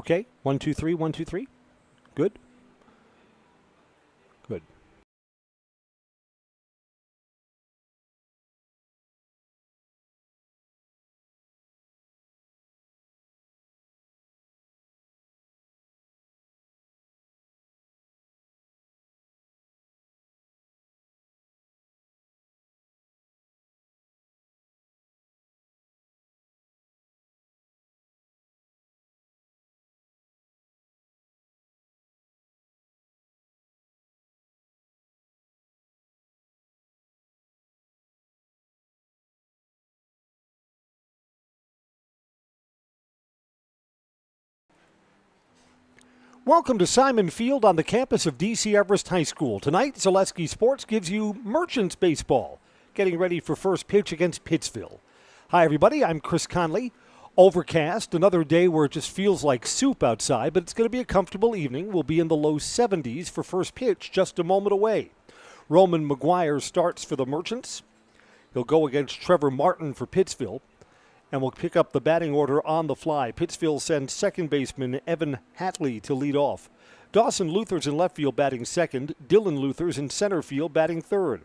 Okay, 1, 2, 3, 1, 2, 3. Good. Good. Welcome to Simon Field on the campus of DC Everest High School. Tonight, Zaleski Sports gives you Merchants Baseball, getting ready for first pitch against Pittsville. Hi, everybody. I'm Chris Conley. Overcast, another day where it just feels like soup outside, but it's going to be a comfortable evening. We'll be in the low 70s for first pitch just a moment away. Roman McGuire starts for the Merchants. He'll go against Trevor Martin for Pittsville. And we'll pick up the batting order on the fly. Pittsville sends second baseman Evan Hatley to lead off. Dawson Luther's in left field batting second. Dylan Luther's in center field batting third.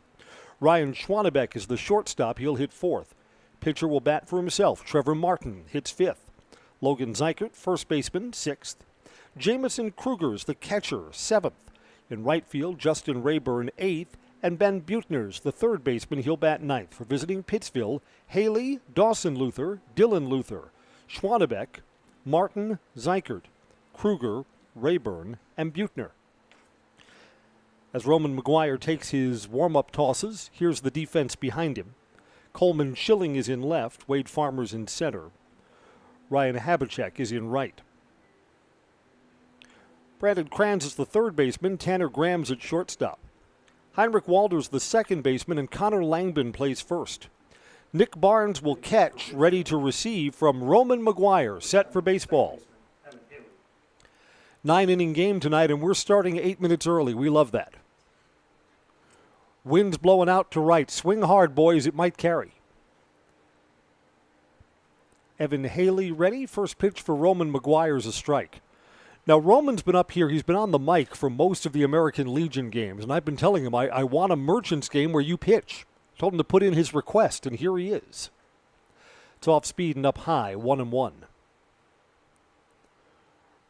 Ryan Schwanebeck is the shortstop. He'll hit fourth. Pitcher will bat for himself. Trevor Martin hits fifth. Logan Zeikert, first baseman, sixth. Jamison Kruger's the catcher, seventh. In right field, Justin Rayburn, eighth. And Ben Buettner's the third baseman. He'll bat ninth. For visiting Pittsville, Haley, Dawson Luther, Dylan Luther, Schwanebeck, Martin, Zeikert, Kruger, Rayburn, and Buettner. As Roman McGuire takes his warm-up tosses, here's the defense behind him. Coleman Schilling is in left, Wade Farmer's in center. Ryan Habachek is in right. Brandon Kranz is the third baseman, Tanner Graham's at shortstop. Heinrich Walder's the second baseman, and Connor Langbin plays first. Nick Barnes will catch, ready to receive from Roman McGuire, set for baseball. 9-inning game tonight, and we're starting 8 minutes early. We love that. Wind's blowing out to right. Swing hard, boys. It might carry. Evan Haley ready. First pitch for Roman McGuire's a strike. Now, Roman's been up here. He's been on the mic for most of the American Legion games, and I've been telling him I want a Merchants game where you pitch. Told him to put in his request, and here he is. It's off speed and up high, 1-1.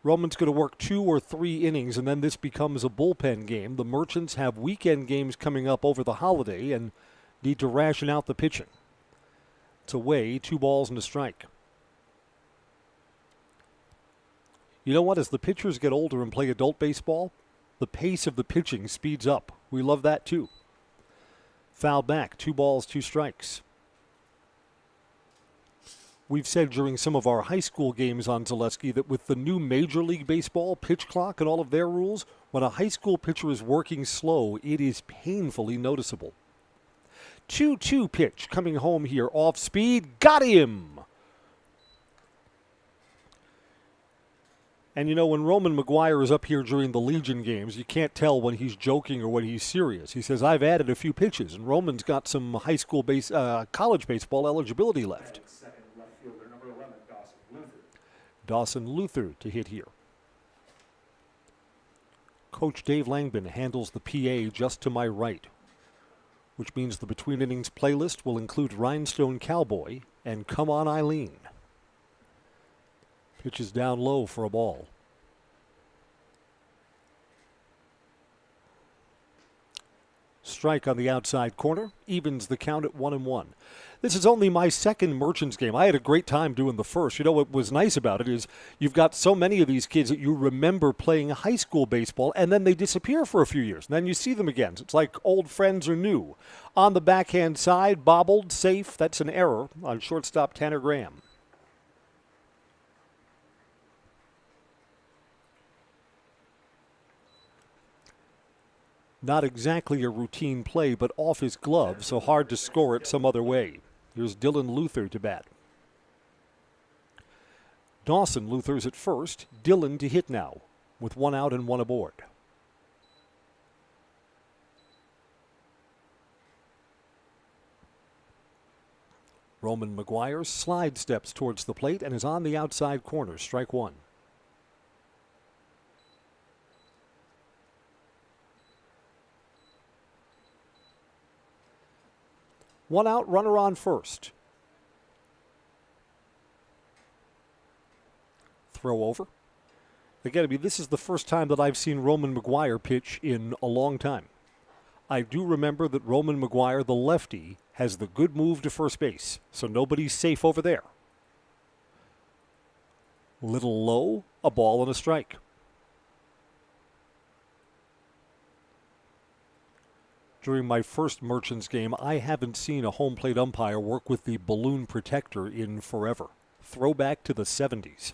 Roman's going to work 2 or 3 innings, and then this becomes a bullpen game. The Merchants have weekend games coming up over the holiday and need to ration out the pitching. It's away, 2 balls and a strike. You know what? As the pitchers get older and play adult baseball, the pace of the pitching speeds up. We love that too. Foul back, 2 balls, 2 strikes. We've said during some of our high school games on Zaleski that with the new Major League Baseball pitch clock and all of their rules, when a high school pitcher is working slow, it is painfully noticeable. 2-2 pitch coming home here, off speed, got him! And you know, when Roman McGuire is up here during the Legion games, you can't tell when he's joking or when he's serious. He says, I've added a few pitches, and Roman's got some high school college baseball eligibility left. Second left fielder, number 11, Dawson Luther. Dawson Luther to hit here. Coach Dave Langbin handles the PA just to my right, which means the Between Innings playlist will include Rhinestone Cowboy and Come On Eileen. Pitch is down low for a ball. Strike on the outside corner, evens the count at 1-1. This is only my second Merchants game. I had a great time doing the first. You know what was nice about it is you've got so many of these kids that you remember playing high school baseball, and then they disappear for a few years, and then you see them again. It's like old friends are new. On the backhand side, bobbled, safe. That's an error on shortstop Tanner Graham. Not exactly a routine play, but off his glove, so hard to score it some other way. Here's Dylan Luther to bat. Dawson Luther's at first. Dylan to hit now, with 1 out and 1 aboard. Roman McGuire slide steps towards the plate and is on the outside corner, strike 1. One out, runner on first. Throw over. Again, this is the first time that I've seen Roman McGuire pitch in a long time. I do remember that Roman McGuire, the lefty, has the good move to first base, so nobody's safe over there. Little low, a ball and a strike. During my first Merchants game, I haven't seen a home plate umpire work with the balloon protector in forever. Throwback to the 70s.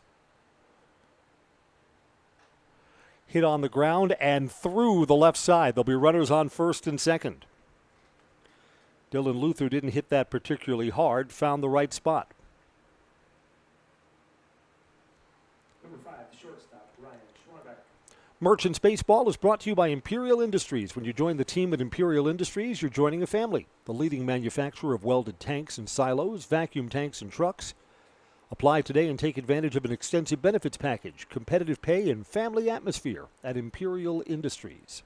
Hit on the ground and through the left side. There'll be runners on first and second. Dylan Luther didn't hit that particularly hard, found the right spot. Number 5, the shortstop, Ryan Schwarbeck. Merchants Baseball is brought to you by Imperial Industries. When you join the team at Imperial Industries, you're joining a family. The leading manufacturer of welded tanks and silos, vacuum tanks and trucks. Apply today and take advantage of an extensive benefits package, competitive pay, and family atmosphere at Imperial Industries.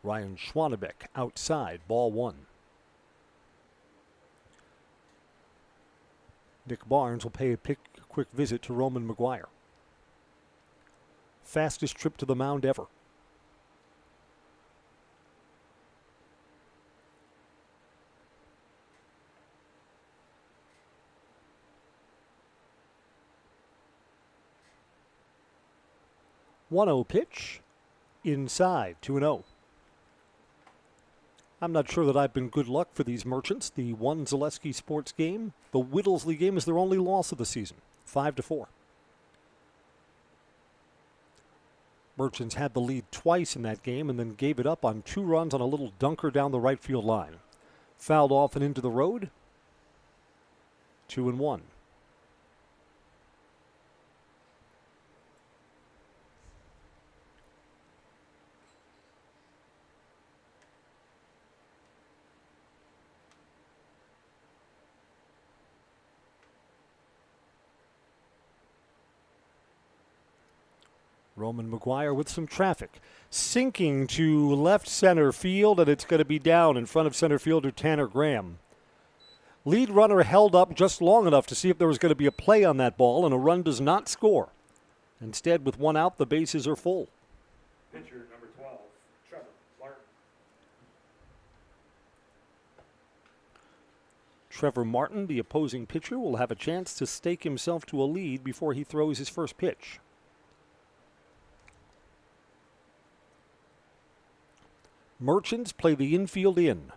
Ryan Schwarbeck outside, ball 1. Nick Barnes will pay a quick visit to Roman McGuire. Fastest trip to the mound ever. One-0 pitch, inside, 2-0. I'm not sure that I've been good luck for these Merchants. The one Zaleski Sports game, the Whittlesley game, is their only loss of the season, 5-4. Merchants had the lead twice in that game and then gave it up on 2 runs on a little dunker down the right field line. Fouled off and into the road, 2-1. Roman McGuire with some traffic. Sinking to left center field, and it's going to be down in front of center fielder Tanner Graham. Lead runner held up just long enough to see if there was going to be a play on that ball, and a run does not score. Instead, with 1 out, the bases are full. Pitcher number 12, Trevor Martin. Trevor Martin, the opposing pitcher, will have a chance to stake himself to a lead before he throws his first pitch. Merchants play the infield in.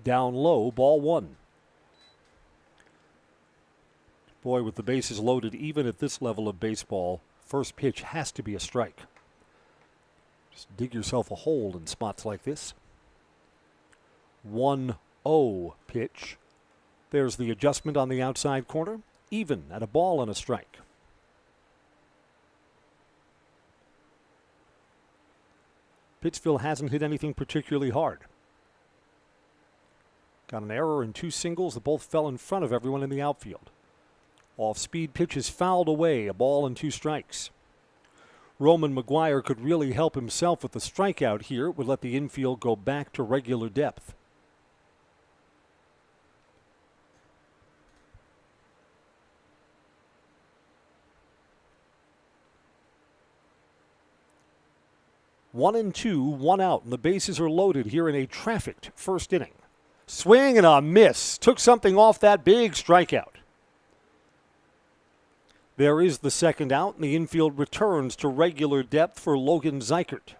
Down low, ball 1. Boy, with the bases loaded, even at this level of baseball, first pitch has to be a strike. Just dig yourself a hole in spots like this. 1-0 pitch. There's the adjustment on the outside corner. Even at a ball and a strike. Pittsville hasn't hit anything particularly hard. Got an error and 2 singles that both fell in front of everyone in the outfield. Off-speed pitch is fouled away, a ball and 2 strikes. Roman McGuire could really help himself with the strikeout here. It would let the infield go back to regular depth. One and 2, 1 out, and the bases are loaded here in a trafficked first inning. Swing and a miss. Took something off that big strikeout. There is the second out, and the infield returns to regular depth for Logan Zeichert.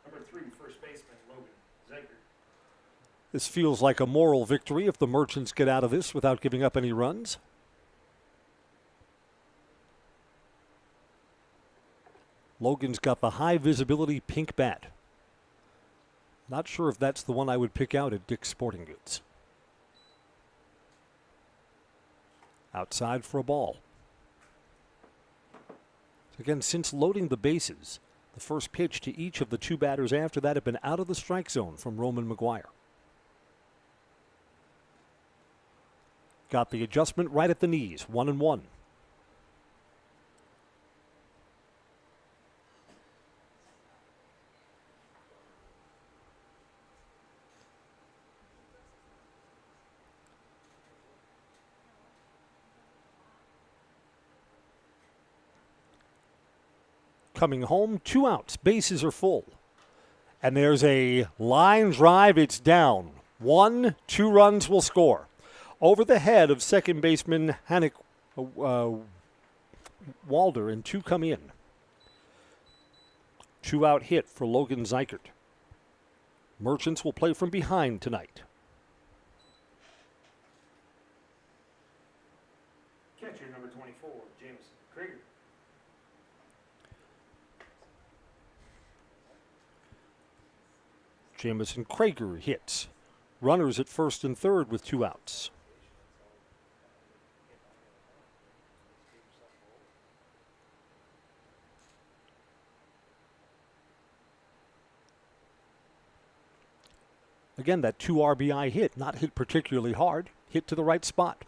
Number 3, first baseman, Logan Zeichert. This feels like a moral victory if the Merchants get out of this without giving up any runs. Logan's got the high visibility pink bat. Not sure if that's the one I would pick out at Dick's Sporting Goods. Outside for a ball. Again, since loading the bases, The first pitch to each of the two batters after that had been out of the strike zone from Roman McGuire. Got the adjustment right at the knees, 1-1. Coming home, 2 outs, bases are full. And there's a line drive, it's down. 1, 2 runs will score. Over the head of second baseman Hannick Walder, and 2 come in. 2-out hit for Logan Zeichert. Merchants will play from behind tonight. Catcher number 24, James Krieger. Jamison Krieger hits. Runners at first and third with 2 outs. Again, that 2 RBI hit, not hit particularly hard, hit to the right spot.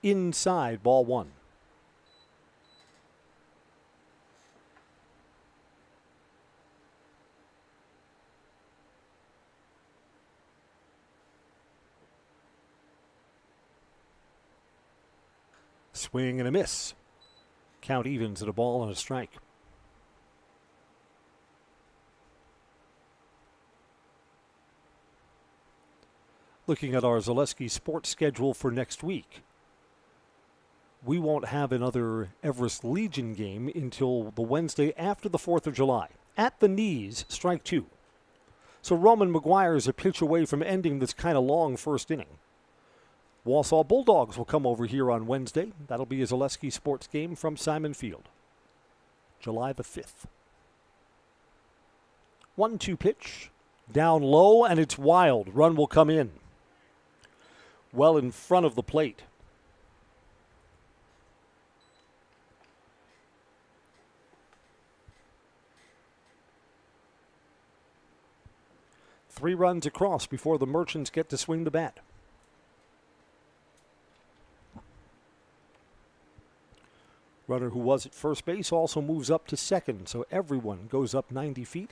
Inside, ball 1. Swing and a miss. Count evens at a ball and a strike. Looking at our Zaleski sports schedule for next week, we won't have another Everest Legion game until the Wednesday after the 4th of July. At the knees, strike 2. So Roman McGuire is a pitch away from ending this kind of long first inning. Wausau Bulldogs will come over here on Wednesday. That'll be a Zaleski sports game from Simon Field, July the 5th. 1-2 pitch, down low, and it's wild. Run will come in. Well in front of the plate. Three runs across before the Merchants get to swing the bat. Runner who was at first base also moves up to second, so everyone goes up 90 feet.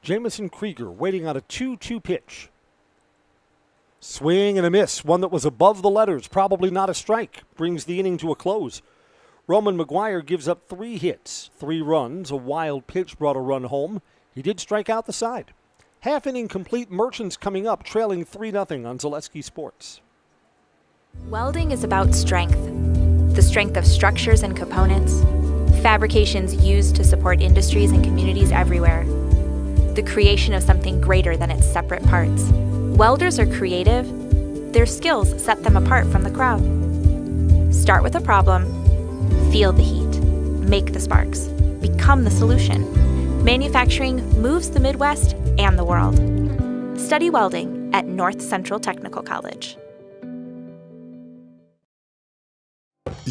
Jamison Krieger waiting on a 2-2 pitch. Swing and a miss, one that was above the letters, probably not a strike, brings the inning to a close. Roman McGuire gives up 3 hits, 3 runs, a wild pitch brought a run home. He did strike out the side. Half inning complete, Merchants coming up, trailing 3-0 on Zaleski Sports. Welding is about strength. The strength of structures and components, fabrications used to support industries and communities everywhere. The creation of something greater than its separate parts. Welders are creative. Their skills set them apart from the crowd. Start with a problem, feel the heat, make the sparks, become the solution. Manufacturing moves the Midwest and the world. Study welding at North Central Technical College.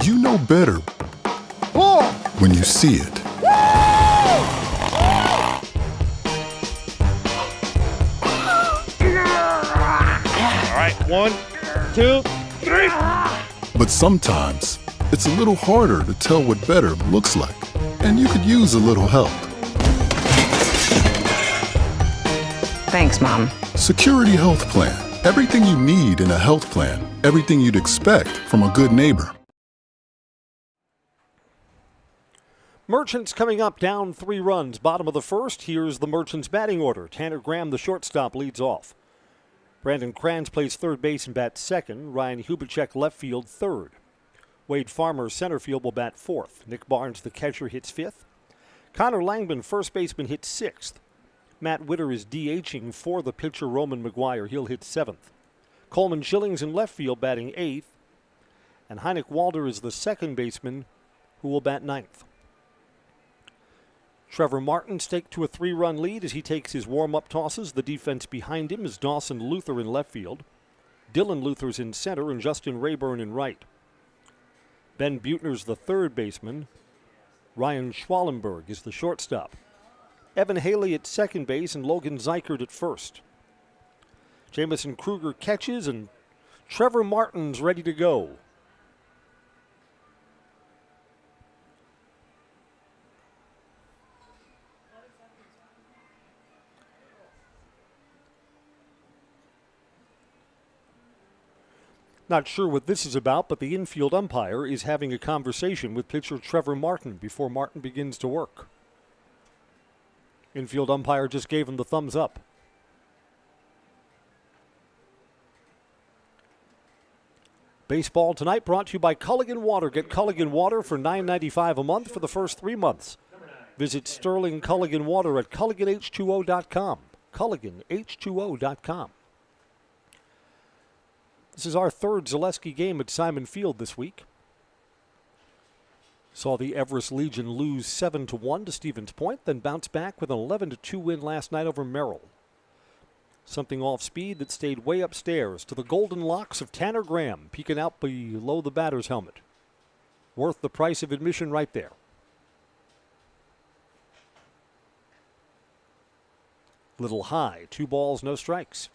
You know better when you see it. All right, 1, 2, 3. But sometimes it's a little harder to tell what better looks like, and you could use a little help. Thanks, Mom. Security Health Plan. Everything you need in a health plan. Everything you'd expect from a good neighbor. Merchants coming up down 3 runs. Bottom of the first, here's the Merchants batting order. Tanner Graham, the shortstop, leads off. Brandon Kranz plays third base and bats second. Ryan Hubacek left field third. Wade Farmer center field will bat fourth. Nick Barnes, the catcher, hits fifth. Connor Langman, first baseman, hits sixth. Matt Witter is DHing for the pitcher Roman McGuire. He'll hit seventh. Coleman Schillings in left field batting eighth. And Hannick Walder is the second baseman who will bat ninth. Trevor Martin staked to a 3-run lead as he takes his warm-up tosses. The defense behind him is Dawson Luther in left field. Dylan Luther's in center and Justin Rayburn in right. Ben Buettner's the third baseman. Ryan Schwallenberg is the shortstop. Evan Haley at second base and Logan Zeikert at first. Jamison Kruger catches and Trevor Martin's ready to go. Not sure what this is about, but the infield umpire is having a conversation with pitcher Trevor Martin before Martin begins to work. Infield umpire just gave him the thumbs up. Baseball tonight brought to you by Culligan Water. Get Culligan Water for $9.95 a month for the first 3 months. Visit Sterling Culligan Water at CulliganH2O.com. CulliganH2O.com. This is our third Zaleski game at Simon Field this week. Saw the Everest Legion lose 7-1 to Stevens Point, then bounce back with an 11-2 win last night over Merrill. Something off speed that stayed way upstairs to the golden locks of Tanner Graham, peeking out below the batter's helmet. Worth the price of admission right there. Little high, 2 balls, no strikes.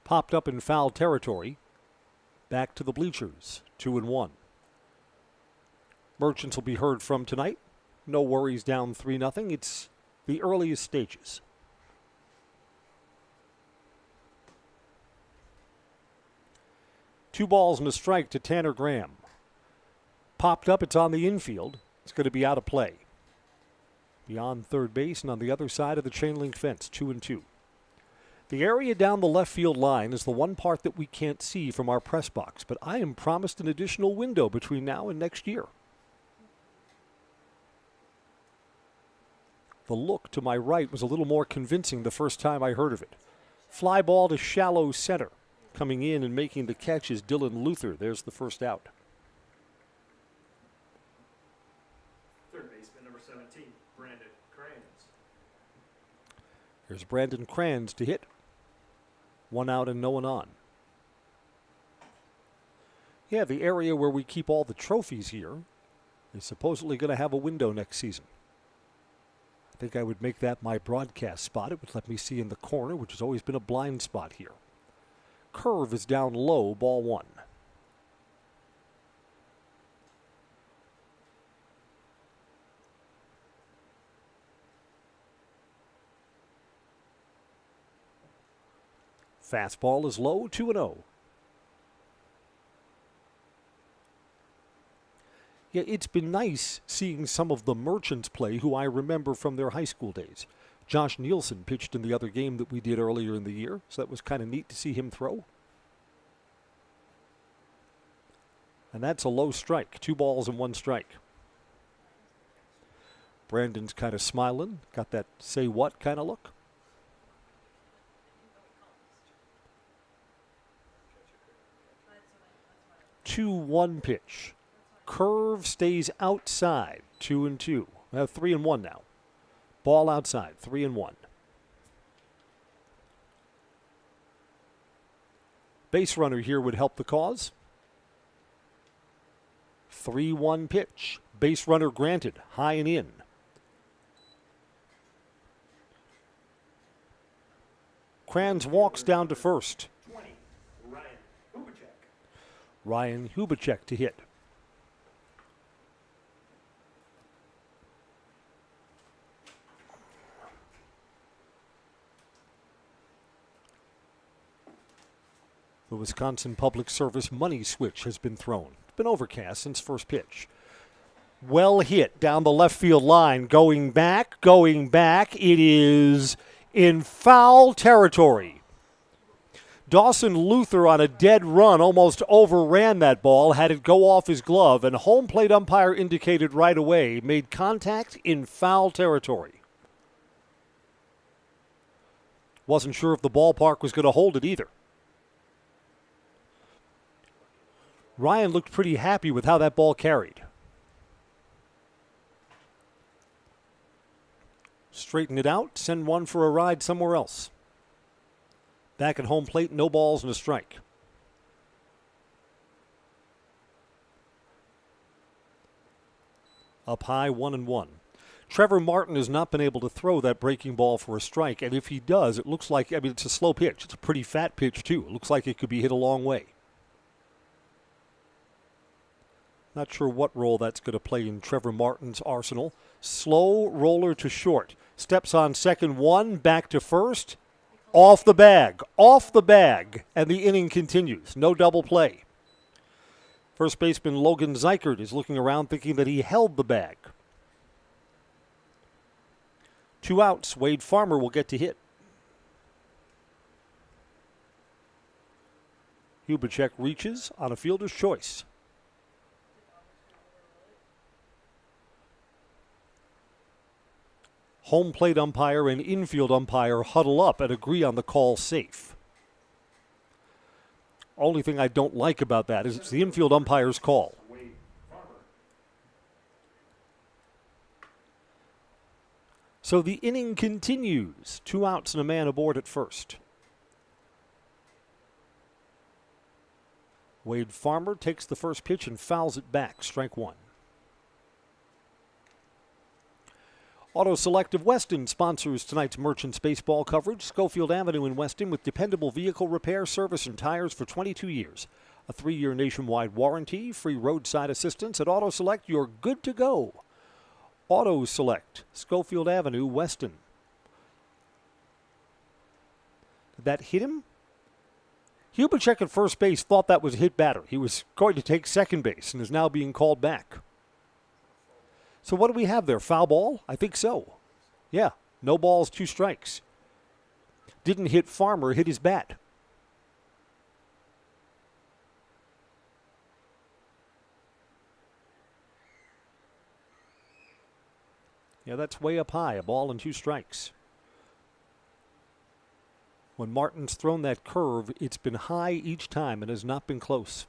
Popped up in foul territory. Back to the bleachers, 2-1. Merchants will be heard from tonight. No worries, down 3-0. It's the earliest stages. Two balls and a strike to Tanner Graham. Popped up, it's on the infield. It's going to be out of play. Beyond third base and on the other side of the chain link fence, 2-2. The area down the left field line is the one part that we can't see from our press box, but I am promised an additional window between now and next year. The look to my right was a little more convincing the first time I heard of it. Fly ball to shallow center. Coming in and making the catch is Dylan Luther. There's the first out. Third baseman, number 17, Brandon Kranz. Here's Brandon Kranz to hit. 1 out and no one on. Yeah, the area where we keep all the trophies here is supposedly going to have a window next season. I think I would make that my broadcast spot. It would let me see in the corner, which has always been a blind spot here. Curve is down low, ball 1. Fastball is low, 2-0. Yeah, it's been nice seeing some of the Merchants play who I remember from their high school days. Josh Nielsen pitched in the other game that we did earlier in the year, so that was kind of neat to see him throw. And that's a low strike, 2 balls and 1 strike. Brandon's kind of smiling, got that say what kind of look. 2-1 pitch. Curve stays outside, 2-2. 3-1 now. Ball outside, 3-1. Base runner here would help the cause. 3-1 pitch. Base runner granted, high and in. Kranz walks down to first. 20, Ryan Hubacek. Ryan Hubacek to hit. The Wisconsin Public Service money switch has been thrown. It's been overcast since first pitch. Well hit down the left field line. Going back. It is in foul territory. Dawson Luther on a dead run almost overran that ball, had it go off his glove, and home plate umpire indicated right away, made contact in foul territory. Wasn't sure if the ballpark was going to hold it either. Ryan looked pretty happy with how that ball carried. Straighten it out, send one for a ride somewhere else. Back at home plate, no balls and a strike. Up high, 1-1. Trevor Martin has not been able to throw that breaking ball for a strike, and if he does, it looks like, it's a slow pitch. It's a pretty fat pitch, too. It looks like it could be hit a long way. Not sure what role that's going to play in Trevor Martin's arsenal. Slow roller to short. Steps on second, one, back to first. Off the bag, and the inning continues. No double play. First baseman Logan Zeichert is looking around thinking that he held the bag. 2 outs. Wade Farmer will get to hit. Hubachek reaches on a fielder's choice. Home plate umpire and infield umpire huddle up and agree on the call safe. Only thing I don't like about that is it's the infield umpire's call. So the inning continues. 2 outs and a man aboard at first. Wade Farmer takes the first pitch and fouls it back. Strike one. Auto Select of Weston sponsors tonight's Merchants baseball coverage. Schofield Avenue in Weston with dependable vehicle repair, service, and tires for 22 years. A 3-year nationwide warranty, free roadside assistance. At Auto Select, you're good to go. Auto Select, Schofield Avenue, Weston. Did that hit him? Hubachek at first base thought that was a hit batter. He was going to take second base and is now being called back. So what do we have there? Foul ball? I think so. Yeah, no balls, 2 strikes. Didn't hit Farmer, hit his bat. Yeah, that's way up high, a ball and 2 strikes. When Martin's thrown that curve, it's been high each time and has not been close.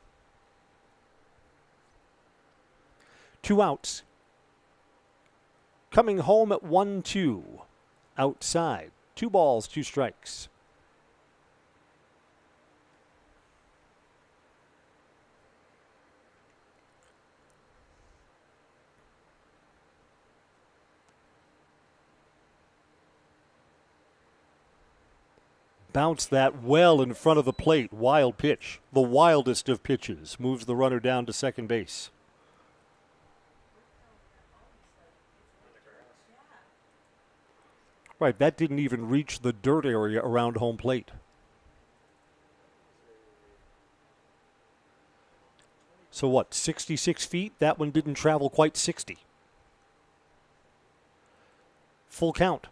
2 outs. Coming home at 1-2. Outside. 2 balls, 2 strikes. Bounced that well in front of the plate. Wild pitch. The wildest of pitches. Moves the runner down to second base. Right, that didn't even reach the dirt area around home plate. So what, 66 feet? That one didn't travel quite 60. Full count.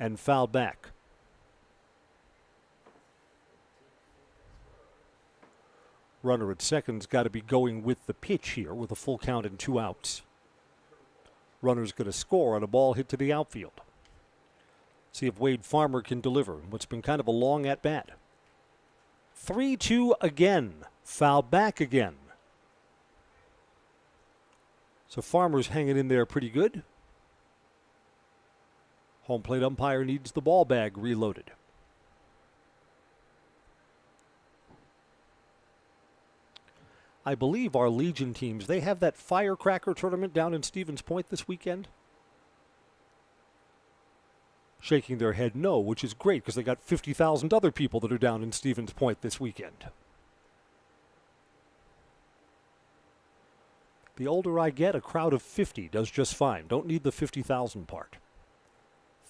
And fouled back. Runner at second's got to be going with the pitch here with a full count and 2 outs. Runner's going to score on a ball hit to the outfield. See if Wade Farmer can deliver what's been kind of a long at-bat. 3-2 again. Fouled back again. So Farmer's hanging in there pretty good. Home plate umpire needs the ball bag reloaded. I believe our Legion teams, they have that firecracker tournament down in Stevens Point this weekend. Shaking their head no, which is great because they got 50,000 other people that are down in Stevens Point this weekend. The older I get, a crowd of 50 does just fine. Don't need the 50,000 part.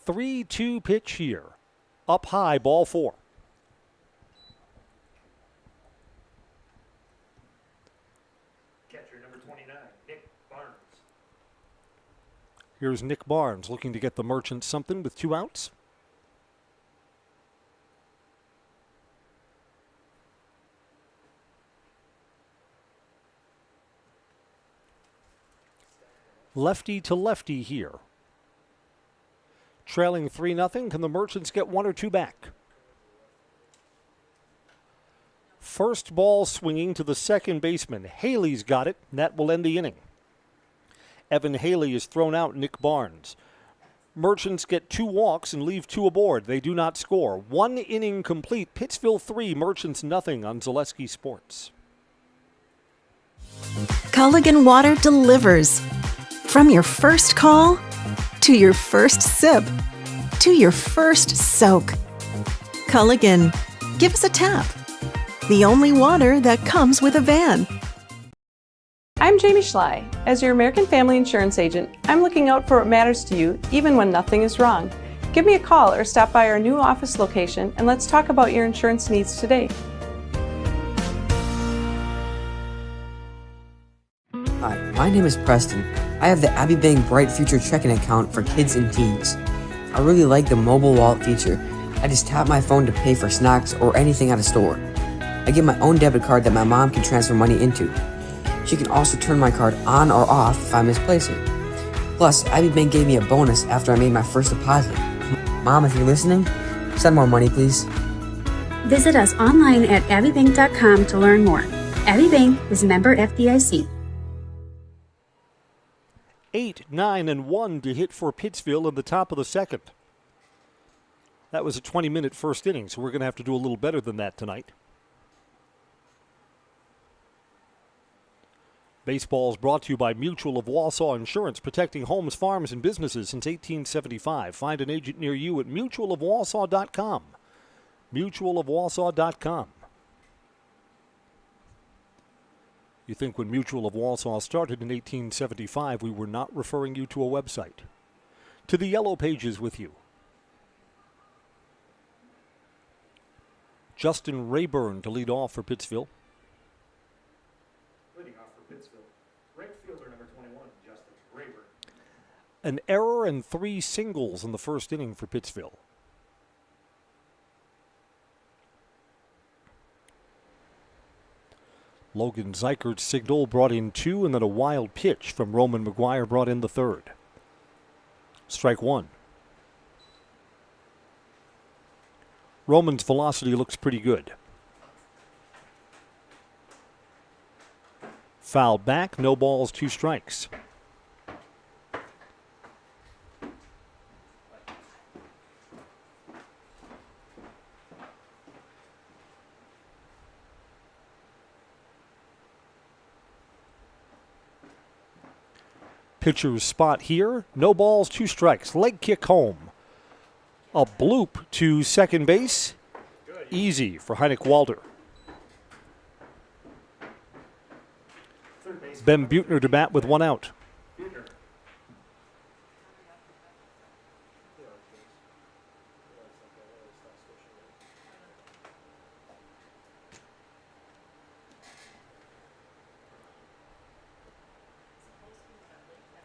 3-2 pitch here. Up high, ball 4. Catcher number 29, Nick Barnes. Here's Nick Barnes looking to get the Merchants something with 2 outs. Lefty to lefty here. Trailing 3-0. Can the Merchants get 1 or 2 back? First ball swinging to the second baseman. Haley's got it, and that will end the inning. Evan Haley is thrown out Nick Barnes. Merchants get 2 walks and leave 2 aboard. They do not score. 1 inning complete. Pittsville 3, Merchants nothing on Zaleski Sports. Culligan Water delivers. From your first call, to your first sip, to your first soak. Culligan, give us a tap. The only water that comes with a van. I'm Jamie Schley. As your American Family Insurance agent, I'm looking out for what matters to you, even when nothing is wrong. Give me a call or stop by our new office location and let's talk about your insurance needs today. Hi, my name is Preston. I have the Abbey Bank Bright Future checking account for kids and teens. I really like the mobile wallet feature. I just tap my phone to pay for snacks or anything at a store. I get my own debit card that my mom can transfer money into. She can also turn my card on or off if I misplace it. Plus, Abbey Bank gave me a bonus after I made my first deposit. Mom, if you're listening, send more money, please. Visit us online at abbybank.com to learn more. Abbey Bank is a member FDIC. 8, 9, and 1 to hit for Pittsville in the top of the second. That was a 20-minute first inning, so we're going to have to do a little better than that tonight. Baseball is brought to you by Mutual of Wausau Insurance, protecting homes, farms, and businesses since 1875. Find an agent near you at mutualofwausau.com. Mutualofwausau.com. You think when Mutual of Wausau started in 1875, we were not referring you to a website. To the yellow pages with you. Justin Rayburn to lead off for Pittsville. Leading off for Pittsville, right fielder number 21, Justin Rayburn. An error and 3 singles in the first inning for Pittsville. Logan Zeikert's signal brought in 2, and then a wild pitch from Roman McGuire brought in the 3rd. Strike 1. Roman's velocity looks pretty good. Fouled back, no balls, 2 strikes. Pitcher's spot here. No balls, 2 strikes. Leg kick home. A bloop to second base. Easy for Heineck Walder. Ben Buechner to bat with 1 out.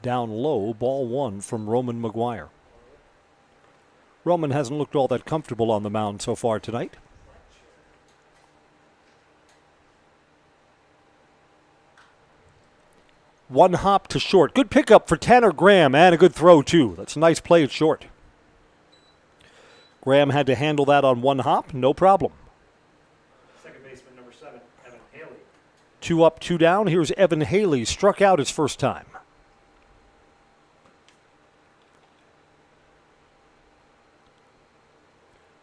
Down low, ball 1 from Roman McGuire. Roman hasn't looked all that comfortable on the mound so far tonight. One hop to short. Good pickup for Tanner Graham, and a good throw, too. That's a nice play at short. Graham had to handle that on 1 hop, no problem. Second baseman number 7, Evan Haley. 2 up, 2 down. Here's Evan Haley, struck out his first time.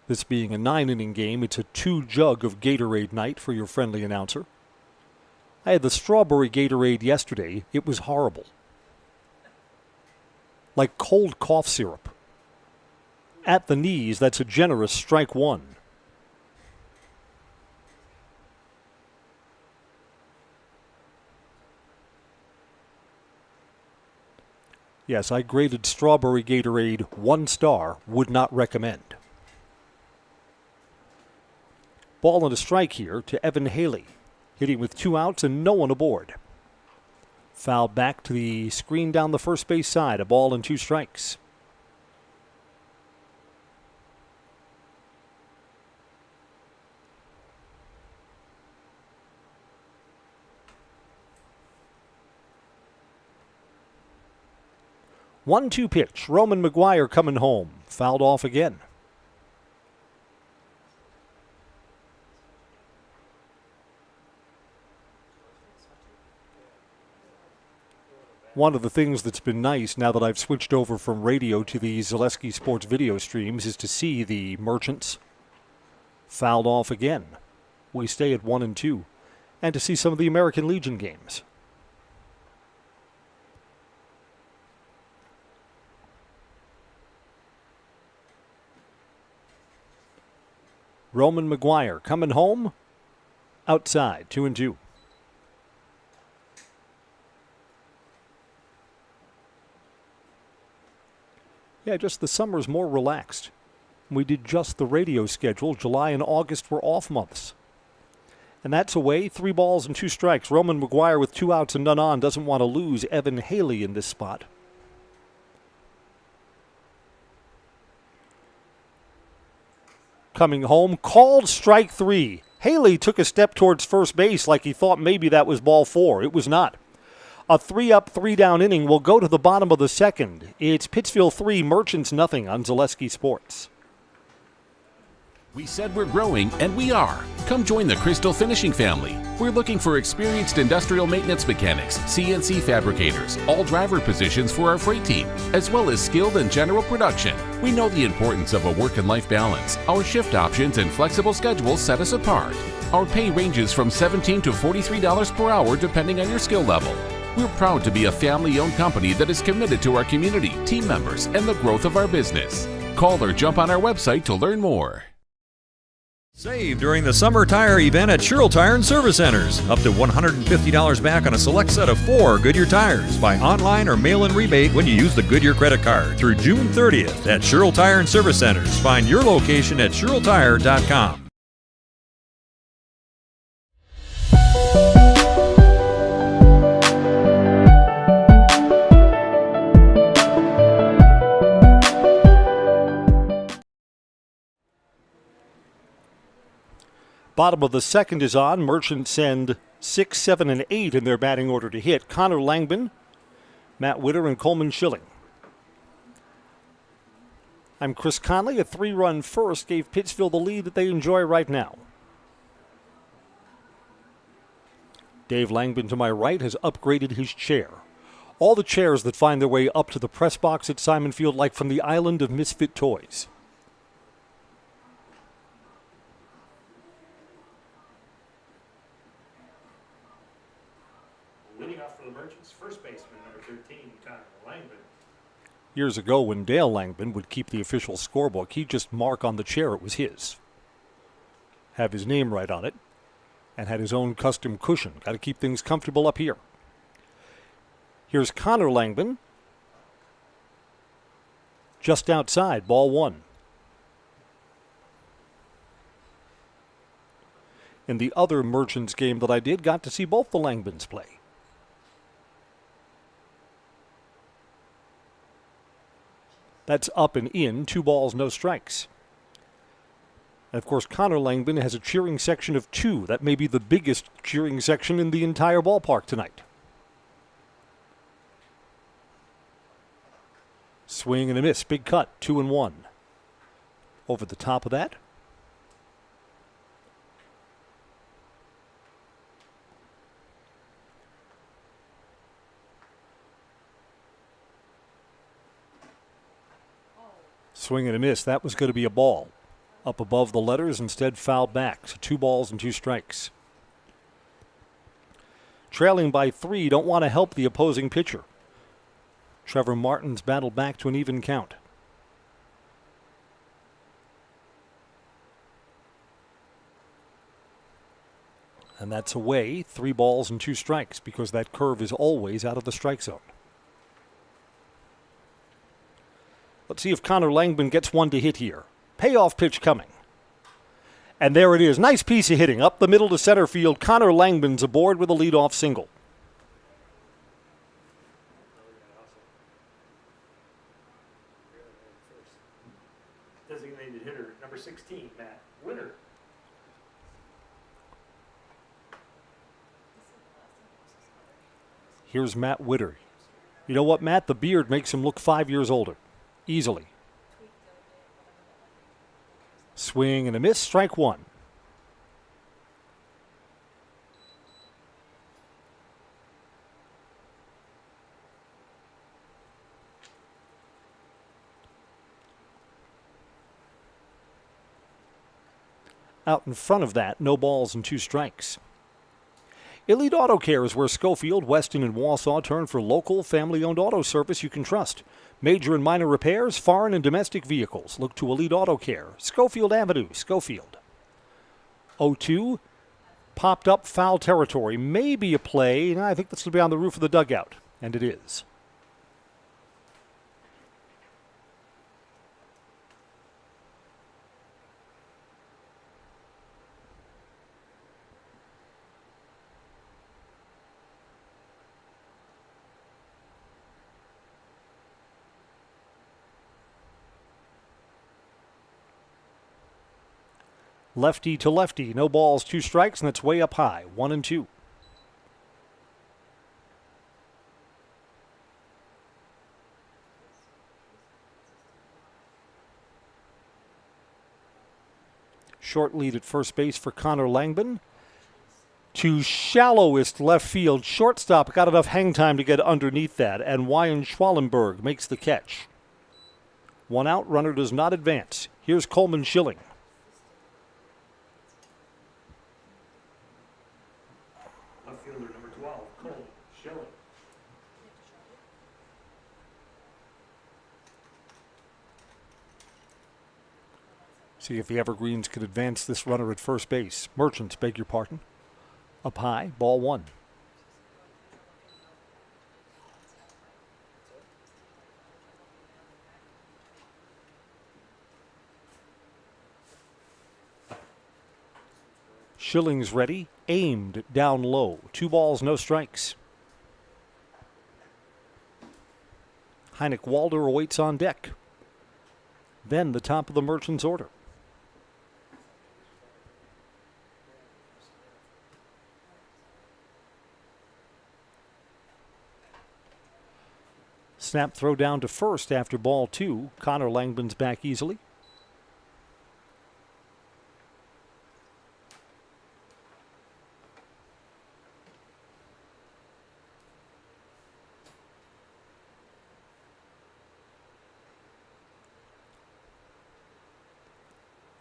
This being a 9-inning game, it's a 2-jug of Gatorade night for your friendly announcer. I had the strawberry Gatorade yesterday. It was horrible. Like cold cough syrup. At the knees, that's a generous strike 1. Yes, I graded strawberry Gatorade 1 star, would not recommend. Ball and a strike here to Evan Haley. Hitting with 2 outs and no one aboard. Foul back to the screen down the first base side. A ball and 2 strikes. One-two pitch. Roman McGuire coming home. Fouled off again. One of the things that's been nice now that I've switched over from radio to the Zaleski Sports video streams is to see the Merchants fouled off again. We stay at 1-2, and to see some of the American Legion games. Roman McGuire coming home outside, 2-2. Yeah, just the summer's more relaxed. We did just the radio schedule. July and August were off months. And that's away. 3 balls and 2 strikes. Roman McGuire with 2 outs and none on doesn't want to lose Evan Haley in this spot. Coming home, called strike 3. Haley took a step towards first base like he thought maybe that was ball 4. It was not. A 3-up, 3-down inning will go to the bottom of the second. It's Pittsville 3, Merchants nothing on Zaleski Sports. We said we're growing, and we are. Come join the Crystal Finishing family. We're looking for experienced industrial maintenance mechanics, CNC fabricators, all driver positions for our freight team, as well as skilled and general production. We know the importance of a work and life balance. Our shift options and flexible schedules set us apart. Our pay ranges from $17 to $43 per hour depending on your skill level. We're proud to be a family-owned company that is committed to our community, team members, and the growth of our business. Call or jump on our website to learn more. Save during the summer tire event at Sherrill Tire and Service Centers. Up to $150 back on a select set of 4 Goodyear tires. Buy online or mail-in rebate when you use the Goodyear credit card through June 30th at Sherrill Tire and Service Centers. Find your location at SherrillTire.com. Bottom of the second is on. Merchants send 6, 7, and 8 in their batting order to hit. Connor Langman, Matt Witter, and Coleman Schilling. I'm Chris Conley. A 3-run first gave Pittsville the lead that they enjoy right now. Dave Langman to my right has upgraded his chair. All the chairs that find their way up to the press box at Simon Field like from the island of misfit toys. Leading off for the Merchants, first baseman, number 13, Connor Langman. Years ago, when Dale Langman would keep the official scorebook, he'd just mark on the chair it was his. Have his name right on it, and had his own custom cushion. Got to keep things comfortable up here. Here's Connor Langman. Just outside, ball 1. In the other Merchants game that I did, got to see both the Langmans play. That's up and in, 2 balls, no strikes. And of course, Connor Langman has a cheering section of 2. That may be the biggest cheering section in the entire ballpark tonight. Swing and a miss, big cut, 2-1. Over the top of that. Swing and a miss. That was going to be a ball. Up above the letters, instead fouled back. So 2 balls and 2 strikes. Trailing by 3, don't want to help the opposing pitcher. Trevor Martin's battled back to an even count. And that's away, 3 balls and 2 strikes, because that curve is always out of the strike zone. Let's see if Connor Langman gets one to hit here. Payoff pitch coming. And there it is. Nice piece of hitting. Up the middle to center field. Connor Langman's aboard with a leadoff single. Designated hitter, number 16, Matt Witter. Here's Matt Witter. You know what, Matt? The beard makes him look 5 years older. Easily. Swing and a miss, strike 1. out in front of that. No balls and 2 strikes. Elite Auto Care is where Schofield, Weston, and Wausau turn for local, family-owned auto service you can trust. Major and minor repairs, foreign and domestic vehicles. Look to Elite Auto Care. Schofield Avenue, Schofield. 0-2. Popped up foul territory. Maybe a play. I think this will be on the roof of the dugout. And it is. Lefty to lefty, no balls, 2 strikes, and it's way up high, 1-2. Short lead at first base for Connor Langban. To shallowest left field, shortstop got enough hang time to get underneath that, and Wyan Schwallenberg makes the catch. 1 out, runner does not advance. Here's Coleman Schilling. Outfielder number 12, Cole Schilling. See if the Evergreens can advance this runner at first base. Merchants, beg your pardon. Up high, ball 1. Schilling's ready, aimed down low. 2 balls, no strikes. Heineck Walder awaits on deck. Then the top of the Merchants' order. Snap throw down to first after ball 2. Connor Langban's back easily.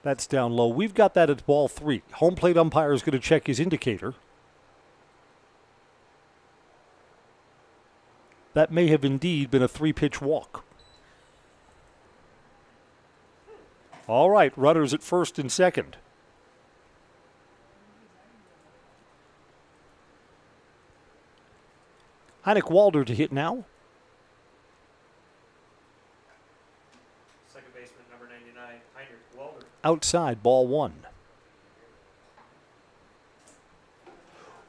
That's down low. We've got that at ball 3. Home plate umpire is going to check his indicator. That may have indeed been a 3-pitch walk. All right, runners at first and second. Heineck Walder to hit now. Second baseman number 99, Heinrich Walder. Outside, ball 1.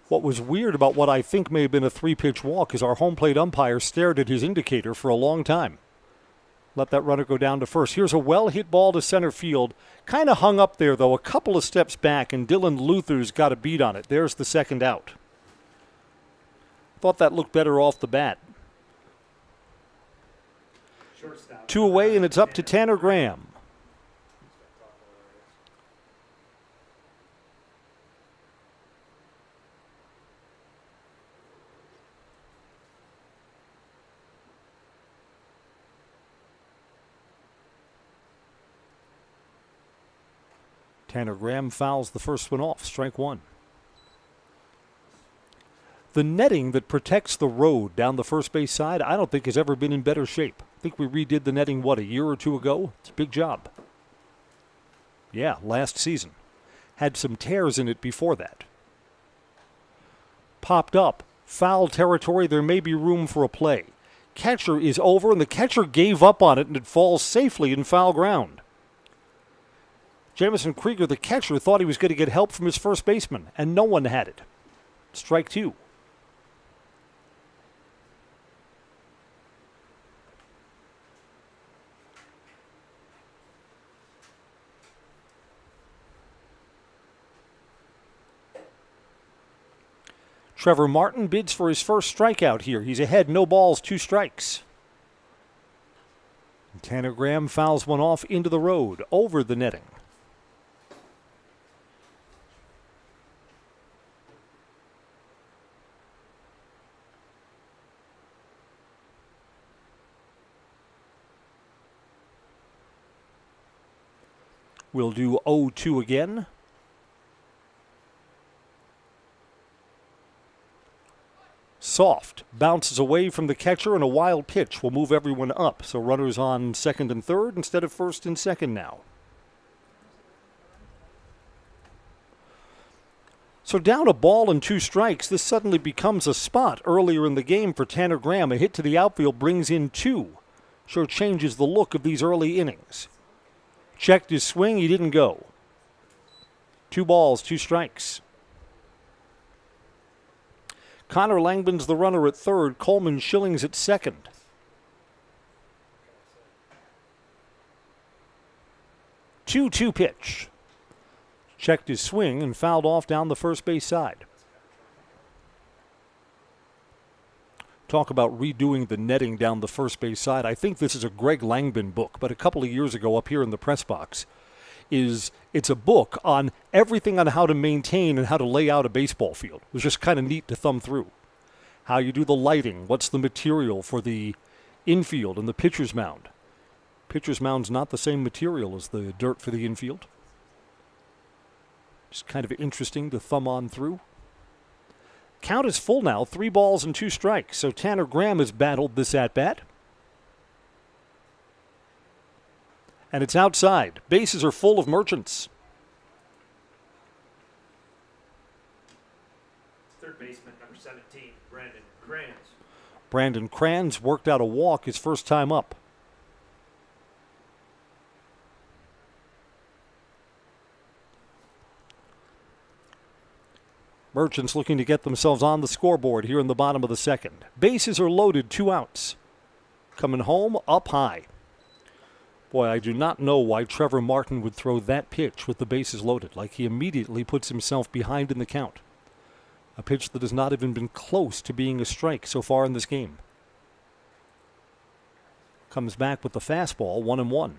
What was weird about what I think may have been a 3-pitch walk is our home plate umpire stared at his indicator for a long time. Let that runner go down to first. Here's a well-hit ball to center field. Kind of hung up there, though, a couple of steps back, and Dylan Luther's got a beat on it. There's the second out. Thought that looked better off the bat. Shortstop. 2 away, and it's up to Tanner Graham. Tanner Graham fouls the first one off, strike 1. The netting that protects the road down the first base side, I don't think has ever been in better shape. I think we redid the netting, a year or 2 ago? It's a big job. Yeah, last season. Had some tears in it before that. Popped up. Foul territory, there may be room for a play. Catcher is over, and the catcher gave up on it, and it falls safely in foul ground. Jamison Krieger, the catcher, thought he was going to get help from his first baseman, and no one had it. Strike 2. Trevor Martin bids for his first strikeout here. He's ahead, no balls, 2 strikes. Tanner Graham fouls one off into the road, over the netting. We'll do 0-2 again. soft. Bounces away from the catcher, and a wild pitch will move everyone up. So runners on second and third instead of first and second now. So down a ball and 2 strikes, this suddenly becomes a spot earlier in the game for Tanner Graham. A hit to the outfield brings in 2. Sure changes the look of these early innings. Checked his swing, he didn't go. 2 balls, 2 strikes. Connor Langman's the runner at third. Coleman Schilling's at second. Two pitch. Checked his swing and fouled off down the first base side. Talk about redoing the netting down the first base side. I think this is a Greg Langman book, but a couple of years ago up here in the press box, it's a book on everything on how to maintain and how to lay out a baseball field. It was just kind of neat to thumb through. How you do the lighting, what's the material for the infield and the pitcher's mound. Pitcher's mound's not the same material as the dirt for the infield. Just kind of interesting to thumb on through. Count is full now, 3 balls and 2 strikes. So Tanner Graham has battled this at-bat. And it's outside. Bases are full of Merchants. Third baseman, number 17, Brandon Kranz. Brandon Kranz worked out a walk his first time up. Merchants looking to get themselves on the scoreboard here in the bottom of the second. Bases are loaded, 2 outs. Coming home up high. Boy, I do not know why Trevor Martin would throw that pitch with the bases loaded. Like he immediately puts himself behind in the count. A pitch that has not even been close to being a strike so far in this game. Comes back with the fastball, 1-1.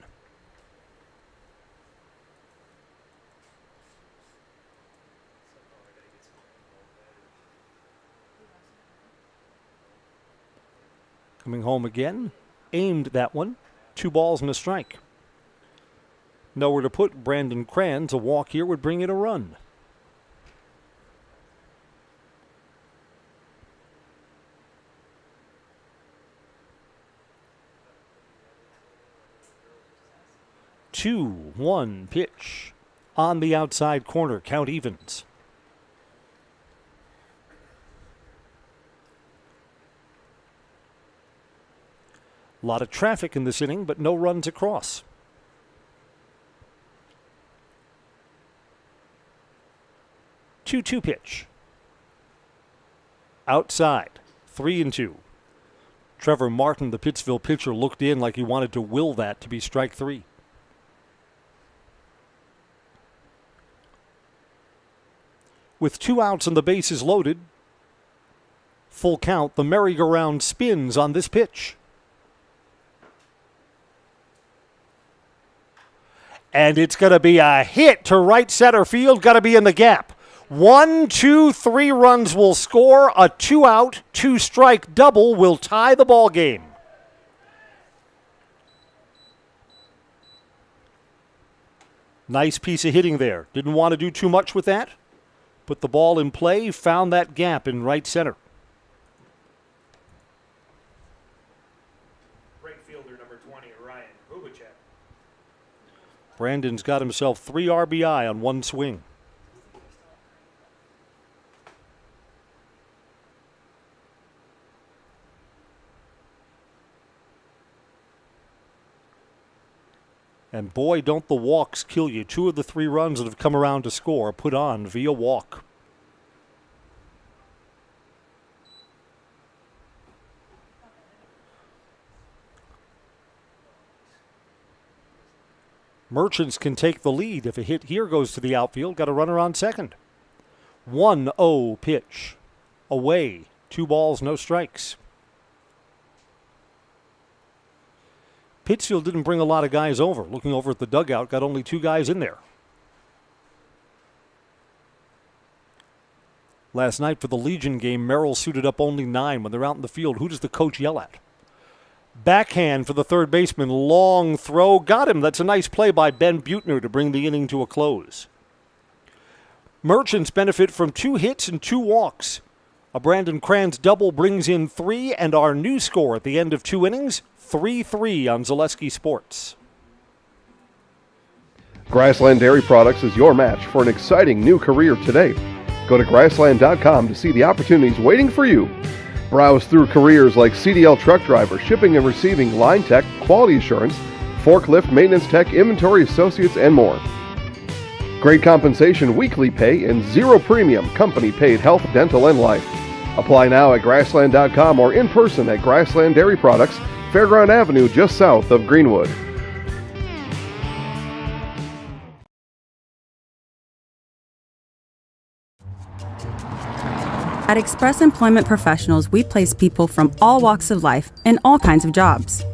Coming home again, aimed that one, 2 balls and a strike. Nowhere to put Brandon Kranz. A walk here would bring in a run. Two, 1 pitch on the outside corner. Count evens. A lot of traffic in this inning, but no runs across. Two pitch. Outside. 3-2. Trevor Martin, the Pittsville pitcher, looked in like he wanted to will that to be strike 3. With 2 outs and the bases loaded, full count, the merry-go-round spins on this pitch. And it's going to be a hit to right center field. Got to be in the gap. 1, 2, 3 runs will score. A 2-out, 2-strike double will tie the ball game. Nice piece of hitting there. Didn't want to do too much with that. Put the ball in play. Found that gap in right center. Right fielder, number 20, Ryan Hubachek. Brandon's got himself 3 RBI on 1 swing. And boy, don't the walks kill you. 2 of the 3 runs that have come around to score put on via walk. Merchants can take the lead. If a hit here goes to the outfield, got a runner on second. 1-0 pitch. Away. 2 balls, no strikes. Pittsville didn't bring a lot of guys over. Looking over at the dugout, got only 2 guys in there. Last night for the Legion game, Merrill suited up only 9 when they're out in the field. Who does the coach yell at? Backhand for the third baseman. Long throw. Got him. That's a nice play by Ben Buettner to bring the inning to a close. Merchants benefit from 2 hits and 2 walks. A Brandon Kranz double brings in 3, and our new score at the end of 2 innings, 3-3 on Zaleski Sports. Grassland Dairy Products is your match for an exciting new career today. Go to grassland.com to see the opportunities waiting for you. Browse through careers like CDL truck driver, shipping and receiving, line tech, quality assurance, forklift, maintenance tech, inventory associates, and more. Great compensation, weekly pay, and zero premium, company-paid health, dental, and life. Apply now at grassland.com or in person at Grassland Dairy Products, Fairground Avenue, just south of Greenwood. At Express Employment Professionals, we place people from all walks of life in all kinds of jobs.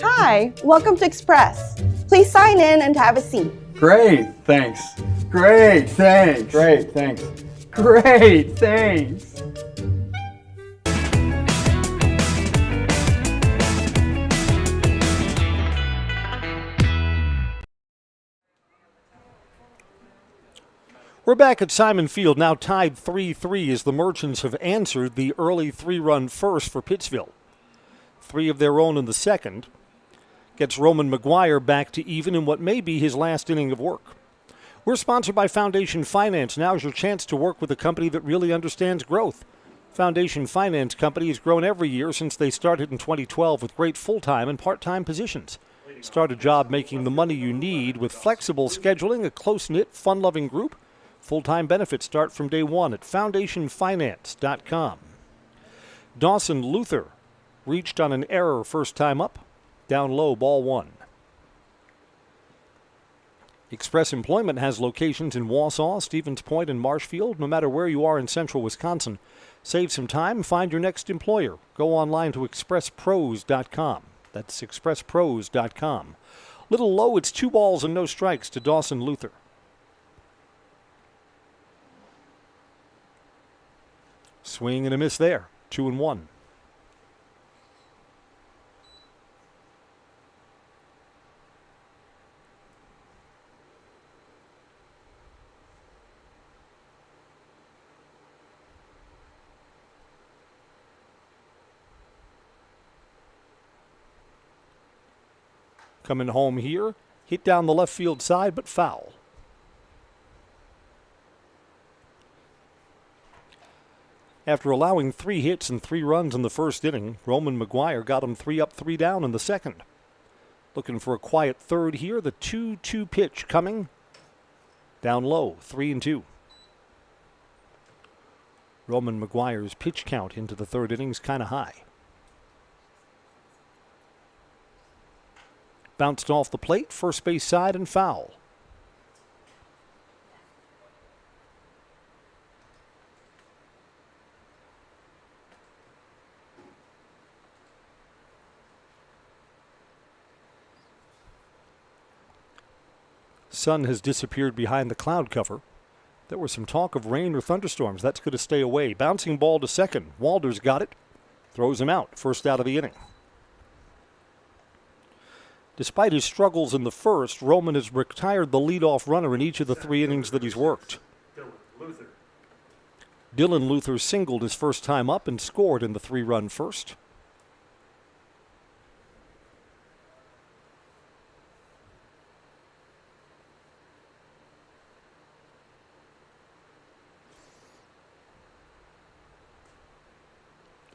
Hi, welcome to Express. Please sign in and have a seat. Great, thanks. Great, thanks. Great, thanks. Great, thanks. We're back at Simon Field, now tied 3-3 as the Merchants have answered the early 3-run first for Pittsville. 3 of their own in the second. Gets Roman McGuire back to even in what may be his last inning of work. We're sponsored by Foundation Finance. Now's your chance to work with a company that really understands growth. Foundation Finance Company has grown every year since they started in 2012 with great full-time and part-time positions. Start a job making the money you need with flexible scheduling, a close-knit, fun-loving group. Full-time benefits start from day one at foundationfinance.com. Dawson Luther reached on an error first time up. Down low, ball 1. Express Employment has locations in Wausau, Stevens Point, and Marshfield. No matter where you are in central Wisconsin, save some time, find your next employer. Go online to expresspros.com. That's expresspros.com. Little low, it's 2 balls and no strikes to Dawson Luther. Swing and a miss there, 2-1. Coming home here, hit down the left field side, but foul. After allowing 3 hits and 3 runs in the first inning, Roman McGuire got him 3 up, 3 down in the second. Looking for a quiet third here. The 2-2 pitch coming. Down low, 3-2. Roman McGuire's pitch count into the third inning is kind of high. Bounced off the plate, first base side, and foul. Sun has disappeared behind the cloud cover. There was some talk of rain or thunderstorms. That's going to stay away. Bouncing ball to second. Walder's got it. Throws him out. First out of the inning. Despite his struggles in the first, Roman has retired the leadoff runner in each of the 3 innings that he's worked. Dylan Luther singled his first time up and scored in the 3-run first.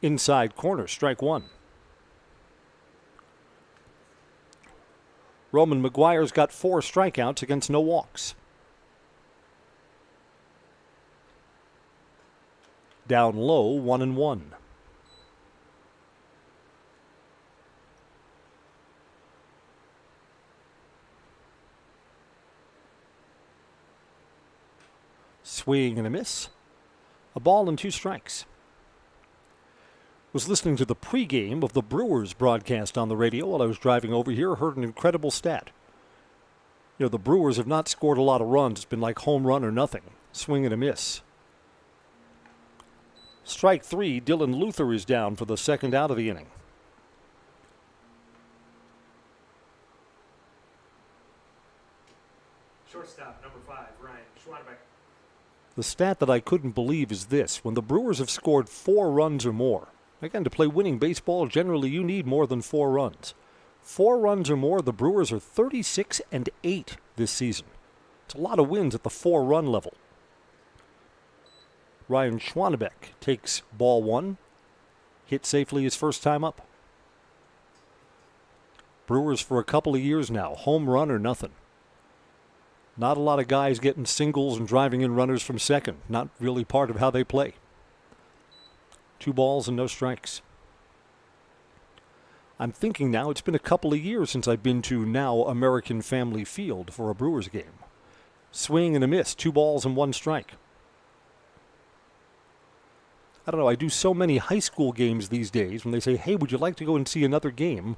Inside corner, strike 1. Roman McGuire's got 4 strikeouts against no walks. Down low, 1-1. Swing and a miss. A ball and 2 strikes. Was listening to the pregame of the Brewers broadcast on the radio while I was driving over here. Heard an incredible stat. You know, the Brewers have not scored a lot of runs. It's been like home run or nothing. Swing and a miss. Strike 3, Dylan Luther is down for the second out of the inning. Shortstop, number 5, Ryan Schwanbeck. The stat that I couldn't believe is this. When the Brewers have scored 4 runs or more, again, to play winning baseball, generally you need more than 4 runs. 4 runs or more, the Brewers are 36-8 this season. It's a lot of wins at the 4-run level. Ryan Schwanbeck takes ball 1. Hit safely his first time up. Brewers for a couple of years now, home run or nothing. Not a lot of guys getting singles and driving in runners from second. Not really part of how they play. 2 balls and no strikes. I'm thinking now it's been a couple of years since I've been to now American Family Field for a Brewers game. Swing and a miss, 2 balls and 1 strike. I don't know, I do so many high school games these days when they say, hey, would you like to go and see another game?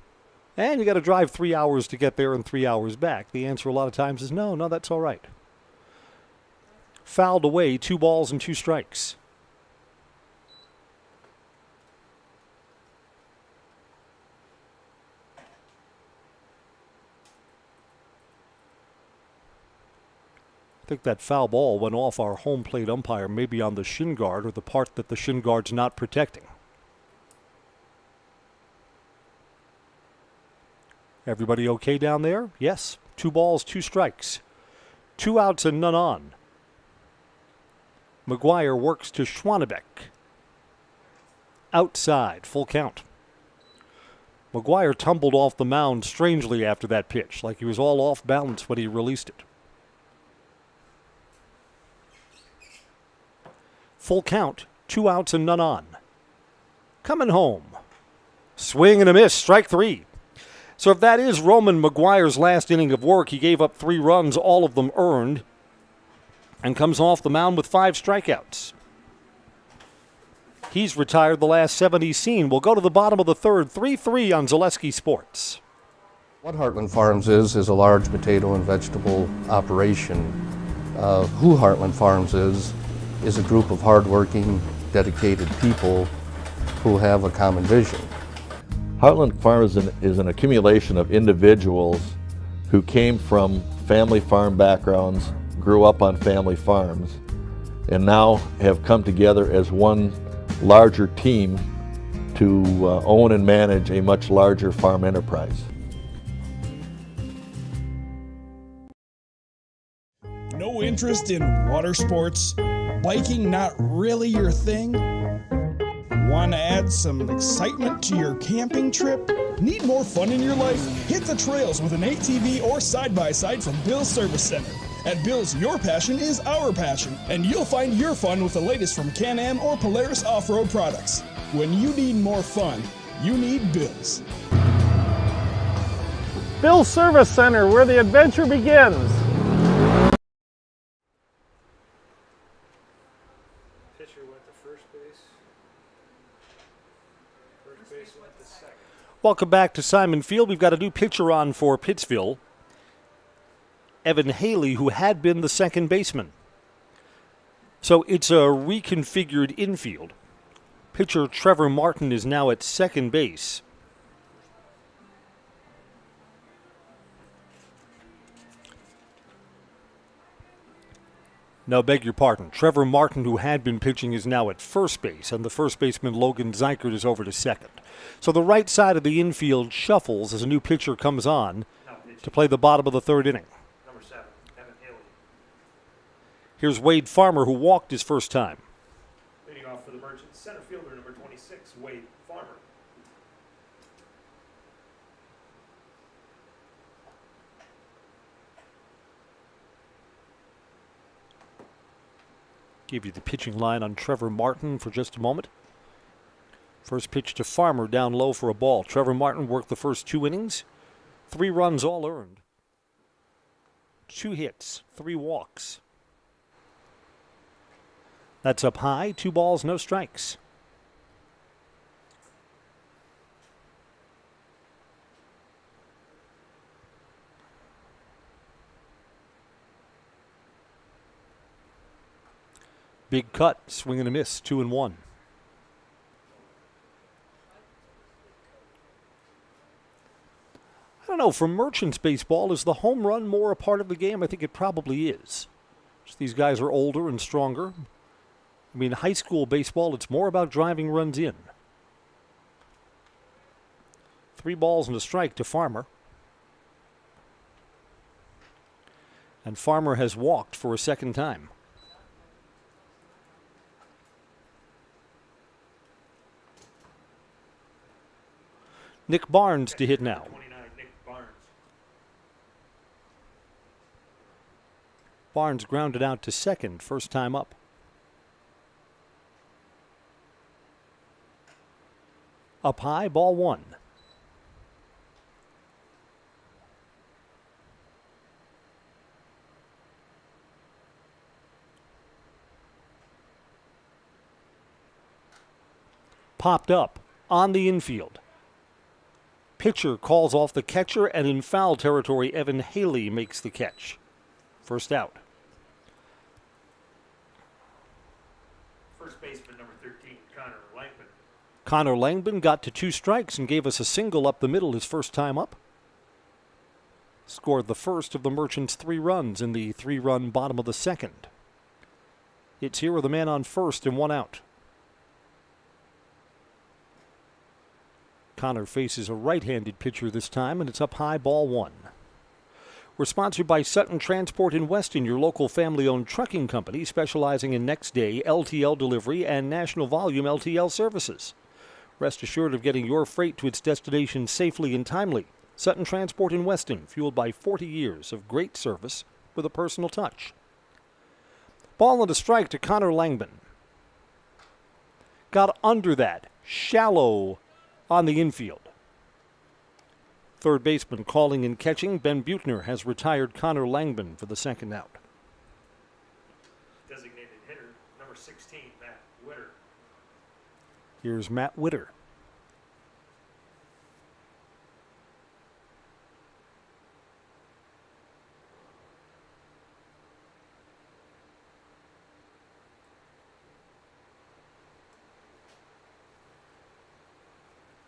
And you got to drive 3 hours to get there and 3 hours back. The answer a lot of times is no, that's all right. Fouled away, 2 balls and 2 strikes. I think that foul ball went off our home plate umpire, maybe on the shin guard or the part that the shin guard's not protecting. Everybody okay down there? Yes. 2 balls, 2 strikes. 2 outs and none on. McGuire works to Schwanbeck. Outside, full count. McGuire tumbled off the mound strangely after that pitch, like he was all off balance when he released it. Full count, 2 outs and none on. Coming home. Swing and a miss, strike 3. So if that is Roman McGuire's last inning of work, he gave up 3 runs, all of them earned, and comes off the mound with 5 strikeouts. He's retired the last 7 he's seen. We'll go to the bottom of the 3rd, 3-3 on Zaleski Sports. What Heartland Farms is a large potato and vegetable operation. Who Heartland Farms is a group of hardworking, dedicated people who have a common vision. Heartland Farms is an accumulation of individuals who came from family farm backgrounds, grew up on family farms, and now have come together as one larger team to own and manage a much larger farm enterprise. No interest in water sports? Biking not really your thing? Want to add some excitement to your camping trip? Need more fun in your life? Hit the trails with an ATV or side-by-side from Bill's Service Center. At Bill's, your passion is our passion, and you'll find your fun with the latest from Can-Am or Polaris off-road products. When you need more fun, you need Bill's. Bill's Service Center, where the adventure begins. Pitcher went to first base. First base went to second. Welcome back to Simon Field. We've got a new pitcher on for Pittsville. Evan Haley, who had been the second baseman. So it's a reconfigured infield. Pitcher Trevor Martin is now at second base. No, beg your pardon. Trevor Martin, who had been pitching, is now at first base, and the first baseman, Logan Zeikert, is over to second. So the right side of the infield shuffles as a new pitcher comes on to play the bottom of the 3rd inning. Number 7, Evan Haley. Here's Wade Farmer, who walked his first time. Leading off for the Merchants, center fielder number 26, Wade Farmer. Give you the pitching line on Trevor Martin for just a moment. First pitch to Farmer, down low for a ball. Trevor Martin worked the first 2 innings. 3 runs all earned. 2 hits, 3 walks. That's up high, 2 balls, no strikes. Big cut, swing and a miss, 2-1. I don't don't know, for Merchants baseball, is the home run more a part of the game? I think it probably is. Just these guys are older and stronger. I mean, high school baseball, it's more about driving runs in. 3 balls and a strike to Farmer. And Farmer has walked for a second time. Nick Barnes to hit now. Barnes grounded out to second, first time up. Up high, ball 1. Popped up on the infield. Pitcher calls off the catcher, and in foul territory, Evan Haley makes the catch. First out. First baseman, number 13, Connor Langman. Connor Langman got to 2 strikes and gave us a single up the middle his first time up. Scored the first of the Merchants' 3 runs in the 3-run bottom of the second. It's here with a man on first and 1 out. Connor faces a right-handed pitcher this time, and it's up high, ball 1. We're sponsored by Sutton Transport in Weston, your local family-owned trucking company specializing in next-day LTL delivery and national volume LTL services. Rest assured of getting your freight to its destination safely and timely. Sutton Transport in Weston, fueled by 40 years of great service with a personal touch. Ball and a strike to Connor Langman. Got under that, shallow on the infield. Third baseman calling and catching. Ben Buechner has retired Connor Langman for the second out. Designated hitter, number 16, Matt Witter. Here's Matt Witter.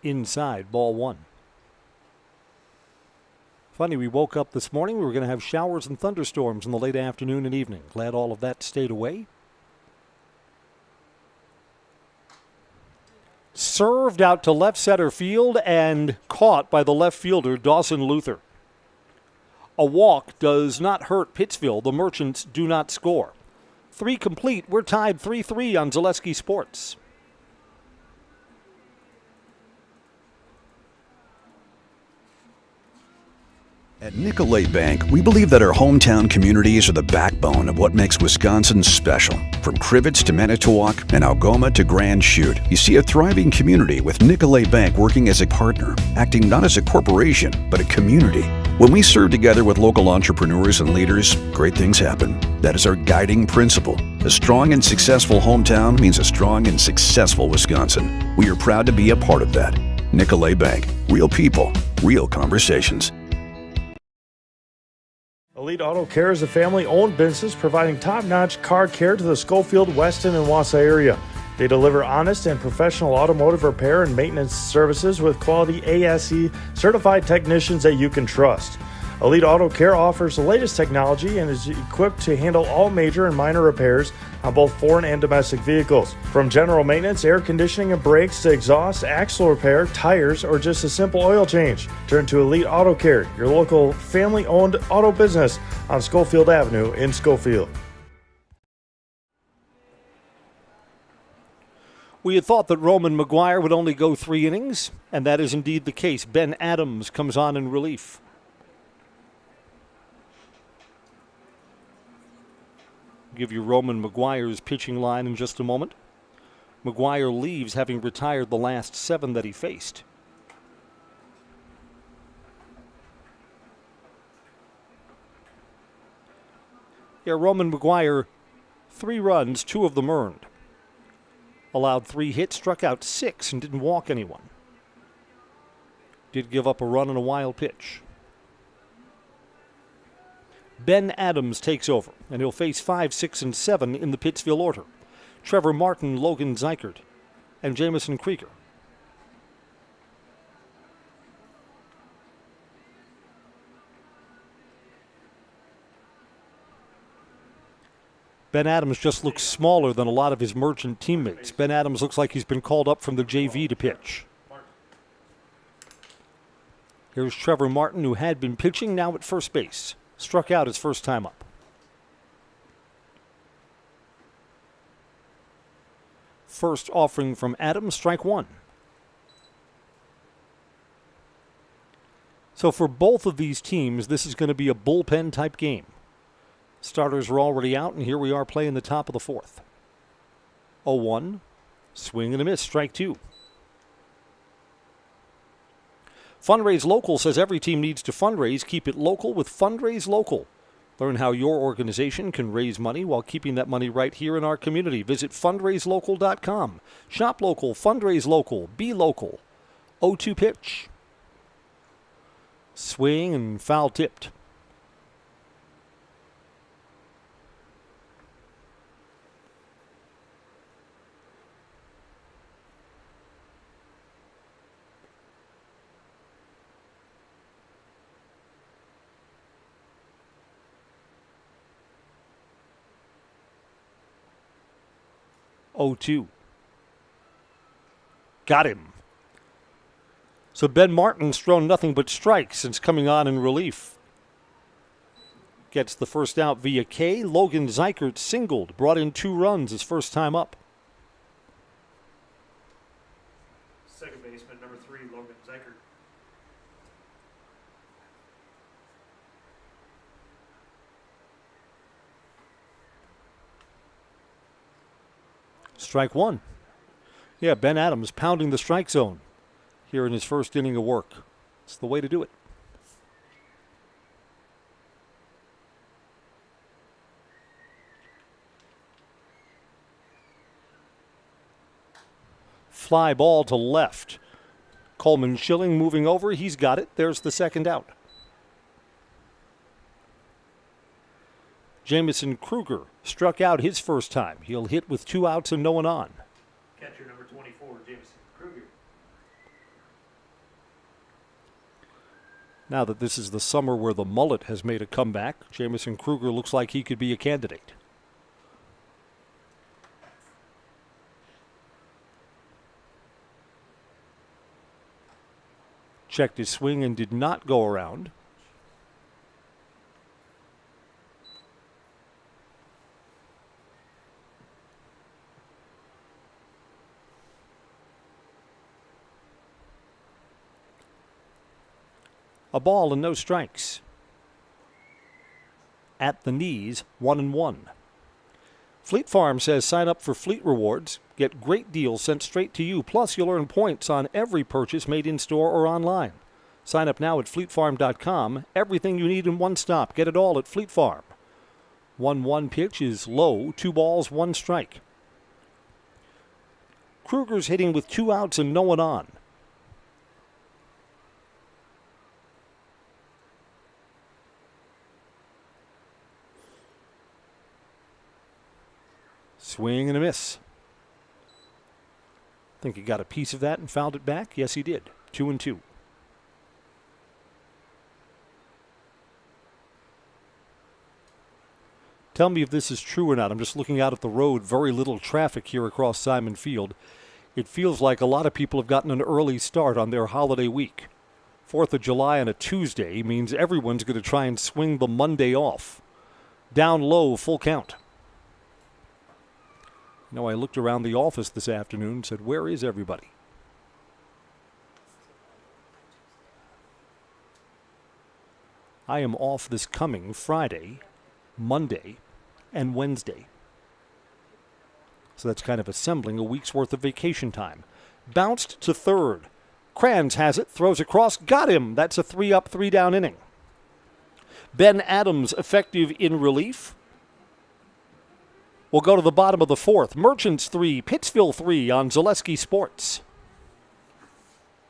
Inside, ball 1. Funny, we woke up this morning, we were going to have showers and thunderstorms in the late afternoon and evening. Glad all of that stayed away. Served out to left center field and caught by the left fielder, Dawson Luther. A walk does not hurt Pittsville. The Merchants do not score. 3 complete. We're tied 3-3 on Zaleski Sports. At Nicolay Bank, we believe that our hometown communities are the backbone of what makes Wisconsin special. From Crivets to Manitowoc and Algoma to Grand Chute, you see a thriving community with Nicolay Bank working as a partner, acting not as a corporation, but a community. When we serve together with local entrepreneurs and leaders, great things happen. That is our guiding principle. A strong and successful hometown means a strong and successful Wisconsin. We are proud to be a part of that. Nicolay Bank. Real people, real conversations. Elite Auto Care is a family-owned business providing top-notch car care to the Schofield, Weston, and Wausau area. They deliver honest and professional automotive repair and maintenance services with quality ASE certified technicians that you can trust. Elite Auto Care offers the latest technology and is equipped to handle all major and minor repairs on both foreign and domestic vehicles. From general maintenance, air conditioning and brakes to exhaust, axle repair, tires, or just a simple oil change. Turn to Elite Auto Care, your local family-owned auto business on Schofield Avenue in Schofield. We had thought that Roman McGuire would only go 3 innings, and that is indeed the case. Ben Adams comes on in relief. Give you Roman McGuire's pitching line in just a moment. McGuire leaves having retired the last 7 that he faced. Yeah, Roman McGuire, 3 runs, 2 of them earned. Allowed 3 hits, struck out 6, and didn't walk anyone. Did give up a run and a wild pitch. Ben Adams takes over, and he'll face 5, 6, and 7 in the Pittsville order. Trevor Martin, Logan Zeikert, and Jamison Krieger. Ben Adams just looks smaller than a lot of his Merchant teammates. Ben Adams looks like he's been called up from the JV to pitch. Here's Trevor Martin, who had been pitching, now at first base. Struck out his first time up. First offering from Adams, strike one. So for both of these teams, this is going to be a bullpen type game. Starters are already out, and here we are playing the top of the fourth. 0-1, swing and a miss, strike two. Fundraise Local says every team needs to fundraise. Keep it local with Fundraise Local. Learn how your organization can raise money while keeping that money right here in our community. Visit fundraiselocal.com. Shop local, fundraise local, be local. 0-2 pitch. Swing and foul tipped. Got him. So Ben Martin's thrown nothing but strikes since coming on in relief. Gets the first out via K. Logan Zeikert singled, brought in 2 runs his first time up. Second baseman, number 3, Logan Zeikert. Strike one. Yeah, Ben Adams pounding the strike zone here in his first inning of work. It's the way to do it. Fly ball to left. Coleman Schilling moving over. He's got it. There's the second out. Jamison Kruger struck out his first time. He'll hit with 2 outs and no one on. Catcher number 24, Jamison Kruger. Now that this is the summer where the mullet has made a comeback, Jamison Kruger looks like he could be a candidate. Checked his swing and did not go around. A ball and no strikes. At the knees, 1-1. Fleet Farm says sign up for Fleet Rewards. Get great deals sent straight to you. Plus, you'll earn points on every purchase made in store or online. Sign up now at fleetfarm.com. Everything you need in one stop. Get it all at Fleet Farm. 1-1 pitch is low. 2 balls, 1 strike. Kruger's hitting with 2 outs and no one on. Swing and a miss. Think he got a piece of that and fouled it back? Yes, he did. 2-2. Tell me if this is true or not. I'm just looking out at the road. Very little traffic here across Simon Field. It feels like a lot of people have gotten an early start on their holiday week. 4th of July on a Tuesday means everyone's going to try and swing the Monday off. Down low, full count. I looked around the office this afternoon and said, where is everybody? I am off this coming Friday, Monday, and Wednesday. So that's kind of assembling a week's worth of vacation time. Bounced to third. Kranz has it, throws across, got him. That's a 3-up, 3-down inning. Ben Adams effective in relief. We'll go to the bottom of the 4th. Merchants 3, Pittsville 3 on Zaleski Sports.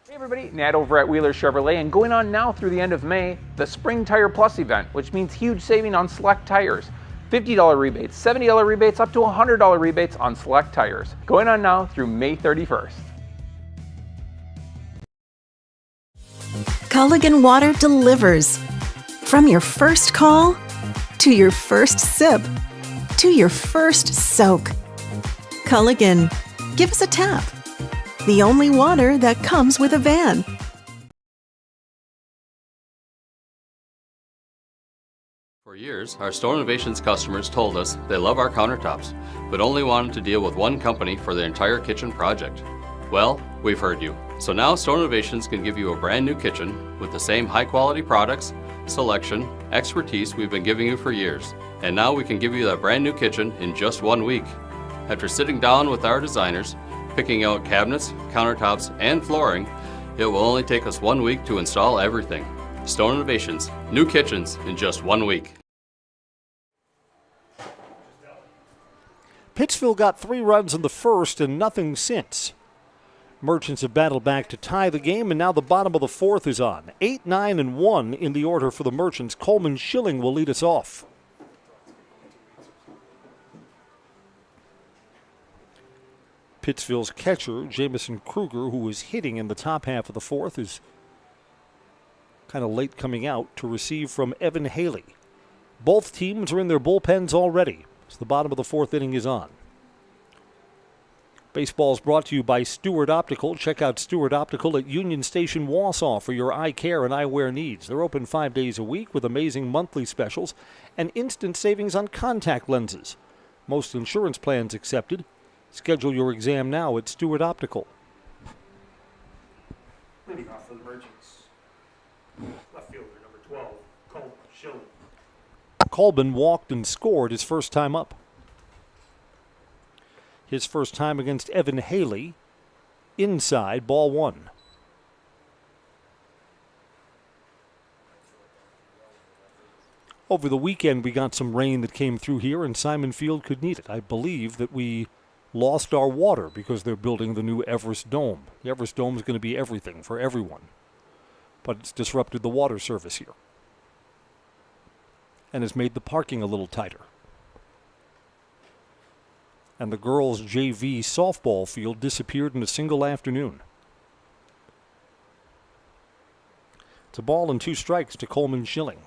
Hey everybody, Nat over at Wheeler Chevrolet, and going on now through the end of May, the Spring Tire Plus event, which means huge saving on select tires. $50 rebates, $70 rebates, up to $100 rebates on select tires. Going on now through May 31st. Culligan Water delivers. From your first call to your first sip to your first soak. Culligan, give us a tap. The only water that comes with a van. For years, our Store Innovations customers told us they love our countertops, but only wanted to deal with one company for their entire kitchen project. Well, we've heard you. So now Store Innovations can give you a brand new kitchen with the same high quality products, selection, expertise we've been giving you for years. And now we can give you that brand new kitchen in just 1 week. After sitting down with our designers, picking out cabinets, countertops, and flooring, it will only take us 1 week to install everything. Store Innovations, new kitchens in just 1 week. Pittsville got 3 runs in the first and nothing since. Merchants have battled back to tie the game, and now the bottom of the fourth is on. 8, 9, and 1 in the order for the Merchants. Coleman Schilling will lead us off. Pittsville's catcher, Jamison Kruger, who was hitting in the top half of the fourth, is kind of late coming out to receive from Evan Haley. Both teams are in their bullpens already, so the bottom of the fourth inning is on. Baseball is brought to you by Stewart Optical. Check out Stewart Optical at Union Station, Wausau for your eye care and eyewear needs. They're open 5 days a week with amazing monthly specials and instant savings on contact lenses. Most insurance plans accepted. Schedule your exam now at Stewart Optical. Leading off for the Merchants. Left fielder, number 12, Coleman Schilling. Colbin walked and scored his first time up. His first time against Evan Haley. Inside, ball 1. Over the weekend, we got some rain that came through here, and Simon Field could need it. I believe that we lost our water because they're building the new Everest Dome. The Everest Dome is going to be everything for everyone, but it's disrupted the water service here and has made the parking a little tighter. And the girls' JV softball field disappeared in a single afternoon. It's a ball and 2 strikes to Coleman Schilling.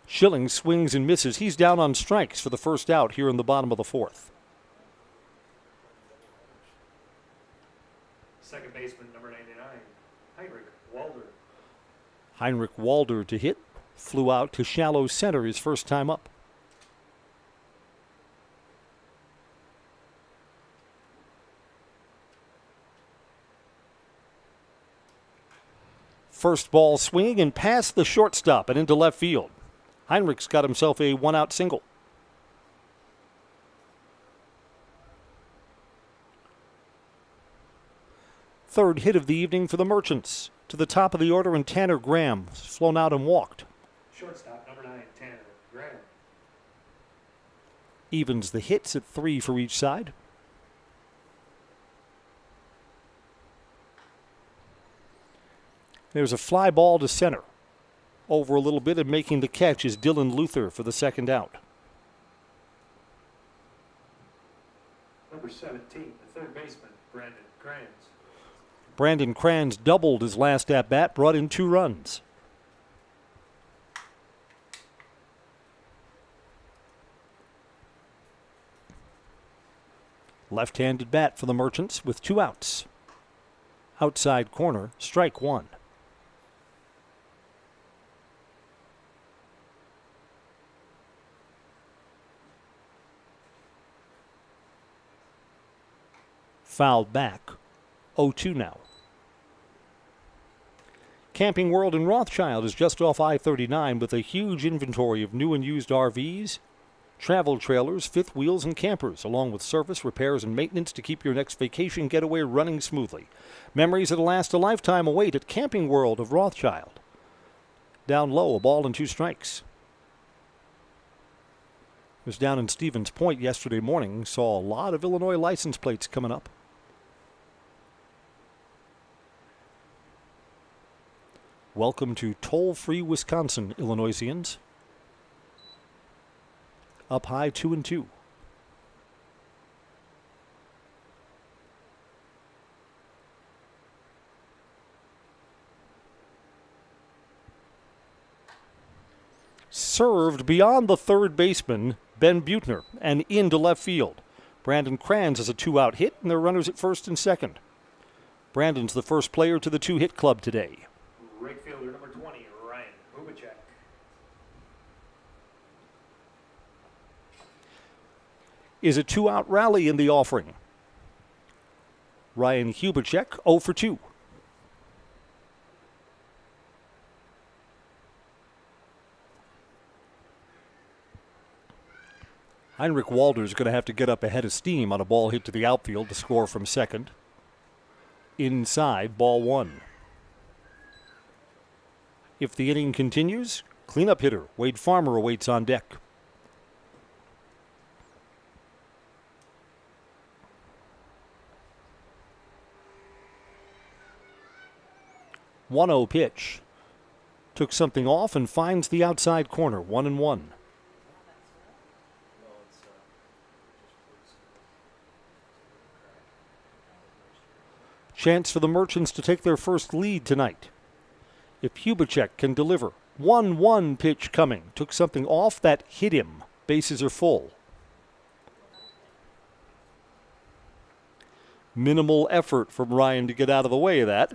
Schilling swings and misses. He's down on strikes for the first out here in the bottom of the fourth. Second baseman, number 99, Heinrich Walder. Heinrich Walder to hit. Flew out to shallow center his first time up. First ball swinging and past the shortstop and into left field. Heinrich's got himself a 1-out single. Third hit of the evening for the Merchants. To the top of the order, and Tanner Graham has flown out and walked. Shortstop, number 9, Tanner Graham. Evens the hits at 3 for each side. There's a fly ball to center. Over a little bit and making the catch is Dylan Luther for the second out. Number 17, the third baseman, Brandon Kranz. Brandon Kranz doubled his last at-bat, brought in 2 runs. Left-handed bat for the Merchants with 2 outs. Outside corner, strike 1. Fouled back. 0-2 now. Camping World in Rothschild is just off I-39 with a huge inventory of new and used RVs, travel trailers, fifth wheels, and campers, along with service, repairs, and maintenance to keep your next vacation getaway running smoothly. Memories that'll last a lifetime await at Camping World of Rothschild. Down low, a ball and 2 strikes. Was down in Stevens Point yesterday morning. Saw a lot of Illinois license plates coming up. Welcome to toll-free Wisconsin, Illinoisians. Up high 2-2. served beyond the third baseman, Ben Buettner, and into left field. Brandon Kranz has a 2-out hit, and there are runners at first and second. Brandon's the first player to the 2-hit club today. Right fielder number 20, Ryan Hubacek. Is a 2-out rally in the offering. Ryan Hubacek, 0 for 2. Heinrich Walder's going to have to get up ahead of steam on a ball hit to the outfield to score from second. Inside, ball 1. If the inning continues, cleanup hitter Wade Farmer awaits on deck. One-0 pitch. Took something off and finds the outside corner. 1-1. Chance for the Merchants to take their first lead tonight. If Hubacek can deliver. 1-1 pitch coming. Took something off that hit him. Bases are full. Minimal effort from Ryan to get out of the way of that.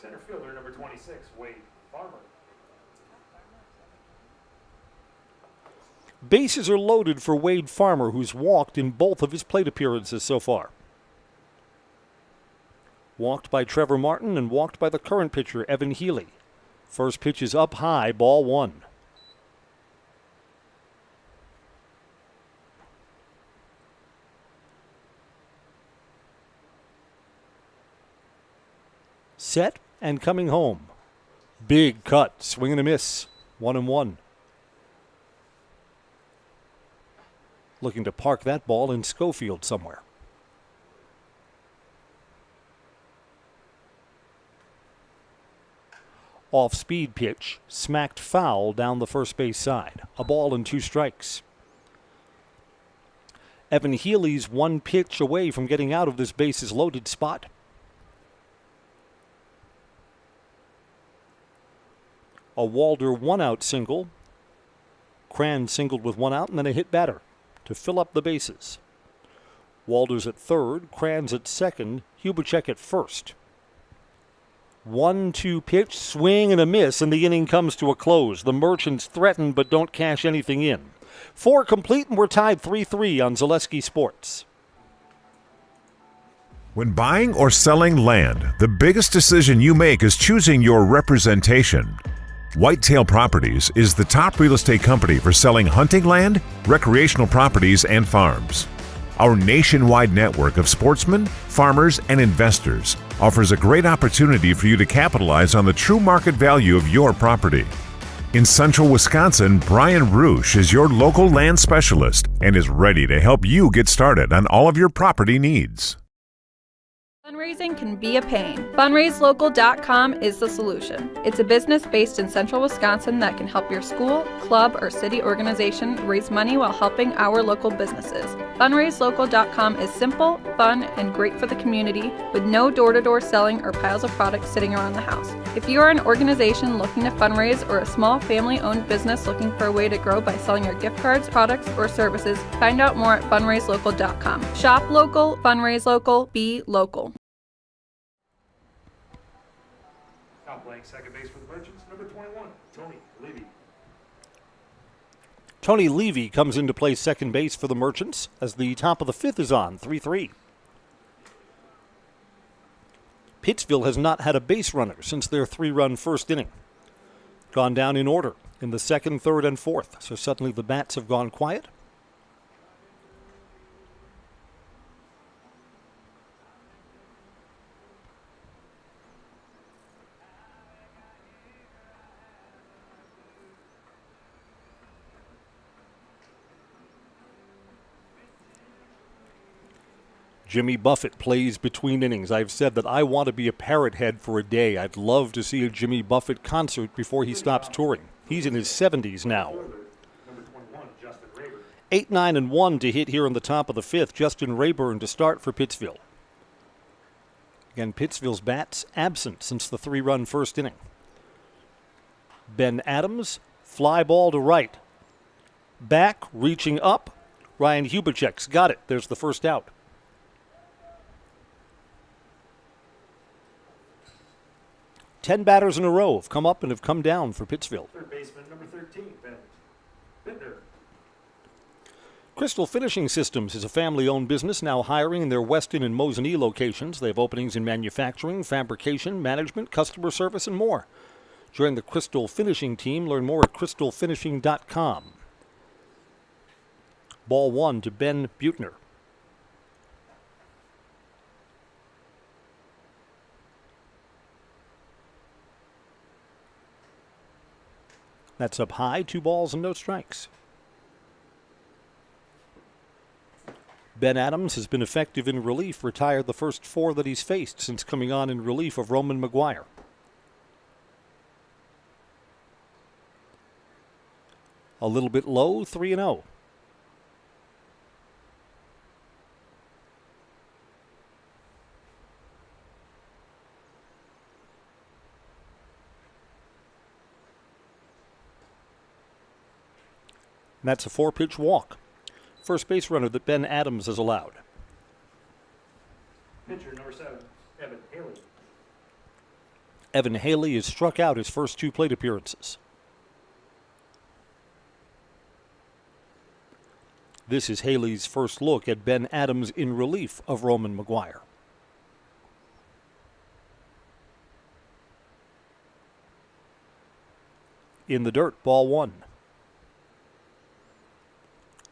Center fielder number 26, Wade Farmer. Bases are loaded for Wade Farmer, who's walked in both of his plate appearances so far. Walked by Trevor Martin and walked by the current pitcher, Evan Healy. First pitch is up high, ball 1. Set and coming home. Big cut, swing and a miss. 1-1. Looking to park that ball in Schofield somewhere. Off-speed pitch, smacked foul down the first base side. A ball and 2 strikes. Evan Healy's 1 pitch away from getting out of this bases loaded spot. A Walder 1-out single. Kranz singled with 1 out and then a hit batter to fill up the bases. Walder's at third, Kranz at second, Hubacek at first. 1-2 pitch, swing and a miss, and the inning comes to a close. The Merchants threaten but don't cash anything in. 4 complete, and we're tied 3-3 on Zaleski Sports. When buying or selling land, the biggest decision you make is choosing your representation. Whitetail Properties is the top real estate company for selling hunting land, recreational properties, and farms. Our nationwide network of sportsmen, farmers, and investors offers a great opportunity for you to capitalize on the true market value of your property. In central Wisconsin, Brian Roosh is your local land specialist and is ready to help you get started on all of your property needs. Fundraising can be a pain. FundraiseLocal.com is the solution. It's a business based in central Wisconsin that can help your school, club, or city organization raise money while helping our local businesses. FundraiseLocal.com is simple, fun, and great for the community with no door-to-door selling or piles of products sitting around the house. If you are an organization looking to fundraise or a small family-owned business looking for a way to grow by selling your gift cards, products, or services, find out more at FundraiseLocal.com. Shop local, fundraise local, be local. Now playing second base for the Merchants, number 21, Tony Levy. Tony Levy comes into play second base for the Merchants as the top of the 5th is on, 3-3. Pittsville has not had a base runner since their 3-run first inning. Gone down in order in the 2nd, 3rd, and 4th, so suddenly the bats have gone quiet. Jimmy Buffett plays between innings. I've said that I want to be a Parrot Head for a day. I'd love to see a Jimmy Buffett concert before he stops touring. He's in his 70s now. 8, 9, and 1 to hit here in the top of the 5th. Justin Rayburn to start for Pittsville. Again, Pittsville's bats absent since the 3-run first inning. Ben Adams, fly ball to right. Back, reaching up. Ryan Hubachek's got it. There's the first out. Ten batters in a row have come up and have come down for Pittsville. Third baseman, number 13, Ben Bittner. Crystal Finishing Systems is a family-owned business now hiring in their Weston and Mosinee locations. They have openings in manufacturing, fabrication, management, customer service, and more. Join the Crystal Finishing team. Learn more at crystalfinishing.com. Ball one to Ben Butner. That's up high, 2 balls and no strikes. Ben Adams has been effective in relief, retired the first 4 that he's faced since coming on in relief of Roman McGuire. A little bit low, 3-0. That's a 4-pitch walk. First base runner that Ben Adams has allowed. Pitcher, number 7, Evan Haley. Evan Haley has struck out his first 2 plate appearances. This is Haley's first look at Ben Adams in relief of Roman McGuire. In the dirt, ball 1.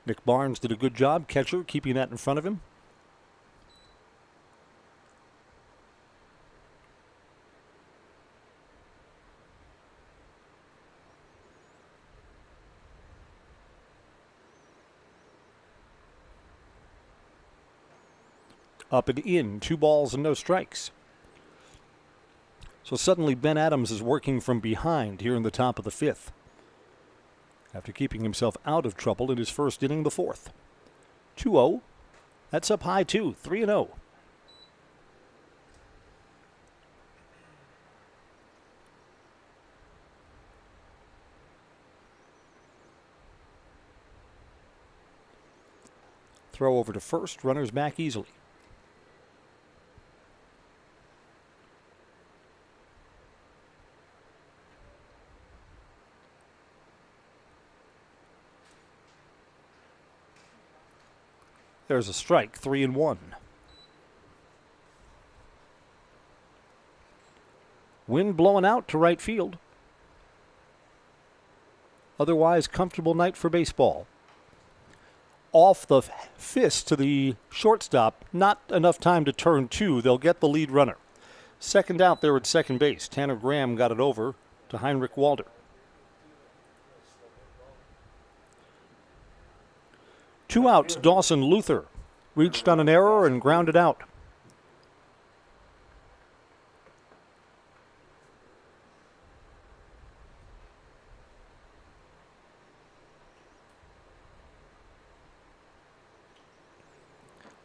Nick Barnes did a good job, catcher, keeping that in front of him. Up and in, 2 balls and no strikes. So suddenly Ben Adams is working from behind here in the top of the 5th. After keeping himself out of trouble in his first inning, the 4th. 2-0. That's up high, too. 3-0. Throw over to first. Runners back easily. There's a strike, 3-1. Wind blowing out to right field. Otherwise, comfortable night for baseball. Off the fist to the shortstop, not enough time to turn 2. They'll get the lead runner. Second out there at second base. Tanner Graham got it over to Heinrich Walder. 2 outs, Dawson Luther reached on an error and grounded out.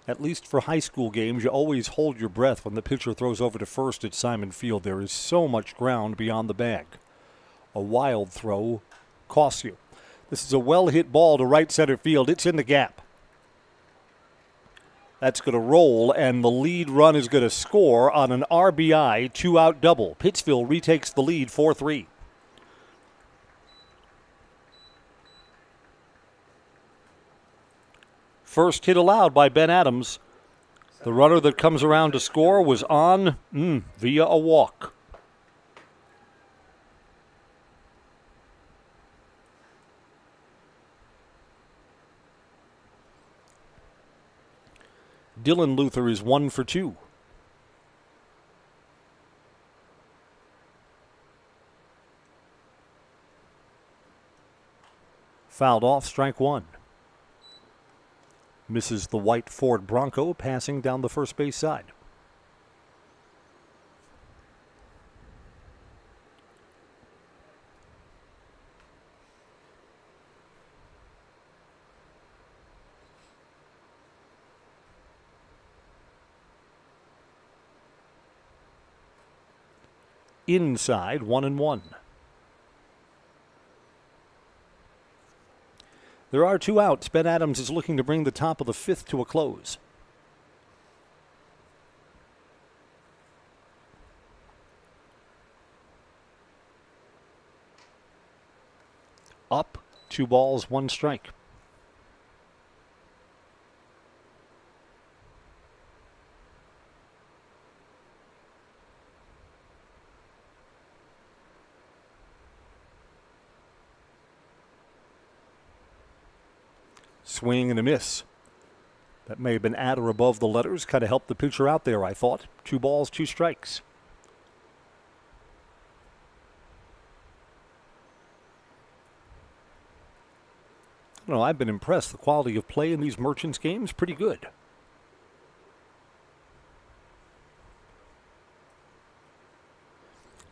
At least for high school games, you always hold your breath when the pitcher throws over to first at Simon Field. There is so much ground beyond the bag. A wild throw costs you. This is a well-hit ball to right center field. It's in the gap. That's going to roll, and the lead run is going to score on an RBI 2-out double. Pittsville retakes the lead 4-3. First hit allowed by Ben Adams. The runner that comes around to score was on via a walk. Dylan Luther is 1 for 2. Fouled off, strike 1. Misses the white Ford Bronco, passing down the first base side. Inside, 1-1. There are 2 outs. Ben Adams is looking to bring the top of the 5th to a close. Up, 2 balls, 1 strike. Swing and a miss. That may have been at or above the letters. Kind of helped the pitcher out there, I thought. 2 balls, 2 strikes. I don't know, I've been impressed. The quality of play in these Merchants games, pretty good.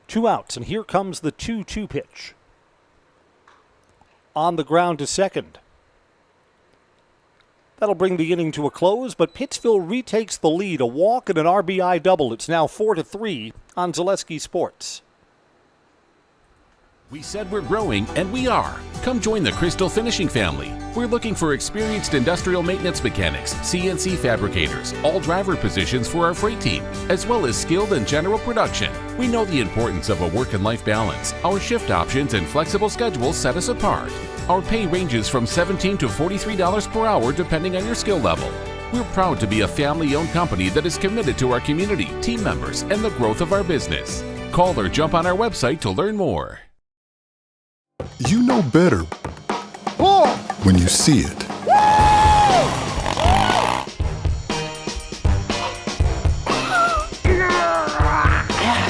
Two outs, and here comes the 2-2 pitch. On the ground to second. That'll bring the inning to a close, but Pittsville retakes the lead. A walk and an RBI double. It's now 4-3 on Zaleski Sports. We said we're growing, and we are. Come join the Crystal Finishing family. We're looking for experienced industrial maintenance mechanics, CNC fabricators, all driver positions for our freight team, as well as skilled and general production. We know the importance of a work and life balance. Our shift options and flexible schedules set us apart. Our pay ranges from $17 to $43 per hour depending on your skill level. We're proud to be a family-owned company that is committed to our community, team members, and the growth of our business. Call or jump on our website to learn more. You know better when you see it. All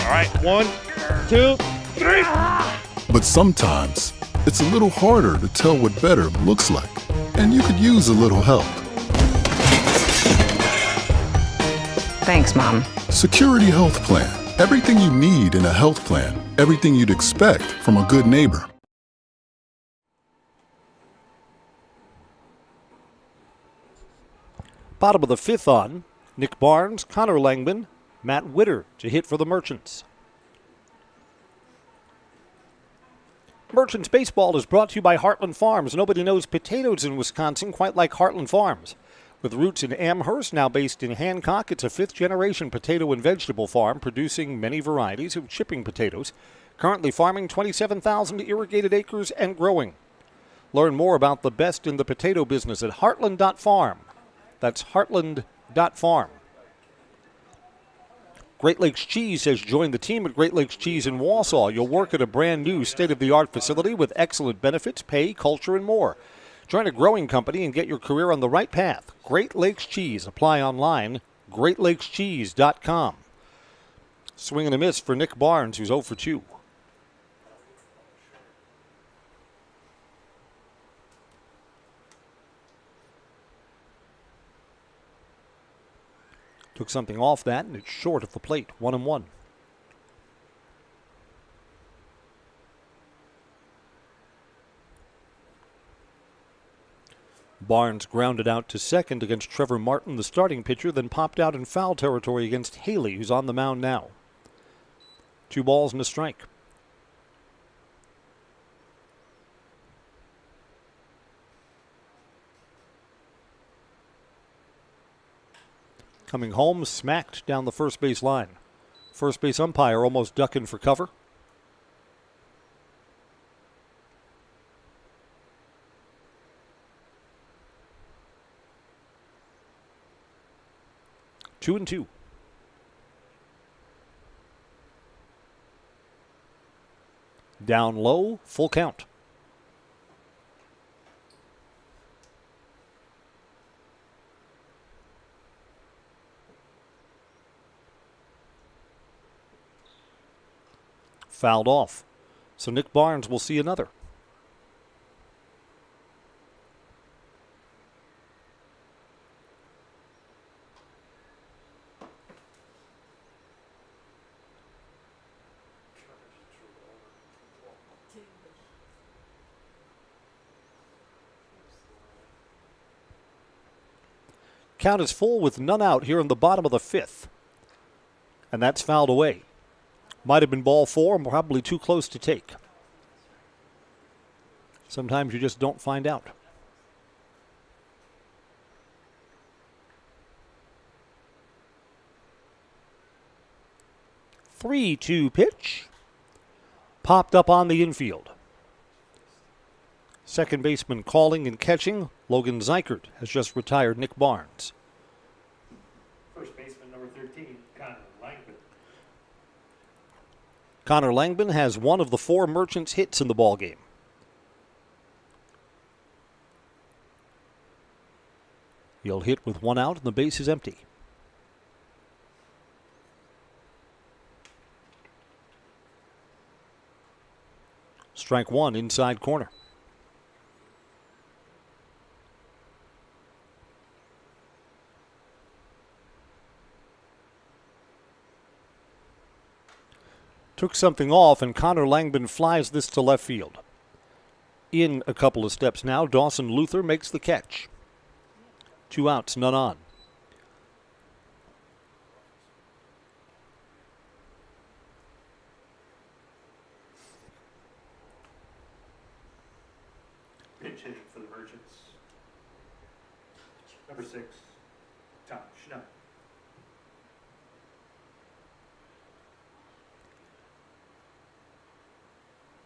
right, 1, 2, 3. But sometimes it's a little harder to tell what better looks like, and you could use a little help. Thanks, Mom. Security Health Plan. Everything you need in a health plan. Everything you'd expect from a good neighbor. Bottom of the 5th on. Nick Barnes, Connor Langman, Matt Witter to hit for the Merchants. Merchants Baseball is brought to you by Heartland Farms. Nobody knows potatoes in Wisconsin quite like Heartland Farms. With roots in Amherst, now based in Hancock, it's a 5th-generation potato and vegetable farm producing many varieties of chipping potatoes. Currently farming 27,000 irrigated acres and growing. Learn more about the best in the potato business at heartland.farm. That's heartland.farm. Great Lakes Cheese has joined the team at Great Lakes Cheese in Wausau. You'll work at a brand new state-of-the-art facility with excellent benefits, pay, culture, and more. Join a growing company and get your career on the right path. Great Lakes Cheese. Apply online, greatlakescheese.com. Swing and a miss for Nick Barnes, who's 0 for 2. Took something off that, and it's short of the plate. 1-1. Barnes grounded out to second against Trevor Martin, the starting pitcher, then popped out in foul territory against Haley, who's on the mound now. 2 balls and a strike. Coming home, smacked down the first base line. First base umpire almost ducking for cover. Two and 2. Down low, full count. Fouled off. So Nick Barnes will see another. Count is full with none out here in the bottom of the 5th. And that's fouled away. Might have been ball 4, probably too close to take. Sometimes you just don't find out. 3-2 pitch. Popped up on the infield. Second baseman calling and catching. Logan Zeichert has just retired Nick Barnes. First baseman, number 13, Connor Langman. Connor Langman has one of the 4 Merchants hits in the ballgame. He'll hit with 1 out and the base is empty. Strike 1, inside corner. Took something off, and Connor Langman flies this to left field. In a couple of steps now, Dawson Luther makes the catch. 2 outs, none on. Pinch hitting for the Merchants. Number 6, Tom Schnell.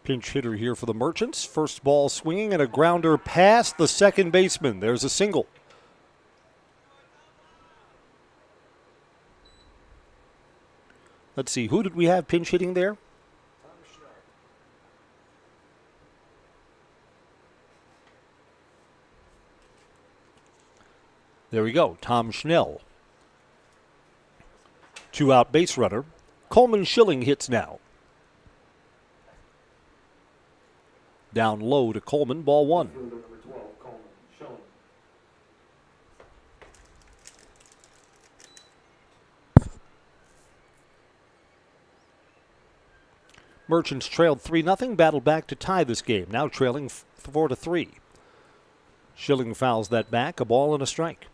Pinch hitter here for the Merchants. First ball swinging and a grounder past the second baseman. There's a single. Let's see, who did we have pinch hitting there? There we go, Tom Schnell. 2 out base runner. Coleman Schilling hits now. Down low to Coleman, ball 1. Fielder number 12, Coleman Schilling. Merchants trailed 3-0, battled back to tie this game, now trailing 4-3. Schilling fouls that back, a ball and a strike.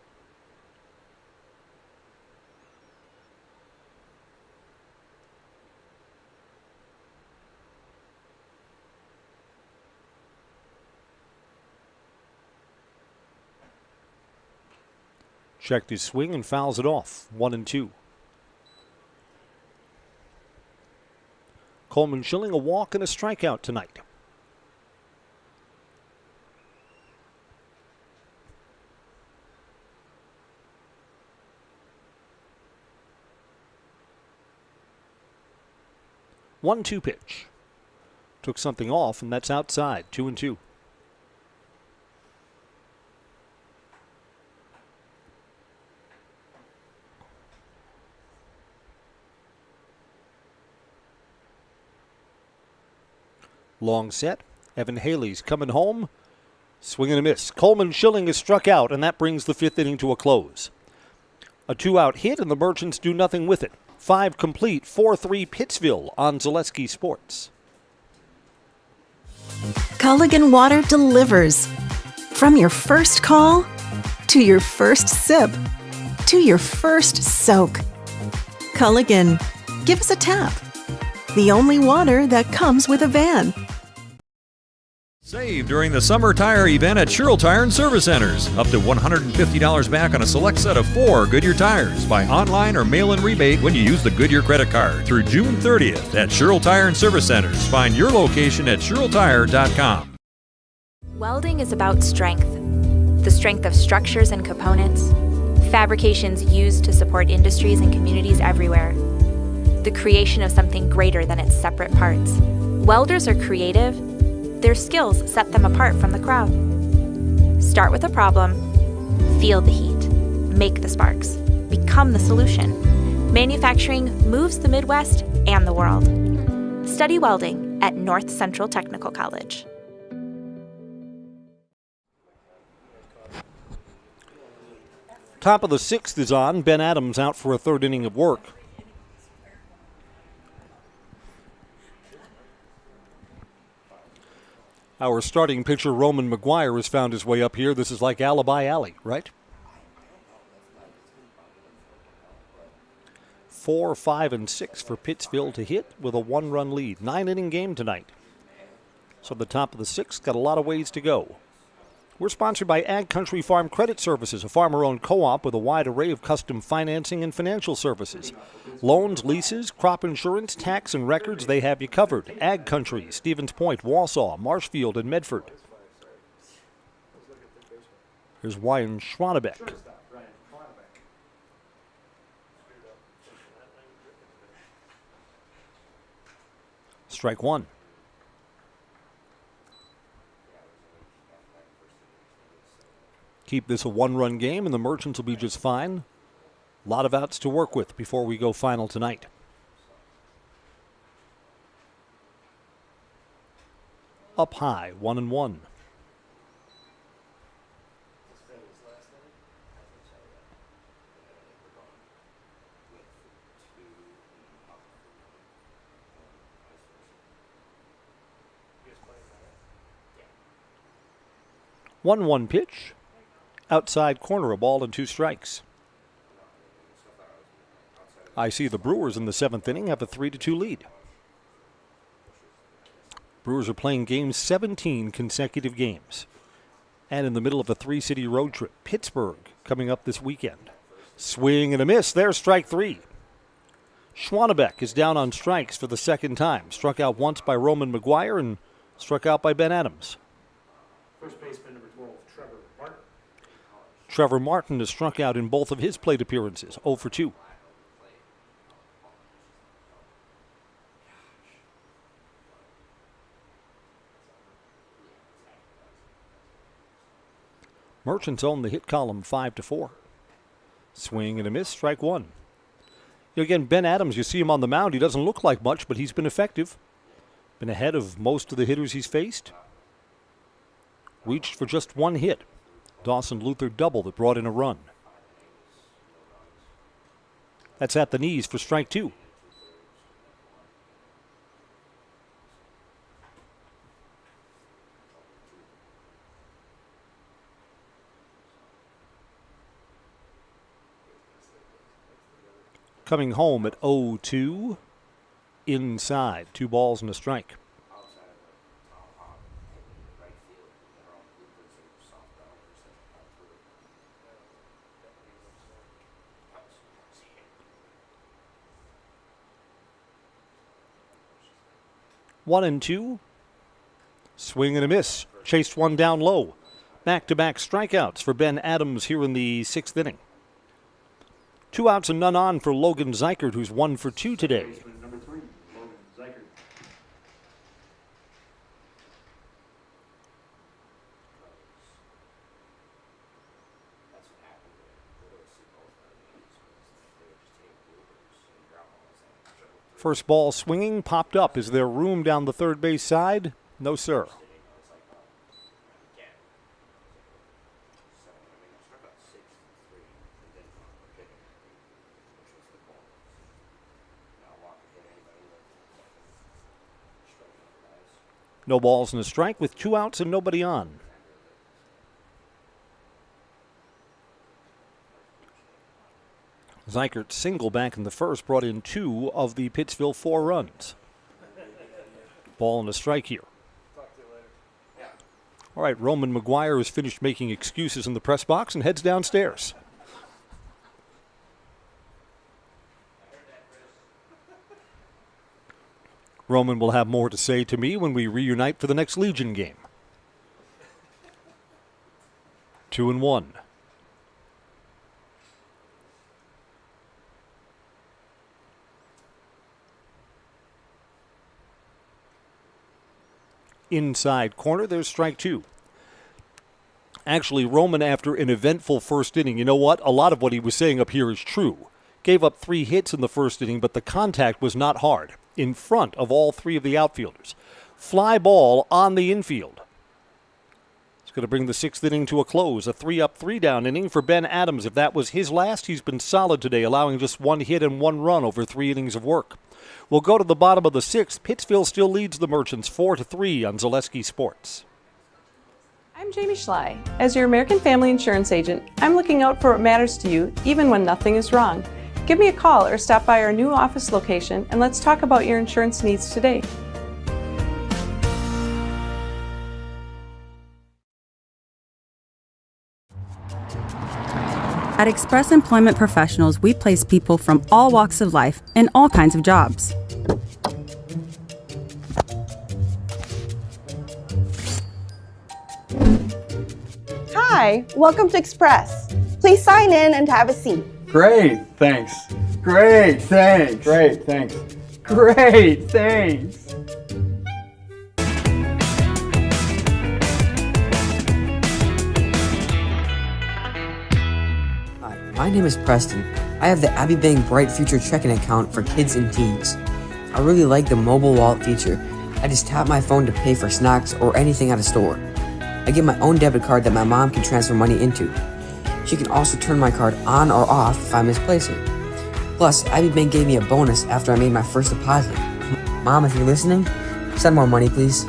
Checked his swing and fouls it off. 1-2. Coleman Schilling, a walk and a strikeout tonight. One-two pitch. Took something off, and that's outside. 2-2. Long set. Evan Haley's coming home. Swing and a miss. Coleman Schilling is struck out, and that brings the 5th inning to a close. A 2-out hit, and the Merchants do nothing with it. 5 complete, 4-3 Pittsville on Zaleski Sports. Culligan Water delivers. From your first call, to your first sip, to your first soak. Culligan, give us a tap. The only water that comes with a van. Save during the summer tire event at Sherrill Tire and Service Centers. Up to $150 back on a select set of 4 Goodyear tires. Buy online or mail-in rebate when you use the Goodyear credit card through June 30th at Sherrill Tire and Service Centers. Find your location at SherrillTire.com. Welding is about strength. The strength of structures and components. Fabrications used to support industries and communities everywhere. The creation of something greater than its separate parts. Welders are creative. Their skills set them apart from the crowd. Start with a problem, feel the heat, make the sparks, become the solution. Manufacturing moves the Midwest and the world. Study welding at North Central Technical College. Top of the 6th is on. Ben Adams out for a 3rd inning of work. Our starting pitcher, Roman McGuire, has found his way up here. This is like Alibi Alley, right? 4, 5, and 6 for Pittsville to hit with a 1-run lead. 9-inning game tonight. So the top of the 6th got a lot of ways to go. We're sponsored by Ag Country Farm Credit Services, a farmer-owned co-op with a wide array of custom financing and financial services. Loans, leases, crop insurance, tax, and records, they have you covered. Ag Country, Stevens Point, Wausau, Marshfield, and Medford. Here's Ryan Schwanebeck. Strike one. Keep this a one-run game, and the Merchants will be just fine. A lot of outs to work with before we go final tonight. Up high, 1-1. One pitch. Outside corner, a ball and 2 strikes. I see the Brewers in the 7th inning have a 3-2 lead. Brewers are playing games 17 consecutive games. And in the middle of a 3-city road trip. Pittsburgh coming up this weekend. Swing and a miss. There's strike 3. Schwanebeck is down on strikes for the 2nd time. Struck out once by Roman McGuire and struck out by Ben Adams. First baseman number 12, Trevor Martin. Trevor Martin has struck out in both of his plate appearances, 0 for 2. Merchants own the hit column 5-4. Swing and a miss, strike 1. Again, Ben Adams, you see him on the mound. He doesn't look like much, but he's been effective. Been ahead of most of the hitters he's faced. Reached for just 1 hit. Dawson Luther double that brought in a run. That's at the knees for strike 2. Coming home at 0-2. Inside, 2 balls and a strike. One and 2. Swing and a miss. Chased one down low. Back-to-back strikeouts for Ben Adams here in the 6th inning. 2 outs and none on for Logan Zikert, who's 1 for 2 today. Number 3, Logan Zikert. First ball swinging, popped up. Is there room down the third base side? No, sir. No balls and a strike with 2 outs and nobody on. Zikert single back in the first brought in 2 of the Pittsville 4 runs. Ball and a strike here. All right, Roman McGuire has finished making excuses in the press box and heads downstairs. Roman will have more to say to me when we reunite for the next Legion game. 2-1. Inside corner, there's strike 2. Actually, Roman, after an eventful first inning, you know what? A lot of what he was saying up here is true. Gave up 3 hits in the first inning, but the contact was not hard. In front of all 3 of the outfielders. Fly ball on the infield. It's going to bring the 6th inning to a close. A 3-up, 3-down inning for Ben Adams. If that was his last, he's been solid today, allowing just 1 hit and 1 run over 3 innings of work. We'll go to the bottom of the 6th. Pittsville still leads the Merchants 4-3 on Zaleski Sports. I'm Jamie Schley. As your American Family Insurance agent, I'm looking out for what matters to you, even when nothing is wrong. Give me a call or stop by our new office location and let's talk about your insurance needs today. At Express Employment Professionals, we place people from all walks of life in all kinds of jobs. Hi, welcome to Express. Please sign in and have a seat. Great, thanks. Great, thanks. Great, thanks. Great, thanks. My name is Preston. I have the Abbey Bank Bright Future checking account for kids and teens. I really like the mobile wallet feature. I just tap my phone to pay for snacks or anything at a store. I get my own debit card that my mom can transfer money into. She can also turn my card on or off if I misplace it. Plus, Abbey Bank gave me a bonus after I made my first deposit. Mom, if you're listening, send more money, please.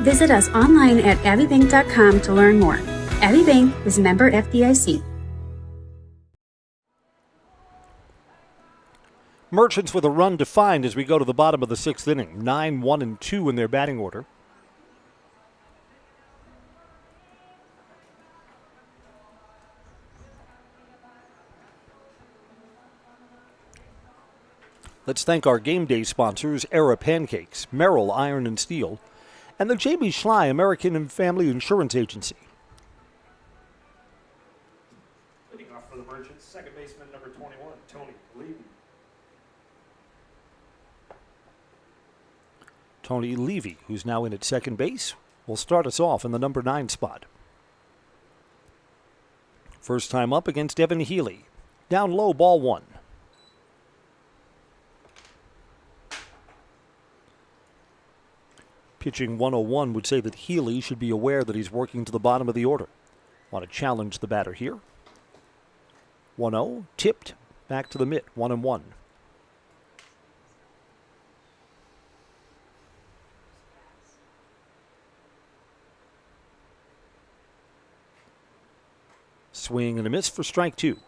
Visit us online at abbybank.com to learn more. Abbey Bank is member FDIC. Merchants with a run defined as we go to the bottom of the sixth inning. 9-1-2 in their batting order. Let's thank our game day sponsors, Era Pancakes, Merrill Iron and Steel, and the Jamie Schley American and Family Insurance Agency. Leading off for the Merchants, second baseman number 21, Tony Levy. Tony Levy, who's now in at second base, will start us off in the number 9 spot. First time up against Evan Healy. Down low, ball 1. Pitching 101 would say that Healy should be aware that he's working to the bottom of the order. Want to challenge the batter here. 1-0, tipped, back to the mitt, 1-1. Swing and a miss for strike 2.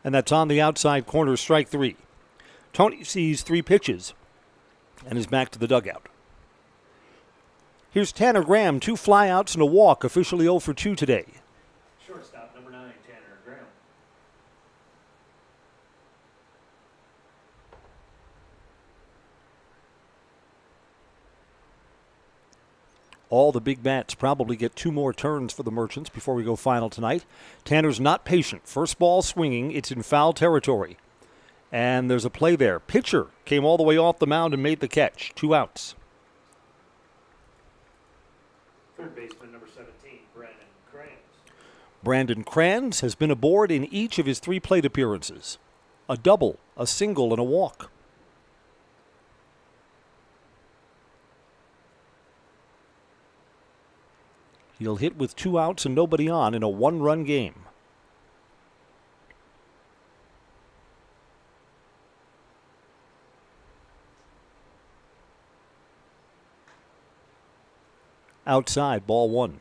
And that's on the outside corner, strike 3. Tony sees 3 pitches and is back to the dugout. Here's Tanner Graham, 2 flyouts and a walk, officially 0 for 2 today. Shortstop number 9, Tanner Graham. All the big bats probably get 2 more turns for the Merchants before we go final tonight. Tanner's not patient. First ball swinging. It's in foul territory. And there's a play there. Pitcher came all the way off the mound and made the catch. 2 outs. Third baseman number 17, Brandon Kranz. Brandon Kranz has been aboard in each of his 3 plate appearances. A double, a single, and a walk. He'll hit with 2 outs and nobody on in a 1-run game. Outside, ball 1.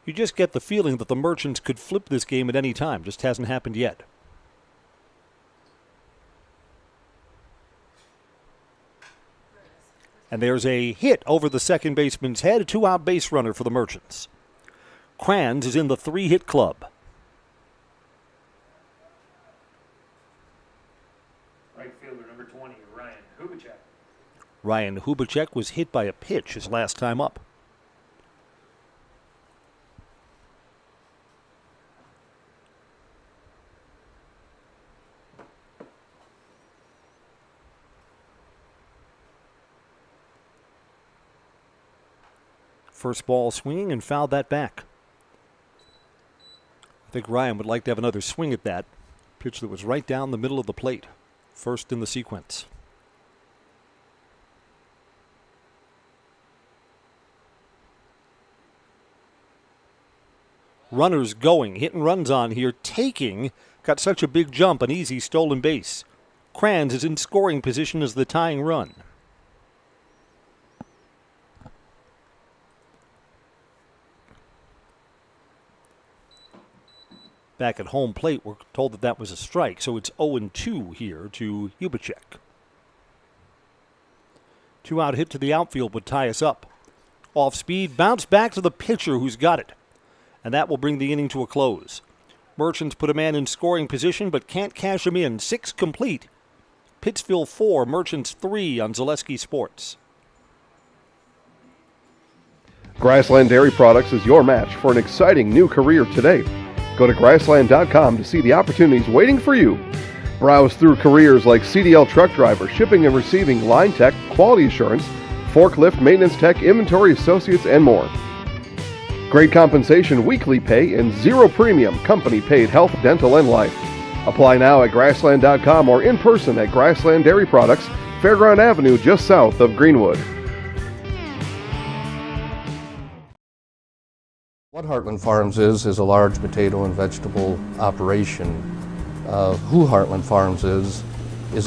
You just get the feeling that the Merchants could flip this game at any time. Just hasn't happened yet. And there's a hit over the second baseman's head, a 2-out base runner for the Merchants. Kranz is in the 3-hit club. Right fielder number 20, Ryan Hubachek. Ryan Hubachek was hit by a pitch his last time up. First ball swinging and fouled that back. I think Ryan would like to have another swing at that. Pitch that was right down the middle of the plate. First in the sequence. Runners going, hitting runs on here, taking, got such a big jump, an easy stolen base. Kranz is in scoring position as the tying run. Back at home plate, we're told that that was a strike, so it's 0-2 here to Hubachek. 2-out hit to the outfield would tie us up. Off speed, bounce back to the pitcher who's got it. And that will bring the inning to a close. Merchants put a man in scoring position but can't cash him in. 6 complete. Pittsville 4, Merchants 3 on Zaleski Sports. Grassland Dairy Products is your match for an exciting new career today. Go to grassland.com to see the opportunities waiting for you. Browse through careers like CDL truck driver, shipping and receiving, line tech, quality assurance, forklift, maintenance tech, inventory associates, and more. Great compensation, weekly pay, and zero premium company-paid health, dental, and life. Apply now at grassland.com or in person at Grassland Dairy Products, Fairground Avenue, just south of Greenwood. What Heartland Farms is a large potato and vegetable operation. Who Heartland Farms is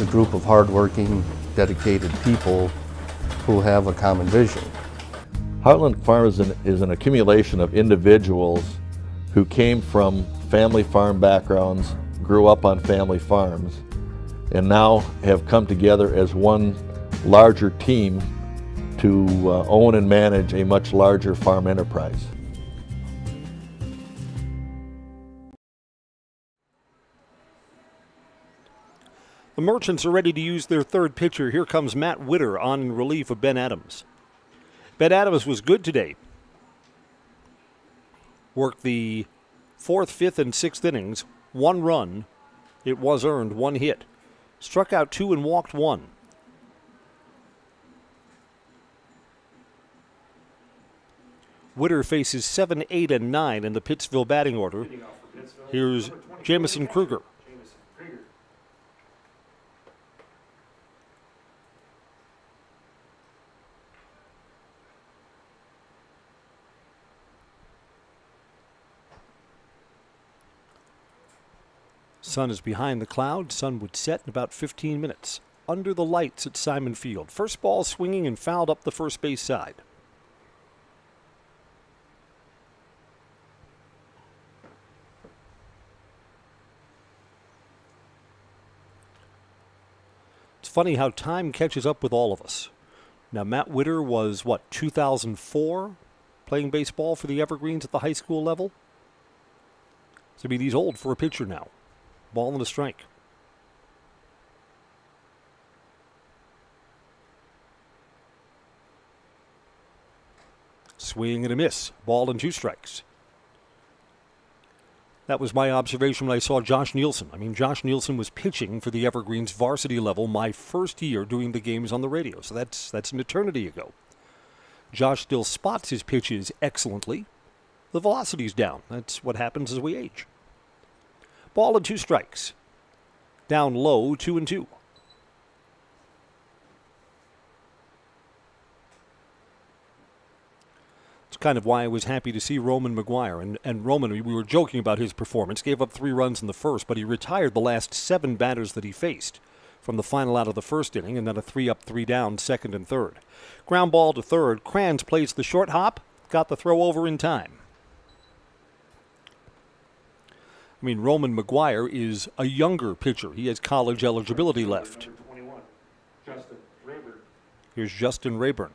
a group of hardworking, dedicated people who have a common vision. Heartland Farms is an accumulation of individuals who came from family farm backgrounds, grew up on family farms, and now have come together as one larger team to own and manage a much larger farm enterprise. The Merchants are ready to use their third pitcher. Here comes Matt Witter on in relief of Ben Adams. Ben Adams was good today. Worked the 4th, 5th, and 6th innings. 1 run. It was earned. 1 hit. Struck out 2 and walked 1. Witter faces 7, 8, and 9 in the Pittsville batting order. Here's Jamison Kruger. Sun is behind the cloud. Sun would set in about 15 minutes. Under the lights at Simon Field. First ball swinging and fouled up the first base side. It's funny how time catches up with all of us. Now, Matt Witter was, 2004 playing baseball for the Evergreens at the high school level? So, he's old for a pitcher now. Ball and a strike. Swing and a miss. Ball and 2 strikes. That was my observation when I saw Josh Nielsen. Josh Nielsen was pitching for the Evergreens varsity level my first year doing the games on the radio. So that's an eternity ago. Josh still spots his pitches excellently. The velocity's down. That's what happens as we age. Ball and 2 strikes. Down low, 2-2. It's kind of why I was happy to see Roman McGuire. And Roman, we were joking about his performance. Gave up 3 runs in the first, but he retired the last 7 batters that he faced from the final out of the first inning, and then a 3-up, 3-down, second and third. Ground ball to third. Kranz plays the short hop. Got the throw over in time. Roman McGuire is a younger pitcher. He has college eligibility left. Number 21, Justin Rayburn. Here's Justin Rayburn.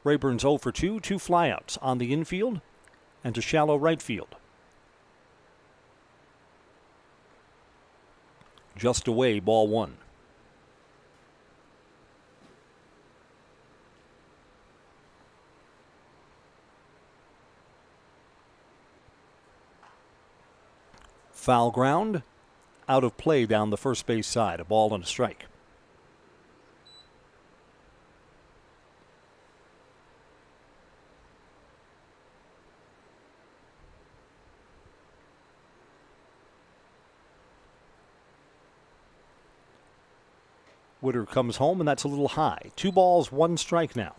Rayburn's 0 for 2, 2 flyouts on the infield and to shallow right field. Just away, ball 1. Foul ground, out of play down the first base side. A ball and a strike. Witter comes home, and that's a little high. 2 balls, 1 strike now.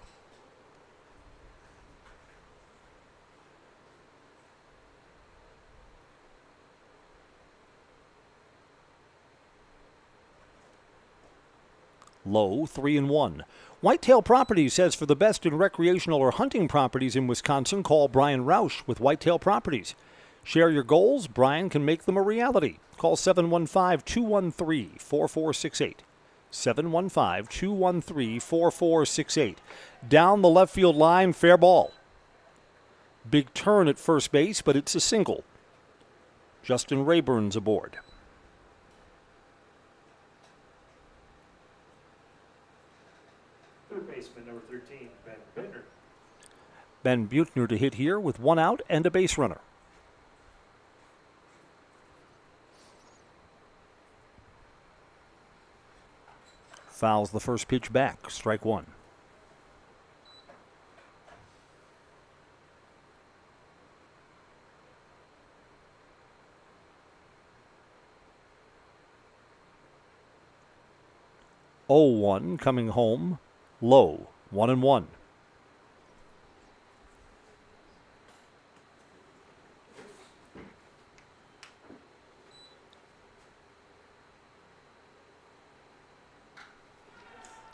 Low, 3-1. Whitetail Properties says for the best in recreational or hunting properties in Wisconsin, call Brian Roush with Whitetail Properties. Share your goals. Brian can make them a reality. Call 715-213-4468. 715-213-4468. Down the left field line, fair ball. Big turn at first base, but it's a single. Justin Rayburn's aboard. Third baseman, number 13, Ben Bittner. Ben Buechner to hit here with one out and a base runner. Fouls the first pitch back, strike one. Oh, 1 coming home, low, 1-1.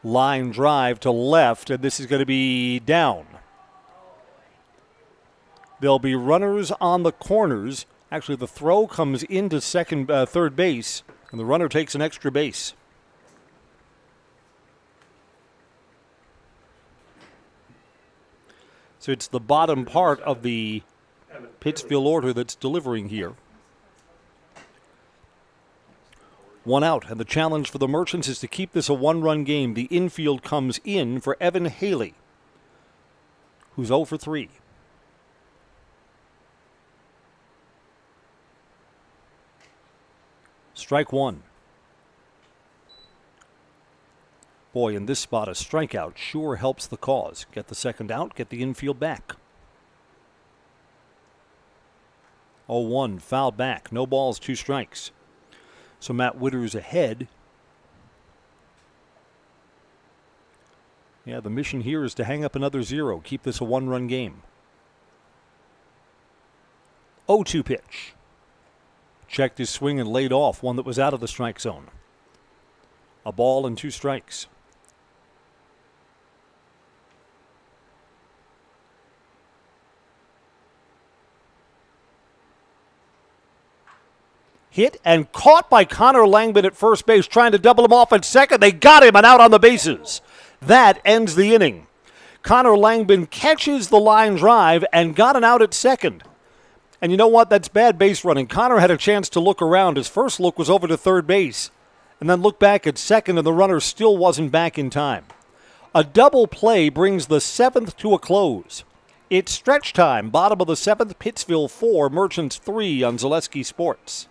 Line drive to left, and this is going to be down. There'll be runners on the corners. Actually, the throw comes into third base, and the runner takes an extra base. So it's the bottom part of the Pittsville order that's delivering here. One out, and the challenge for the Merchants is to keep this a one-run game. The infield comes in for Evan Haley, who's 0 for 3. Strike one. Boy, in this spot, a strikeout sure helps the cause. Get the second out, get the infield back. 0-1, foul back. No balls, 2 strikes. So Matt Witter's ahead. Yeah, the mission here is to hang up another 0. Keep this a one-run game. 0-2 pitch. Checked his swing and laid off one that was out of the strike zone. A ball and 2 strikes. Hit and caught by Connor Langman at first base, trying to double him off at second. They got him and out on the bases. That ends the inning. Connor Langman catches the line drive and got an out at second. And you know what? That's bad base running. Connor had a chance to look around. His first look was over to third base, and then looked back at second, and the runner still wasn't back in time. A double play brings the 7th to a close. It's stretch time. Bottom of the 7th, Pittsville 4, Merchants 3 on Zaleski Sports.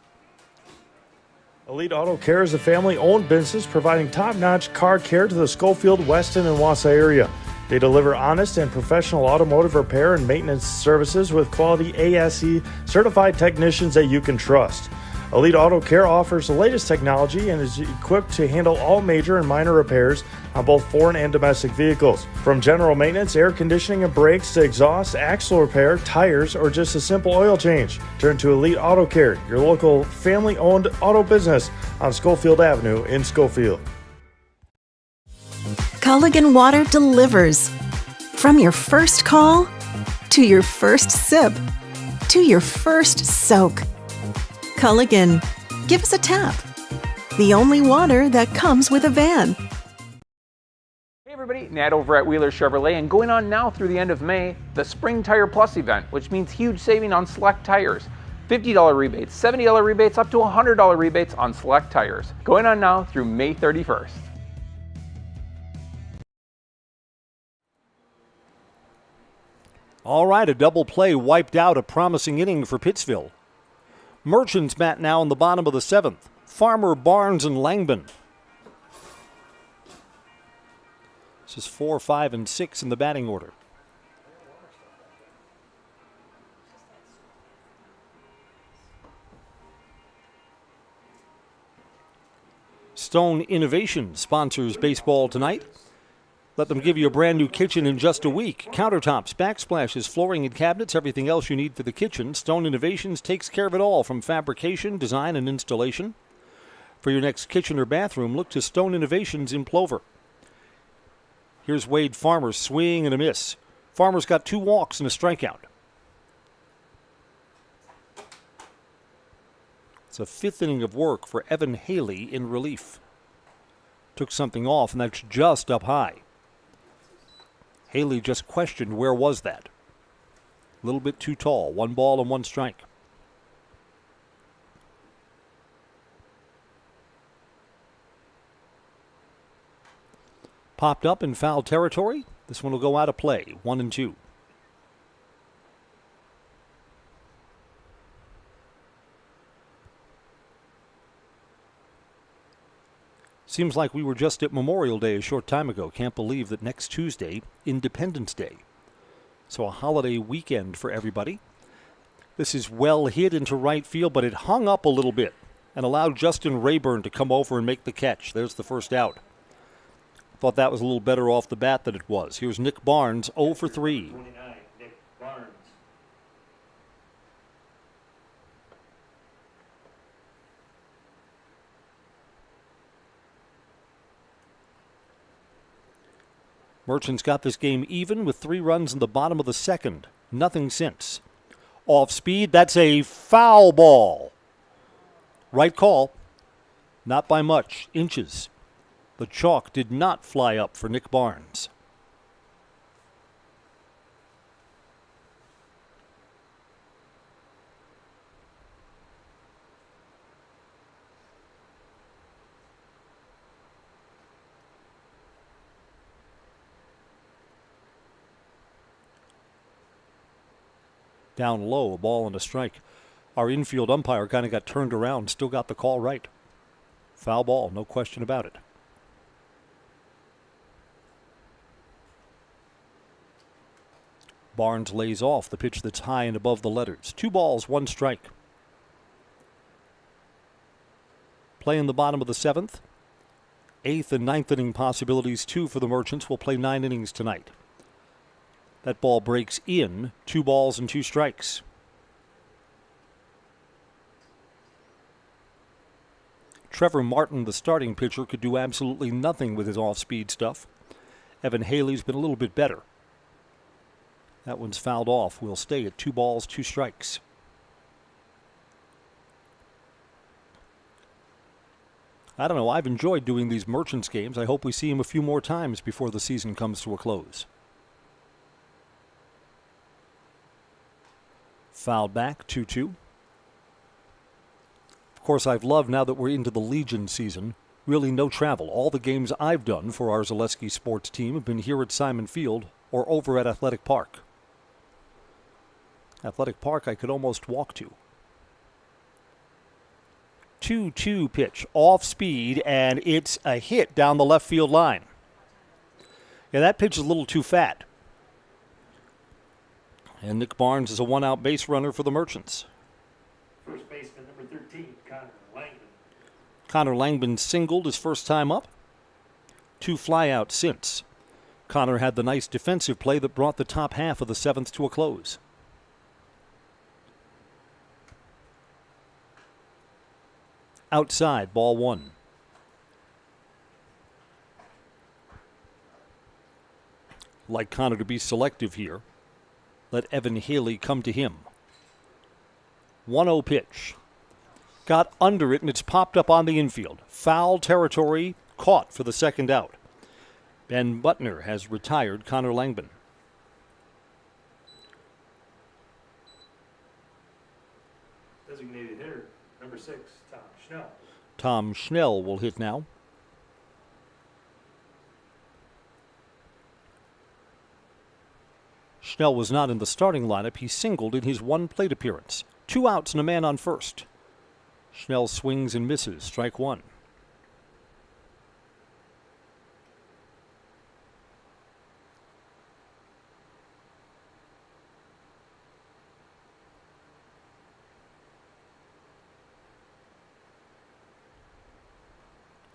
Elite Auto Care is a family-owned business providing top-notch car care to the Schofield, Weston, and Wausau area. They deliver honest and professional automotive repair and maintenance services with quality ASE certified technicians that you can trust. Elite Auto Care offers the latest technology and is equipped to handle all major and minor repairs on both foreign and domestic vehicles. From general maintenance, air conditioning and brakes to exhaust, axle repair, tires, or just a simple oil change. Turn to Elite Auto Care, your local family-owned auto business on Schofield Avenue in Schofield. Culligan Water delivers. From your first call, to your first sip, to your first soak. Culligan, give us a tap. The only water that comes with a van. Hey everybody, Nat over at Wheeler Chevrolet, and going on now through the end of May, the Spring Tire Plus event, which means huge saving on select tires. $50 rebates, $70 rebates, up to $100 rebates on select tires. Going on now through May 31st. All right, a double play wiped out a promising inning for Pittsville. Merchants bat now in the bottom of the 7th. Farmer, Barnes, and Langman. This is 4, 5, and 6 in the batting order. Stone Innovation sponsors baseball tonight. Let them give you a brand new kitchen in just a week. Countertops, backsplashes, flooring and cabinets, everything else you need for the kitchen. Stone Innovations takes care of it all, from fabrication, design, and installation. For your next kitchen or bathroom, look to Stone Innovations in Plover. Here's Wade Farmer, swing and a miss. Farmer's got 2 walks and a strikeout. It's a fifth inning of work for Evan Haley in relief. Took something off, and that's just up high. Haley just questioned where was that. A little bit too tall. 1 ball and 1 strike. Popped up in foul territory. This one will go out of play. 1-2. Seems like we were just at Memorial Day a short time ago. Can't believe that next Tuesday, Independence Day. So a holiday weekend for everybody. This is well hit into right field, but it hung up a little bit and allowed Justin Rayburn to come over and make the catch. There's the first out. Thought that was a little better off the bat than it was. Here's Nick Barnes, 0 for 3. 29, Nick Barnes. Merchants got this game even with 3 runs in the bottom of the second. Nothing since. Off speed, that's a foul ball. Right call. Not by much, inches. The chalk did not fly up for Nick Barnes. Down low, a ball and a strike. Our infield umpire kind of got turned around, still got the call right. Foul ball, no question about it. Barnes lays off the pitch that's high and above the letters. 2 balls, 1 strike. Play in the bottom of the 7th. 8th and 9th inning possibilities, 2 for the Merchants. Will play 9 innings tonight. That ball breaks in. 2 balls and 2 strikes. Trevor Martin, the starting pitcher, could do absolutely nothing with his off-speed stuff. Evan Haley's been a little bit better. That one's fouled off. We'll stay at 2 balls, 2 strikes. I don't know. I've enjoyed doing these Merchants games. I hope we see him a few more times before the season comes to a close. Fouled back, 2-2. Of course, I've loved, now that we're into the Legion season, really no travel. All the games I've done for our Zaleski sports team have been here at Simon Field or over at Athletic Park. Athletic Park I could almost walk to. 2-2 pitch, off speed, and it's a hit down the left field line. Yeah, that pitch is a little too fat. And Nick Barnes is a 1-out base runner for the Merchants. First baseman, number 13, Connor Langman. Connor Langman singled his first time up. 2 flyouts since. Connor had the nice defensive play that brought the top half of the 7th to a close. Outside, ball 1. Like Connor to be selective here. Let Evan Haley come to him. 1-0 pitch. Got under it, and it's popped up on the infield. Foul territory, caught for the second out. Ben Butner has retired Connor Langman. Designated hitter, number 6, Tom Schnell. Tom Schnell will hit now. Schnell was not in the starting lineup. He singled in his 1 plate appearance. 2 outs and a man on first. Schnell swings and misses. Strike 1.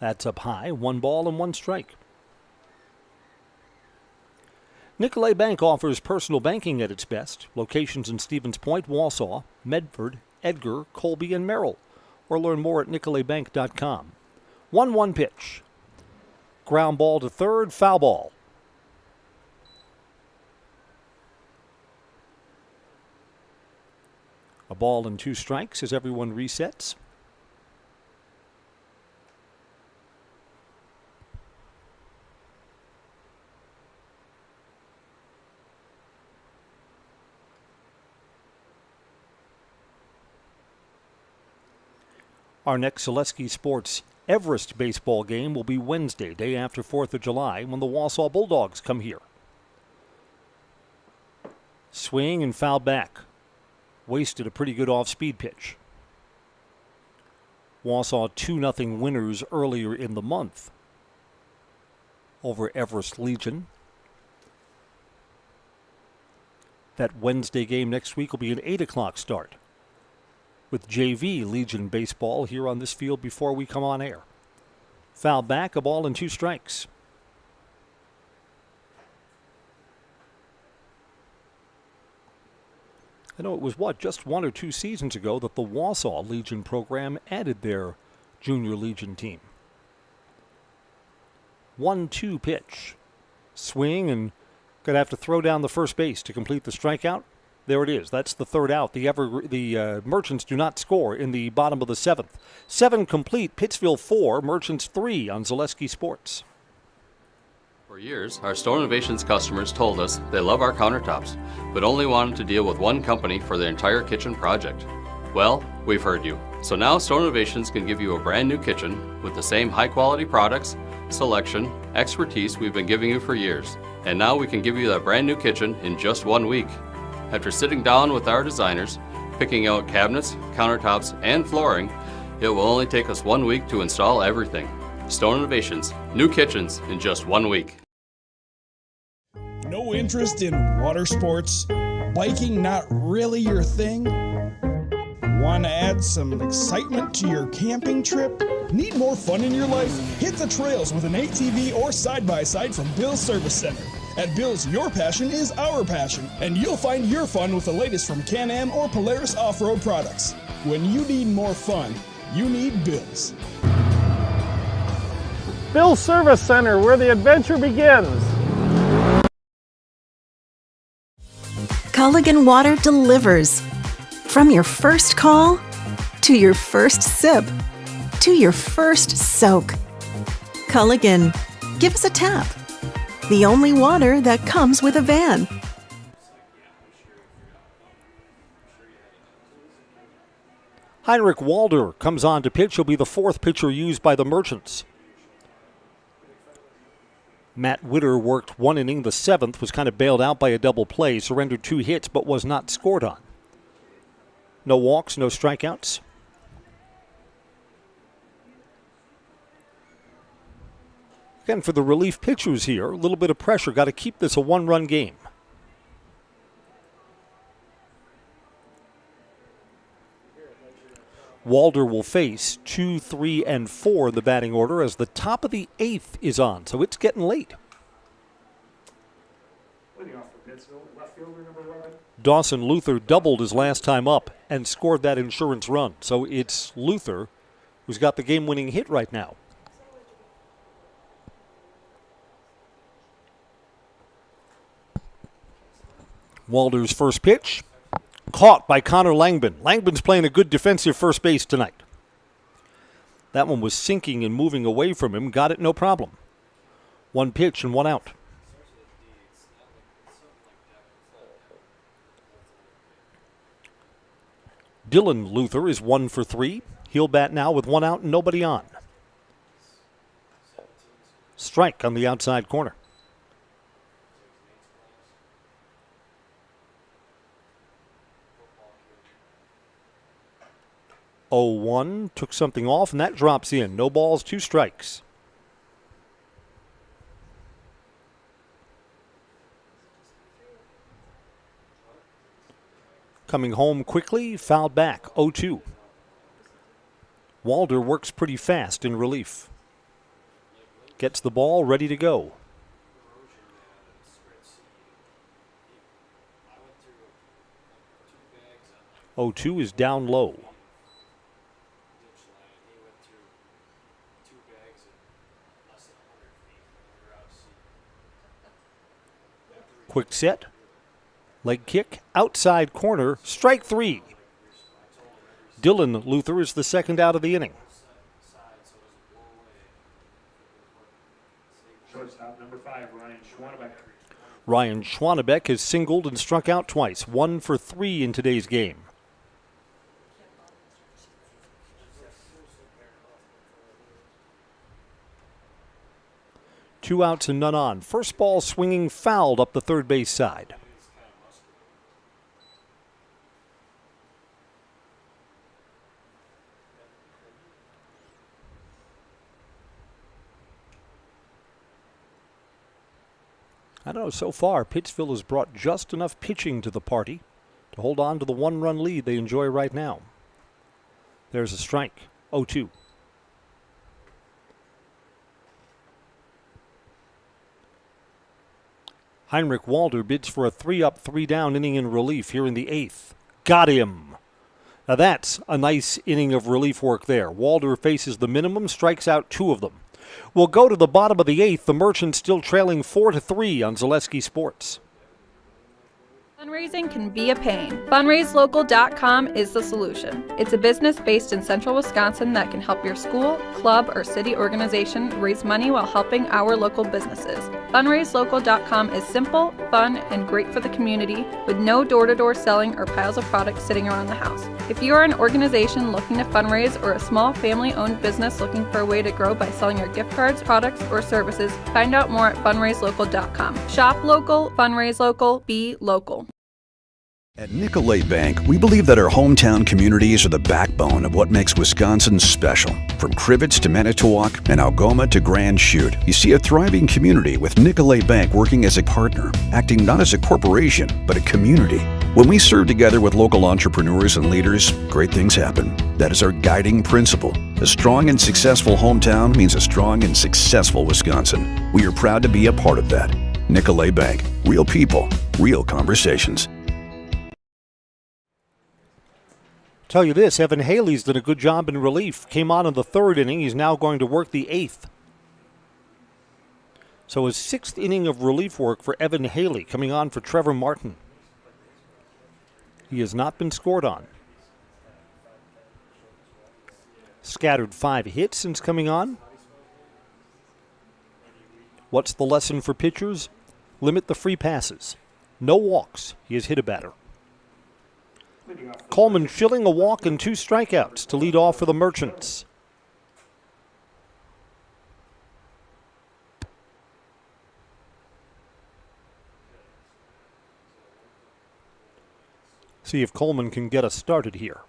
That's up high. 1 ball and 1 strike. Nicolay Bank offers personal banking at its best. Locations in Stevens Point, Wausau, Medford, Edgar, Colby, and Merrill. Or learn more at nicolaybank.com. 1-1 pitch. Ground ball to third, foul ball. A ball and 2 strikes as everyone resets. Our next Zaleski Sports Everest baseball game will be Wednesday, day after 4th of July, when the Wausau Bulldogs come here. Swing and foul back. Wasted a pretty good off-speed pitch. Wausau 2-0 winners earlier in the month over Everest Legion. That Wednesday game next week will be an 8 o'clock start with JV Legion baseball here on this field before we come on air. Foul back, a ball and 2 strikes. I know it was, just 1 or 2 seasons ago that the Wausau Legion program added their junior Legion team. 1-2 pitch. Swing and going to have to throw down the first base to complete the strikeout. There it is. That's the third out. The Merchants do not score in the bottom of the 7th. 7 complete. Pittsville 4, Merchants 3 on Zaleski Sports. For years, our Store Innovations customers told us they love our countertops, but only wanted to deal with one company for their entire kitchen project. Well, we've heard you. So now Store Innovations can give you a brand new kitchen with the same high quality products, selection, expertise we've been giving you for years. And now we can give you that brand new kitchen in just 1 week. After sitting down with our designers, picking out cabinets, countertops, and flooring, it will only take us 1 week to install everything. Store Innovations, new kitchens in just 1 week. No interest in water sports? Biking not really your thing? Want to add some excitement to your camping trip? Need more fun in your life? Hit the trails with an ATV or side-by-side from Bill's Service Center. At Bill's, your passion is our passion, and you'll find your fun with the latest from Can-Am or Polaris off-road products. When you need more fun, you need Bill's. Bill's Service Center, where the adventure begins. Culligan Water delivers. From your first call, to your first sip, to your first soak. Culligan, give us a tap. The only water that comes with a van. Heinrich Walder comes on to pitch. He'll be the 4th pitcher used by the Merchants. Matt Witter worked 1 inning. The 7th was kind of bailed out by a double play, surrendered 2 hits, but was not scored on. No walks, no strikeouts. Again, for the relief pitchers here, a little bit of pressure. Got to keep this a 1-run game. Walder will face 2, 3, and 4 in the batting order as the top of the 8th is on, so it's getting late. Leading off for Pittsville, left fielder number 1. Dawson Luther doubled his last time up and scored that insurance run. So it's Luther who's got the game-winning hit right now. Walder's first pitch, caught by Connor Langbin. Langbin's playing a good defensive first base tonight. That one was sinking and moving away from him. Got it, no problem. 1 pitch and 1 out. Dylan Luther is 1 for 3. He'll bat now with 1 out and nobody on. Strike on the outside corner. 0-1, took something off, and that drops in. No balls, 2 strikes. Coming home quickly, fouled back, 0-2. Walder works pretty fast in relief. Gets the ball ready to go. 0-2 is down low. Quick set. Leg kick. Outside corner. Strike 3. Dylan Luther is the second out of the inning. Shortstop number 5, Ryan Schwanebeck. Ryan Schwanebeck has singled and struck out twice. 1 for 3 in today's game. 2 outs and none on. First ball swinging fouled up the third base side. I don't know, so far Pittsville has brought just enough pitching to the party to hold on to the 1-run lead they enjoy right now. There's a strike, 0-2. Heinrich Walder bids for a 3-up, 3-down inning in relief here in the 8th. Got him. Now that's a nice inning of relief work there. Walder faces the minimum, strikes out 2 of them. We'll go to the bottom of the 8th. The Merchants still trailing 4-3 on Zaleski Sports. Fundraising can be a pain. FundraiseLocal.com is the solution. It's a business based in central Wisconsin that can help your school, club, or city organization raise money while helping our local businesses. FundraiseLocal.com is simple, fun, and great for the community with no door-to-door selling or piles of products sitting around the house. If you are an organization looking to fundraise or a small family-owned business looking for a way to grow by selling your gift cards, products, or services, find out more at FundraiseLocal.com. Shop local, fundraise local, be local. At Nicolay Bank, we believe that our hometown communities are the backbone of what makes Wisconsin special. From Crivets to Manitowoc and Algoma to Grand Chute, you see a thriving community with Nicolay Bank working as a partner, acting not as a corporation, but a community. When we serve together with local entrepreneurs and leaders, great things happen. That is our guiding principle. A strong and successful hometown means a strong and successful Wisconsin. We are proud to be a part of that. Nicolay Bank. Real people, real conversations. Tell you this, Evan Haley's done a good job in relief. Came on in the 3rd inning. He's now going to work the 8th. So his 6th inning of relief work for Evan Haley, coming on for Trevor Martin. He has not been scored on. Scattered 5 hits since coming on. What's the lesson for pitchers? Limit the free passes. No walks. He has hit a batter. Coleman Schilling, a walk and 2 strikeouts to lead off for the Merchants. See if Coleman can get us started here.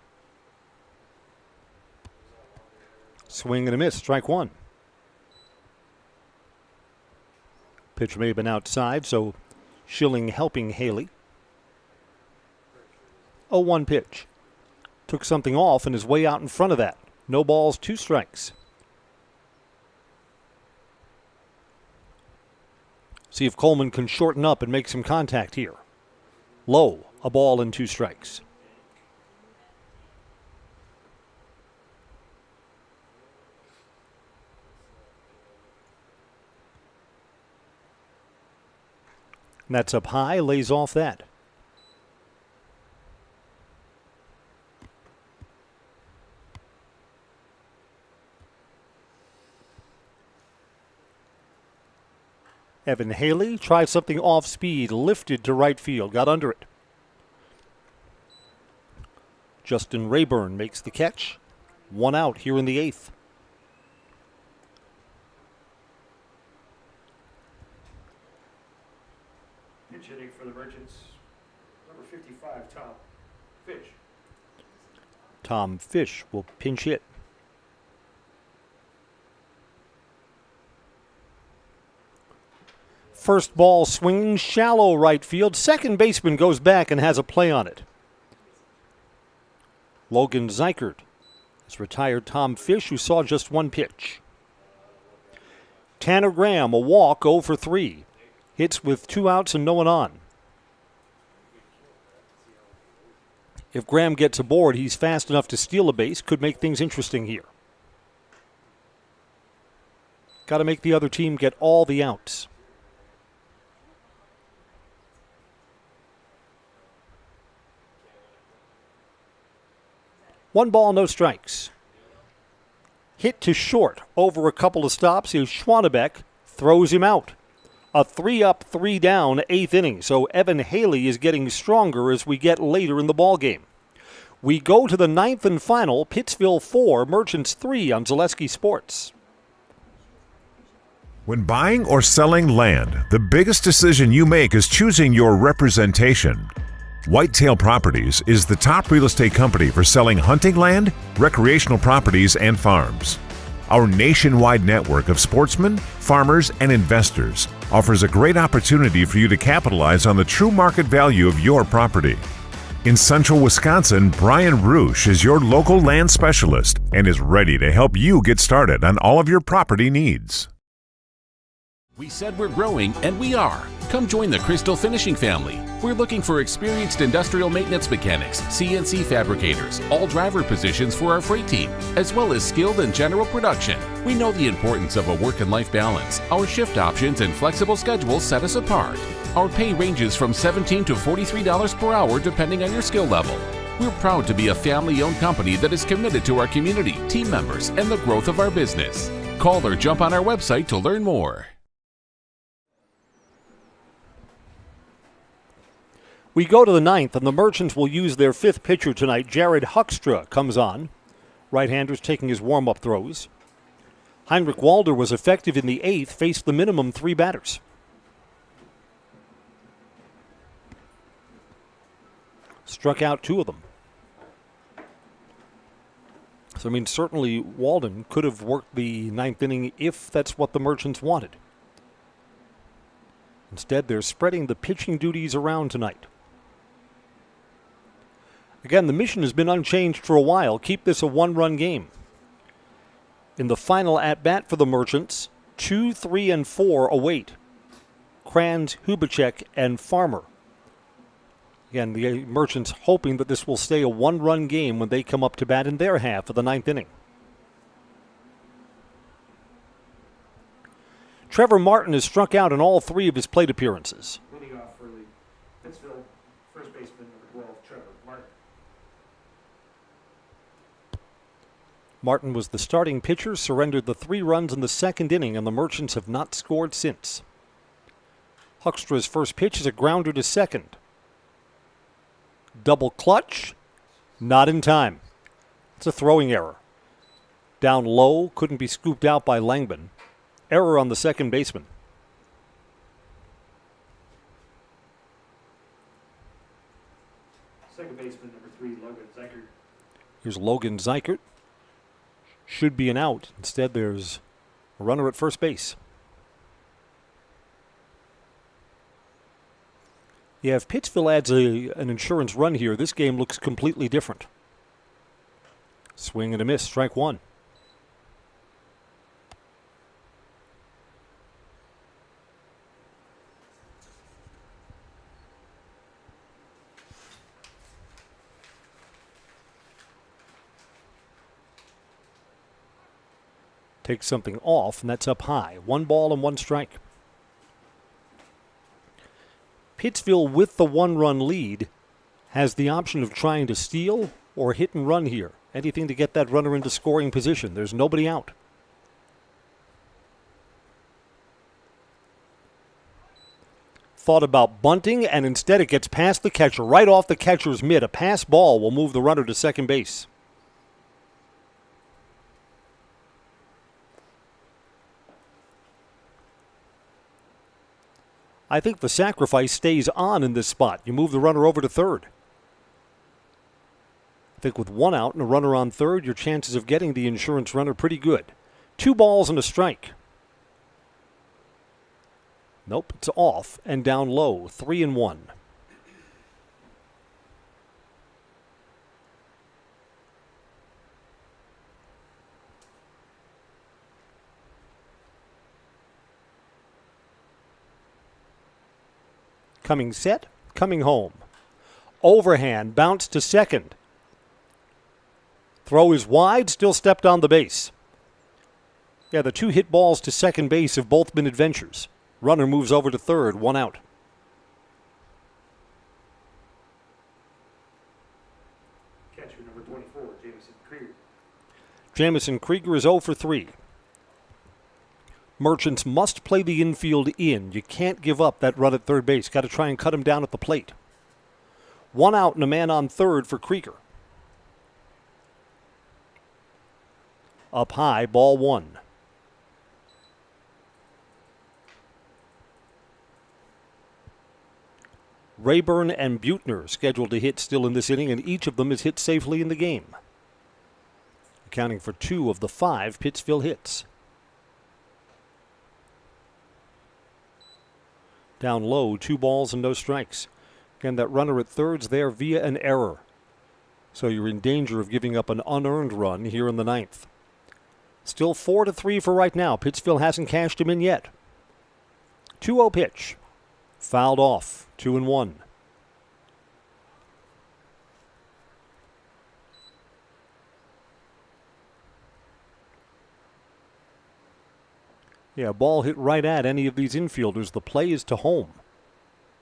Swing and a miss, strike 1. Pitch may have been outside, so Schilling helping Haley. 0-1 pitch. Took something off and is way out in front of that. No balls, 2 strikes. See if Coleman can shorten up and make some contact here. Low, a ball and 2 strikes. And that's up high, lays off that. Evan Haley tried something off speed, lifted to right field, got under it. Justin Rayburn makes the catch. 1 out here in the 8th. Pitch hitting for the Merchants, number 55, Tom Fish. Tom Fish will pinch hit. First ball swinging shallow right field. Second baseman goes back and has a play on it. Logan Zeichert has retired Tom Fish, who saw just 1 pitch. Tanner Graham, a walk, 0 for 3. Hits with 2 outs and no one on. If Graham gets aboard, he's fast enough to steal a base. Could make things interesting here. Got to make the other team get all the outs. One ball, no strikes. Hit to short over a couple of stops. Here's Schwanebeck, throws him out. A 3-up, 3-down 8th inning. So Evan Haley is getting stronger as we get later in the ballgame. We go to the 9th and final. Pittsville 4, Merchants 3 on Zaleski Sports. When buying or selling land, the biggest decision you make is choosing your representation. Whitetail Properties is the top real estate company for selling hunting land, recreational properties, and farms. Our nationwide network of sportsmen, farmers, and investors offers a great opportunity for you to capitalize on the true market value of your property. In central Wisconsin, Brian Roosh is your local land specialist and is ready to help you get started on all of your property needs. We said we're growing, and we are. Come join the Crystal Finishing family. We're looking for experienced industrial maintenance mechanics, CNC fabricators, all driver positions for our freight team, as well as skilled and general production. We know the importance of a work and life balance. Our shift options and flexible schedules set us apart. Our pay ranges from $17 to $43 per hour depending on your skill level. We're proud to be a family-owned company that is committed to our community, team members, and the growth of our business. Call or jump on our website to learn more. We go to the ninth, and the Merchants will use their fifth pitcher tonight. Jared Huckstra comes on. Right-hander's taking his warm-up throws. Heinrich Walder was effective in the eighth, faced the minimum 3 batters. Struck out 2 of them. So, certainly Walden could have worked the ninth inning if that's what the Merchants wanted. Instead, they're spreading the pitching duties around tonight. Again, the mission has been unchanged for a while. Keep this a 1-run game. In the final at-bat for the Merchants, 2, 3, and 4 await. Kranz, Hubacek, and Farmer. Again, the Merchants hoping that this will stay a 1-run game when they come up to bat in their half of the ninth inning. Trevor Martin has struck out in all 3 of his plate appearances. Leading off for the Pittsville, first baseman number 12, Trevor Martin. Martin was the starting pitcher, surrendered the 3 runs in the second inning, and the Merchants have not scored since. Huckstra's first pitch is a grounder to second. Double clutch, not in time. It's a throwing error. Down low, couldn't be scooped out by Langman. Error on the second baseman. Second baseman number 3, Logan Zeichert. Here's Logan Zeichert. Should be an out. Instead, there's a runner at first base. Yeah, if Pittsville adds an insurance run here, this game looks completely different. Swing and a miss, strike 1. Takes something off, and that's up high. 1 ball and 1 strike. Pittsville, with the 1-run lead, has the option of trying to steal or hit and run here. Anything to get that runner into scoring position. There's nobody out. Thought about bunting, and instead it gets past the catcher, right off the catcher's mitt. A pass ball will move the runner to second base. I think the sacrifice stays on in this spot. You move the runner over to third. I think with 1 out and a runner on third, your chances of getting the insurance runner pretty good. 2 balls and a strike. Nope, it's off and down low. 3-1. Coming set, coming home. Overhand, bounce to second. Throw is wide, still stepped on the base. Yeah, the 2 hit balls to second base have both been adventures. Runner moves over to third, 1 out. Catcher number 24, Jamison Krieger. Jamison Krieger is 0 for 3. Merchants must play the infield in. You can't give up that run at third base. Got to try and cut him down at the plate. 1 out and a man on third for Krieger. Up high, ball 1. Rayburn and Buettner scheduled to hit still in this inning, and each of them is hit safely in the game, accounting for 2 of the 5 Pittsville hits. Down low, 2 balls and no strikes. Again, that runner at third's there via an error. So you're in danger of giving up an unearned run here in the 9th. Still 4-3 for right now. Pittsville hasn't cashed him in yet. 2-0 pitch. Fouled off. 2-1. Yeah, ball hit right at any of these infielders. The play is to home,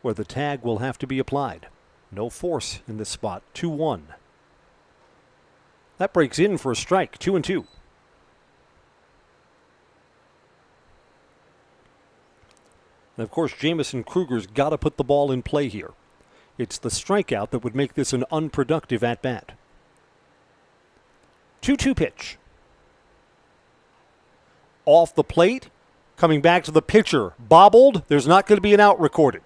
where the tag will have to be applied. No force in this spot. 2-1. That breaks in for a strike. 2-2. And of course, Jamison Kruger's got to put the ball in play here. It's the strikeout that would make this an unproductive at-bat. 2-2 pitch. Off the plate. Coming back to the pitcher. Bobbled. There's not going to be an out recorded.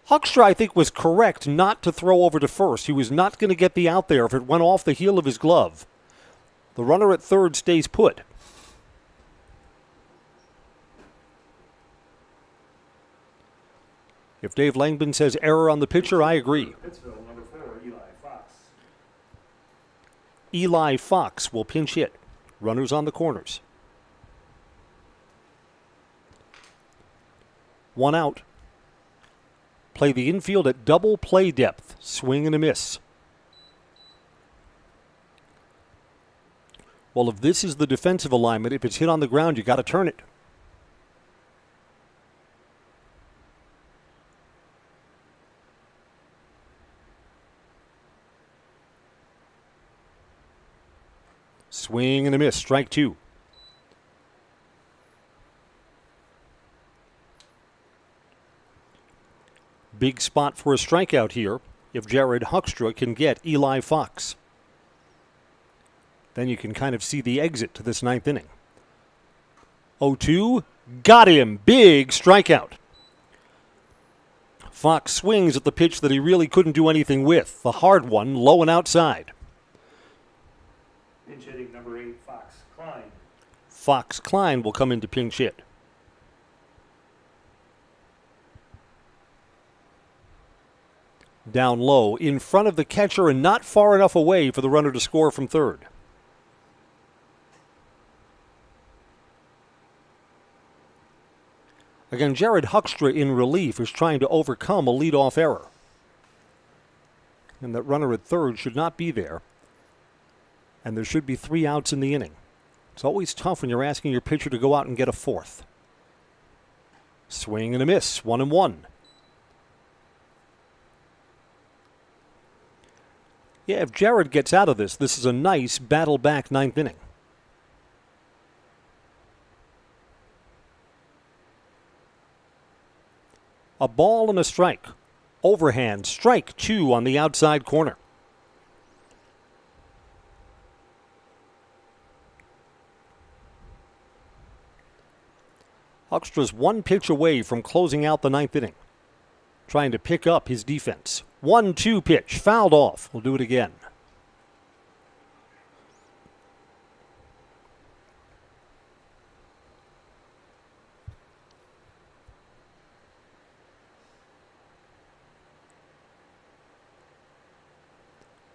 Huckstra, I think, was correct not to throw over to first. He was not going to get the out there if it went off the heel of his glove. The runner at third stays put. If Dave Langman says error on the pitcher, I agree. Pittsville, number 4, Eli Fox. Eli Fox will pinch hit. Runners on the corners. 1 out. Play the infield at double play depth. Swing and a miss. Well, if this is the defensive alignment, if it's hit on the ground, you got to turn it. Swing and a miss. Strike 2. Big spot for a strikeout here if Jared Huckstra can get Eli Fox. Then you can kind of see the exit to this 9th inning. 0-2. Got him. Big strikeout. Fox swings at the pitch that he really couldn't do anything with. The hard one, low and outside. Pinch hitting number 8, Fox Klein. Fox Klein will come in to pinch hit. Down low, in front of the catcher and not far enough away for the runner to score from third. Again, Jared Huckstra in relief is trying to overcome a leadoff error. And that runner at third should not be there. And there should be 3 outs in the inning. It's always tough when you're asking your pitcher to go out and get a 4th. Swing and a miss, 1-1. Yeah, if Jared gets out of this, this is a nice battle-back 9th inning. A ball and a strike. Overhand, strike 2 on the outside corner. Huckstra's 1 pitch away from closing out the 9th inning. Trying to pick up his defense. 1-2 pitch, fouled off. We'll do it again.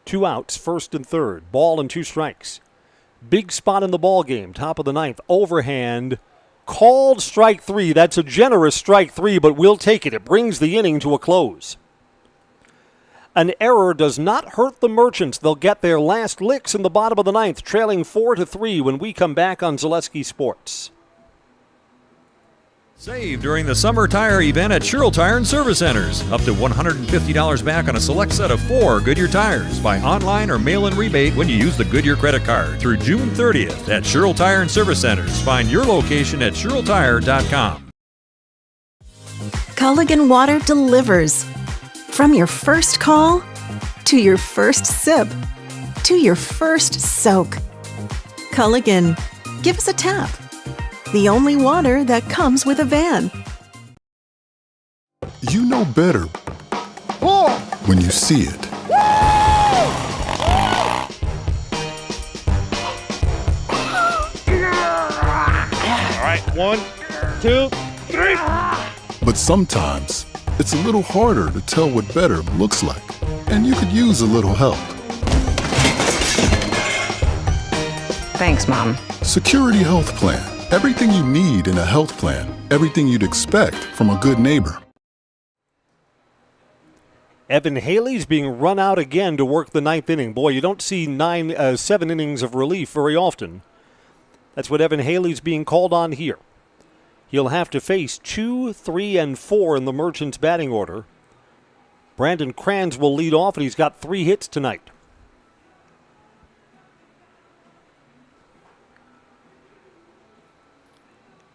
Two outs, first and third. Ball and 2 strikes. Big spot in the ball game. Top of the 9th. Overhand. Called strike 3. That's a generous strike 3, but we'll take it. It brings the inning to a close. An error does not hurt the Merchants. They'll get their last licks in the bottom of the 9th, trailing 4-3 when we come back on Zaleski Sports. Save during the summer tire event at Sherrill Tire and Service Centers. Up to $150 back on a select set of 4 Goodyear tires. Buy online or mail-in rebate when you use the Goodyear credit card through June 30th at Sherrill Tire and Service Centers. Find your location at SherrillTire.com. Culligan Water delivers. From your first call, to your first sip, to your first soak. Culligan, give us a tap. The only water that comes with a van. You know better when you see it. All right, 1, 2, 3. But sometimes it's a little harder to tell what better looks like, and you could use a little help. Thanks, Mom. Security Health Plan. Everything you need in a health plan. Everything you'd expect from a good neighbor. Evan Haley's being run out again to work the ninth inning. Boy, you don't see 7 innings of relief very often. That's what Evan Haley's being called on here. He'll have to face 2, 3, and 4 in the Merchants batting order. Brandon Kranz will lead off, and he's got 3 hits tonight.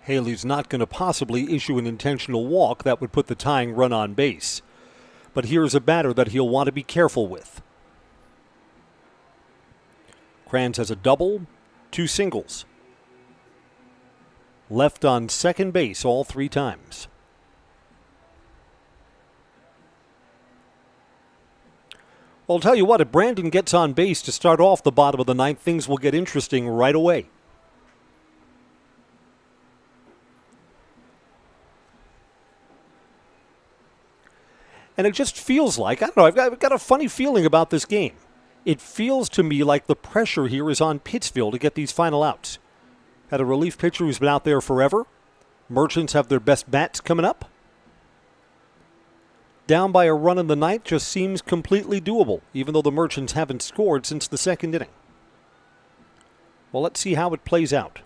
Haley's not going to possibly issue an intentional walk. That would put the tying run on base. But here's a batter that he'll want to be careful with. Kranz has a double, 2 singles. Left on second base all 3 times. Well, I'll tell you what, if Brandon gets on base to start off the bottom of the ninth, things will get interesting right away. And it just feels like, I don't know, I've got a funny feeling about this game. It feels to me like the pressure here is on Pittsville to get these final outs. Had a relief pitcher who's been out there forever. Merchants have their best bats coming up. Down by a run in the ninth just seems completely doable, even though the Merchants haven't scored since the second inning. Well, let's see how it plays out.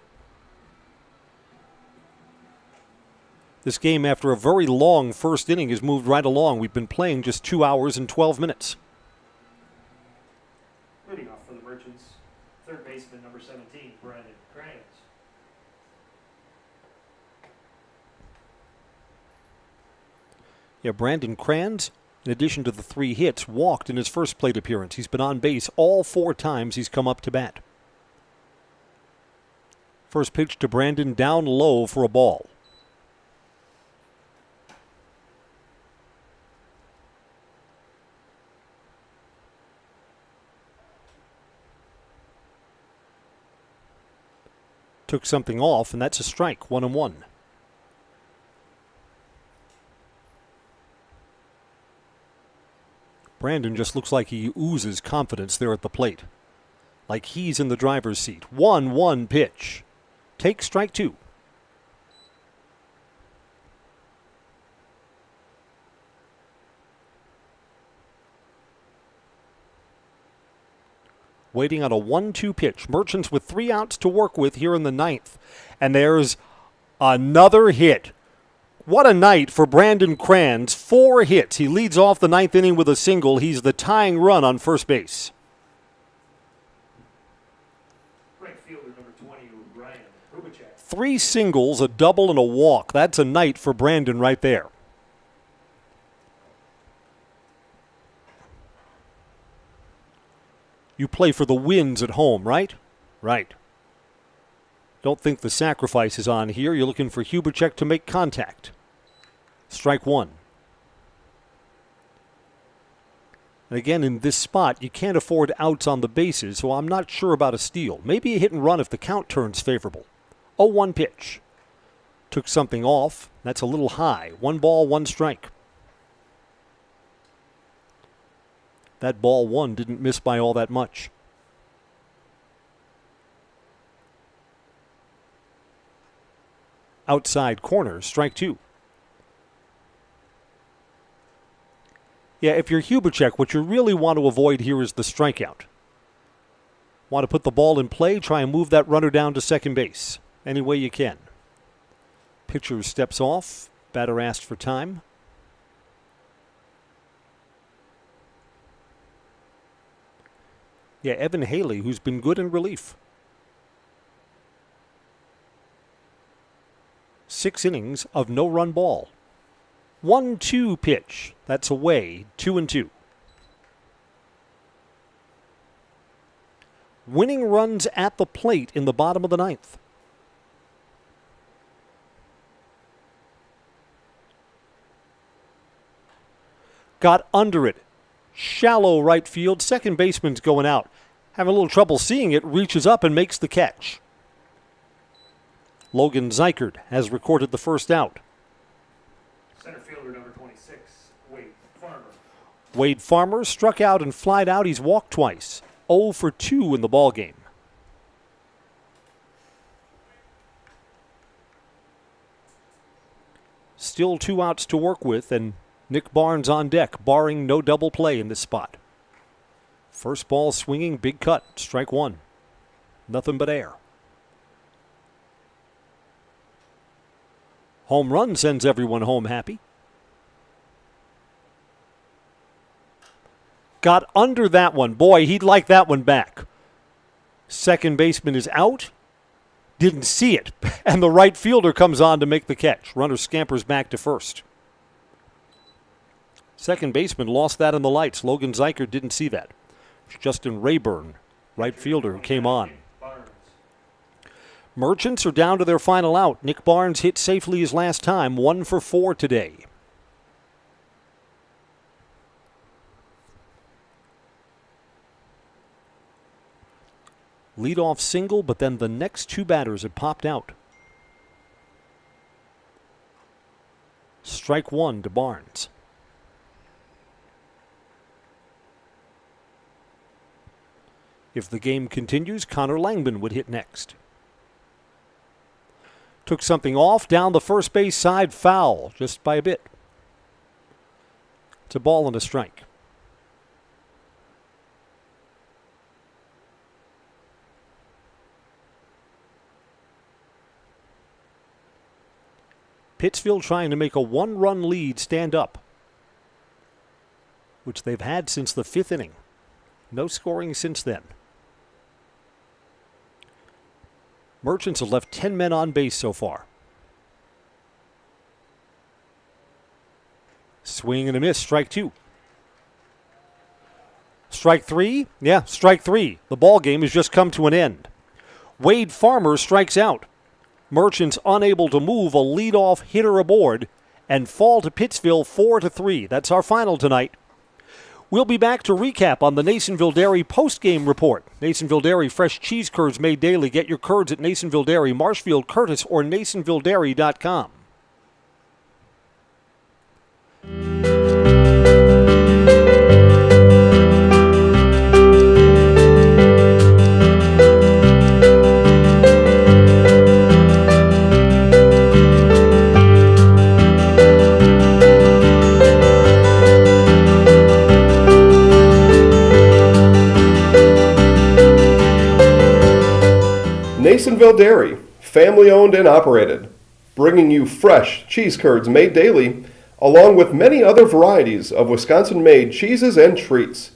This game, after a very long first inning, has moved right along. We've been playing just 2 hours and 12 minutes. Leading off for the Merchants, third baseman number 17, Brandon Kranz. Yeah, Brandon Kranz, in addition to the 3 hits, walked in his first plate appearance. He's been on base all 4 times he's come up to bat. First pitch to Brandon, down low for a ball. Took something off, and that's a strike, 1-1. Brandon just looks like he oozes confidence there at the plate. Like he's in the driver's seat. 1-1 pitch. Take strike 2. Waiting on a 1-2 pitch. Merchants with 3 outs to work with here in the ninth. And there's another hit. What a night for Brandon Kranz. 4 hits. He leads off the ninth inning with a single. He's the tying run on first base. Right fielder number 20, Ryan Rubicek. 3 singles, a double, and a walk. That's a night for Brandon right there. You play for the wins at home, right? Right. Don't think the sacrifice is on here. You're looking for Hubacek to make contact. Strike 1. And again, in this spot, you can't afford outs on the bases, so I'm not sure about a steal. Maybe a hit and run if the count turns favorable. 0-1 pitch. Took something off. That's a little high. 1 ball, 1 strike. That ball 1 didn't miss by all that much. Outside corner, strike 2. Yeah, if you're Hubacek, what you really want to avoid here is the strikeout. Want to put the ball in play, try and move that runner down to second base. Any way you can. Pitcher steps off. Batter asked for time. Yeah, Evan Haley, who's been good in relief. 6 innings of no-run ball. 1-2 pitch. That's away. 2-2. Winning runs at the plate in the bottom of the ninth. got under it. Shallow right field. Second baseman's going out. Having a little trouble seeing it, reaches up and makes the catch. Logan Zeichert has recorded the first out. Center fielder number 26, Wade Farmer. Wade Farmer struck out and flied out. He's walked twice. 0 for 2 in the ballgame. Still 2 outs to work with, and Nick Barnes on deck, barring no double play in this spot. First ball swinging, big cut, strike 1. Nothing but air. Home run sends everyone home happy. Got under that one. Boy, he'd like that one back. Second baseman is out. Didn't see it. And the right fielder comes on to make the catch. Runner scampers back to first. Second baseman lost that in the lights. Logan Zeichert didn't see that. Justin Rayburn, right fielder, came on. Merchants are down to their final out. Nick Barnes hit safely his last time, 1 for 4 today. Leadoff single, but then the next 2 batters had popped out. Strike 1 to Barnes. If the game continues, Connor Langman would hit next. Took something off down the first base side, foul, just by a bit. It's a ball and a strike. Pittsville trying to make a 1-run lead stand up, which they've had since the 5th inning. No scoring since then. Merchants have left 10 men on base so far. Swing and a miss, strike 2. Strike 3? Yeah, strike 3. The ball game has just come to an end. Wade Farmer strikes out. Merchants unable to move a leadoff hitter aboard and fall to Pittsville 4-3. That's our final tonight. We'll be back to recap on the Nasonville Dairy post-game report. Nasonville Dairy fresh cheese curds made daily. Get your curds at Nasonville Dairy, Marshfield, Curtis, or NasonvilleDairy.com. Nasonville Dairy, family owned and operated, bringing you fresh cheese curds made daily, along with many other varieties of Wisconsin-made cheeses and treats.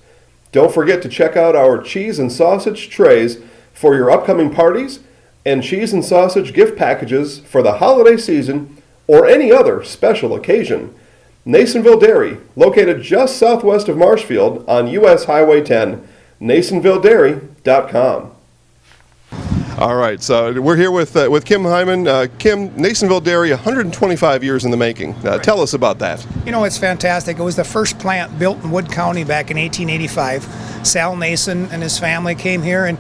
Don't forget to check out our cheese and sausage trays for your upcoming parties and cheese and sausage gift packages for the holiday season or any other special occasion. Nasonville Dairy, located just southwest of Marshfield on U.S. Highway 10, NasonvilleDairy.com. All right, so we're here with Kim Hyman. Kim, Nasonville Dairy, 125 years in the making. Tell us about that. You know, it's fantastic. It was the first plant built in Wood County back in 1885. Sal Nason and his family came here, and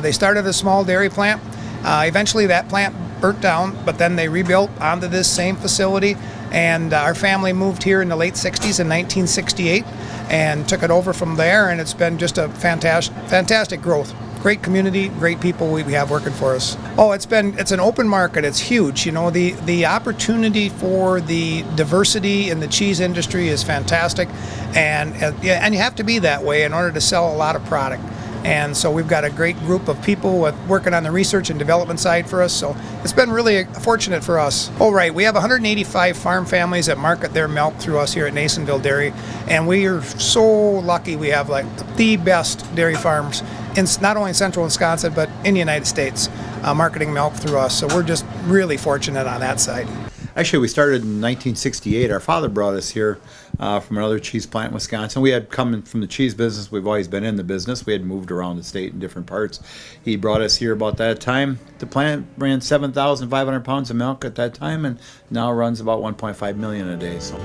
they started a small dairy plant. Eventually that plant burnt down, but then they rebuilt onto this same facility, and our family moved here in the late 60s in 1968 and took it over from there, and it's been just a fantastic growth. Great community, great people we have working for us. Oh, it's an open market. It's huge. You know, the opportunity for the diversity in the cheese industry is fantastic, and you have to be that way in order to sell a lot of product. And so we've got a great group of people working on the research and development side for us. So it's been really fortunate for us. Oh, right. We have 185 farm families that market their milk through us here at Nasonville Dairy. And we are so lucky we have like the best dairy farms in not only in central Wisconsin, but in the United States, marketing milk through us. So we're just really fortunate on that side. Actually, we started in 1968. Our father brought us here from another cheese plant in Wisconsin. We had come from the cheese business. We've always been in the business. We had moved around the state in different parts. He brought us here about that time. The plant ran 7,500 pounds of milk at that time, and now runs about 1.5 million a day. So.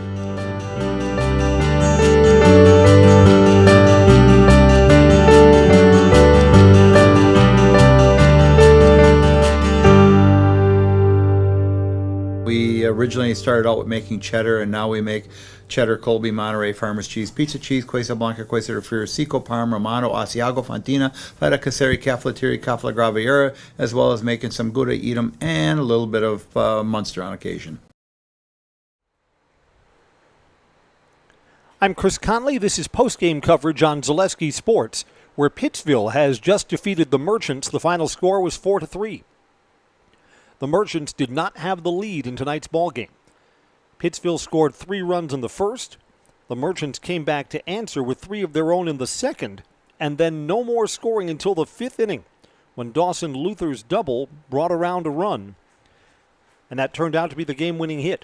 We originally started out with making cheddar, and now we make cheddar, Colby, Monterey, Farmers cheese, pizza cheese, Quesa Blanca, Quesa de Friar, Seco, Parma, Romano, Asiago, Fontina, Feta Caseri, Cafetieri, Cafla Graviera, as well as making some Gouda Edam and a little bit of Munster on occasion. I'm Chris Conley. This is post-game coverage on Zaleski Sports, where Pittsville has just defeated the Merchants. The final score was 4-3. The Merchants did not have the lead in tonight's ballgame. Pittsville scored 3 runs in the first. The Merchants came back to answer with 3 of their own in the second, and then no more scoring until the 5th inning, when Dawson Luther's double brought around a run, and that turned out to be the game-winning hit.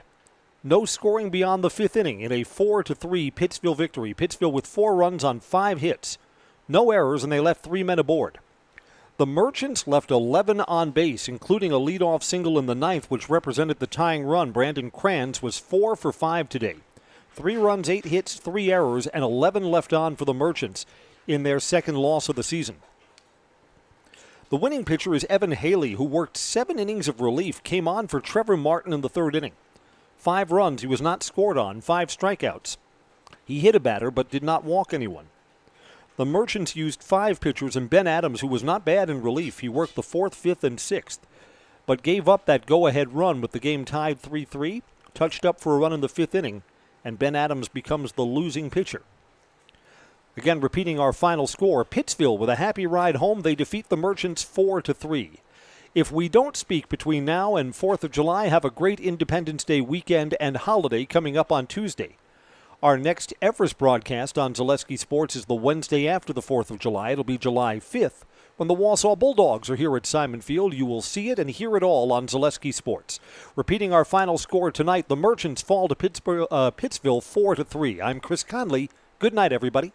No scoring beyond the 5th inning in a 4-3 Pittsville victory. Pittsville with 4 runs on 5 hits. No errors, and they left 3 men aboard. The Merchants left 11 on base, including a leadoff single in the 9th, which represented the tying run. Brandon Kranz was 4 for 5 today. 3 runs, 8 hits, 3 errors, and 11 left on for the Merchants in their second loss of the season. The winning pitcher is Evan Haley, who worked 7 innings of relief, came on for Trevor Martin in the 3rd inning. 5 runs, he was not scored on, 5 strikeouts. He hit a batter but did not walk anyone. The Merchants used 5 pitchers, and Ben Adams, who was not bad in relief, he worked the 4th, 5th, and 6th, but gave up that go-ahead run with the game tied 3-3, touched up for a run in the 5th inning, and Ben Adams becomes the losing pitcher. Again, repeating our final score, Pittsville with a happy ride home. They defeat the Merchants 4-3. If we don't speak between now and 4th of July, have a great Independence Day weekend and holiday coming up on Tuesday. Our next Everest broadcast on Zaleski Sports is the Wednesday after the 4th of July. It'll be July 5th when the Wausau Bulldogs are here at Simon Field. You will see it and hear it all on Zaleski Sports. Repeating our final score tonight, the Merchants fall to Pittsville 4-3. I'm Chris Conley. Good night, everybody.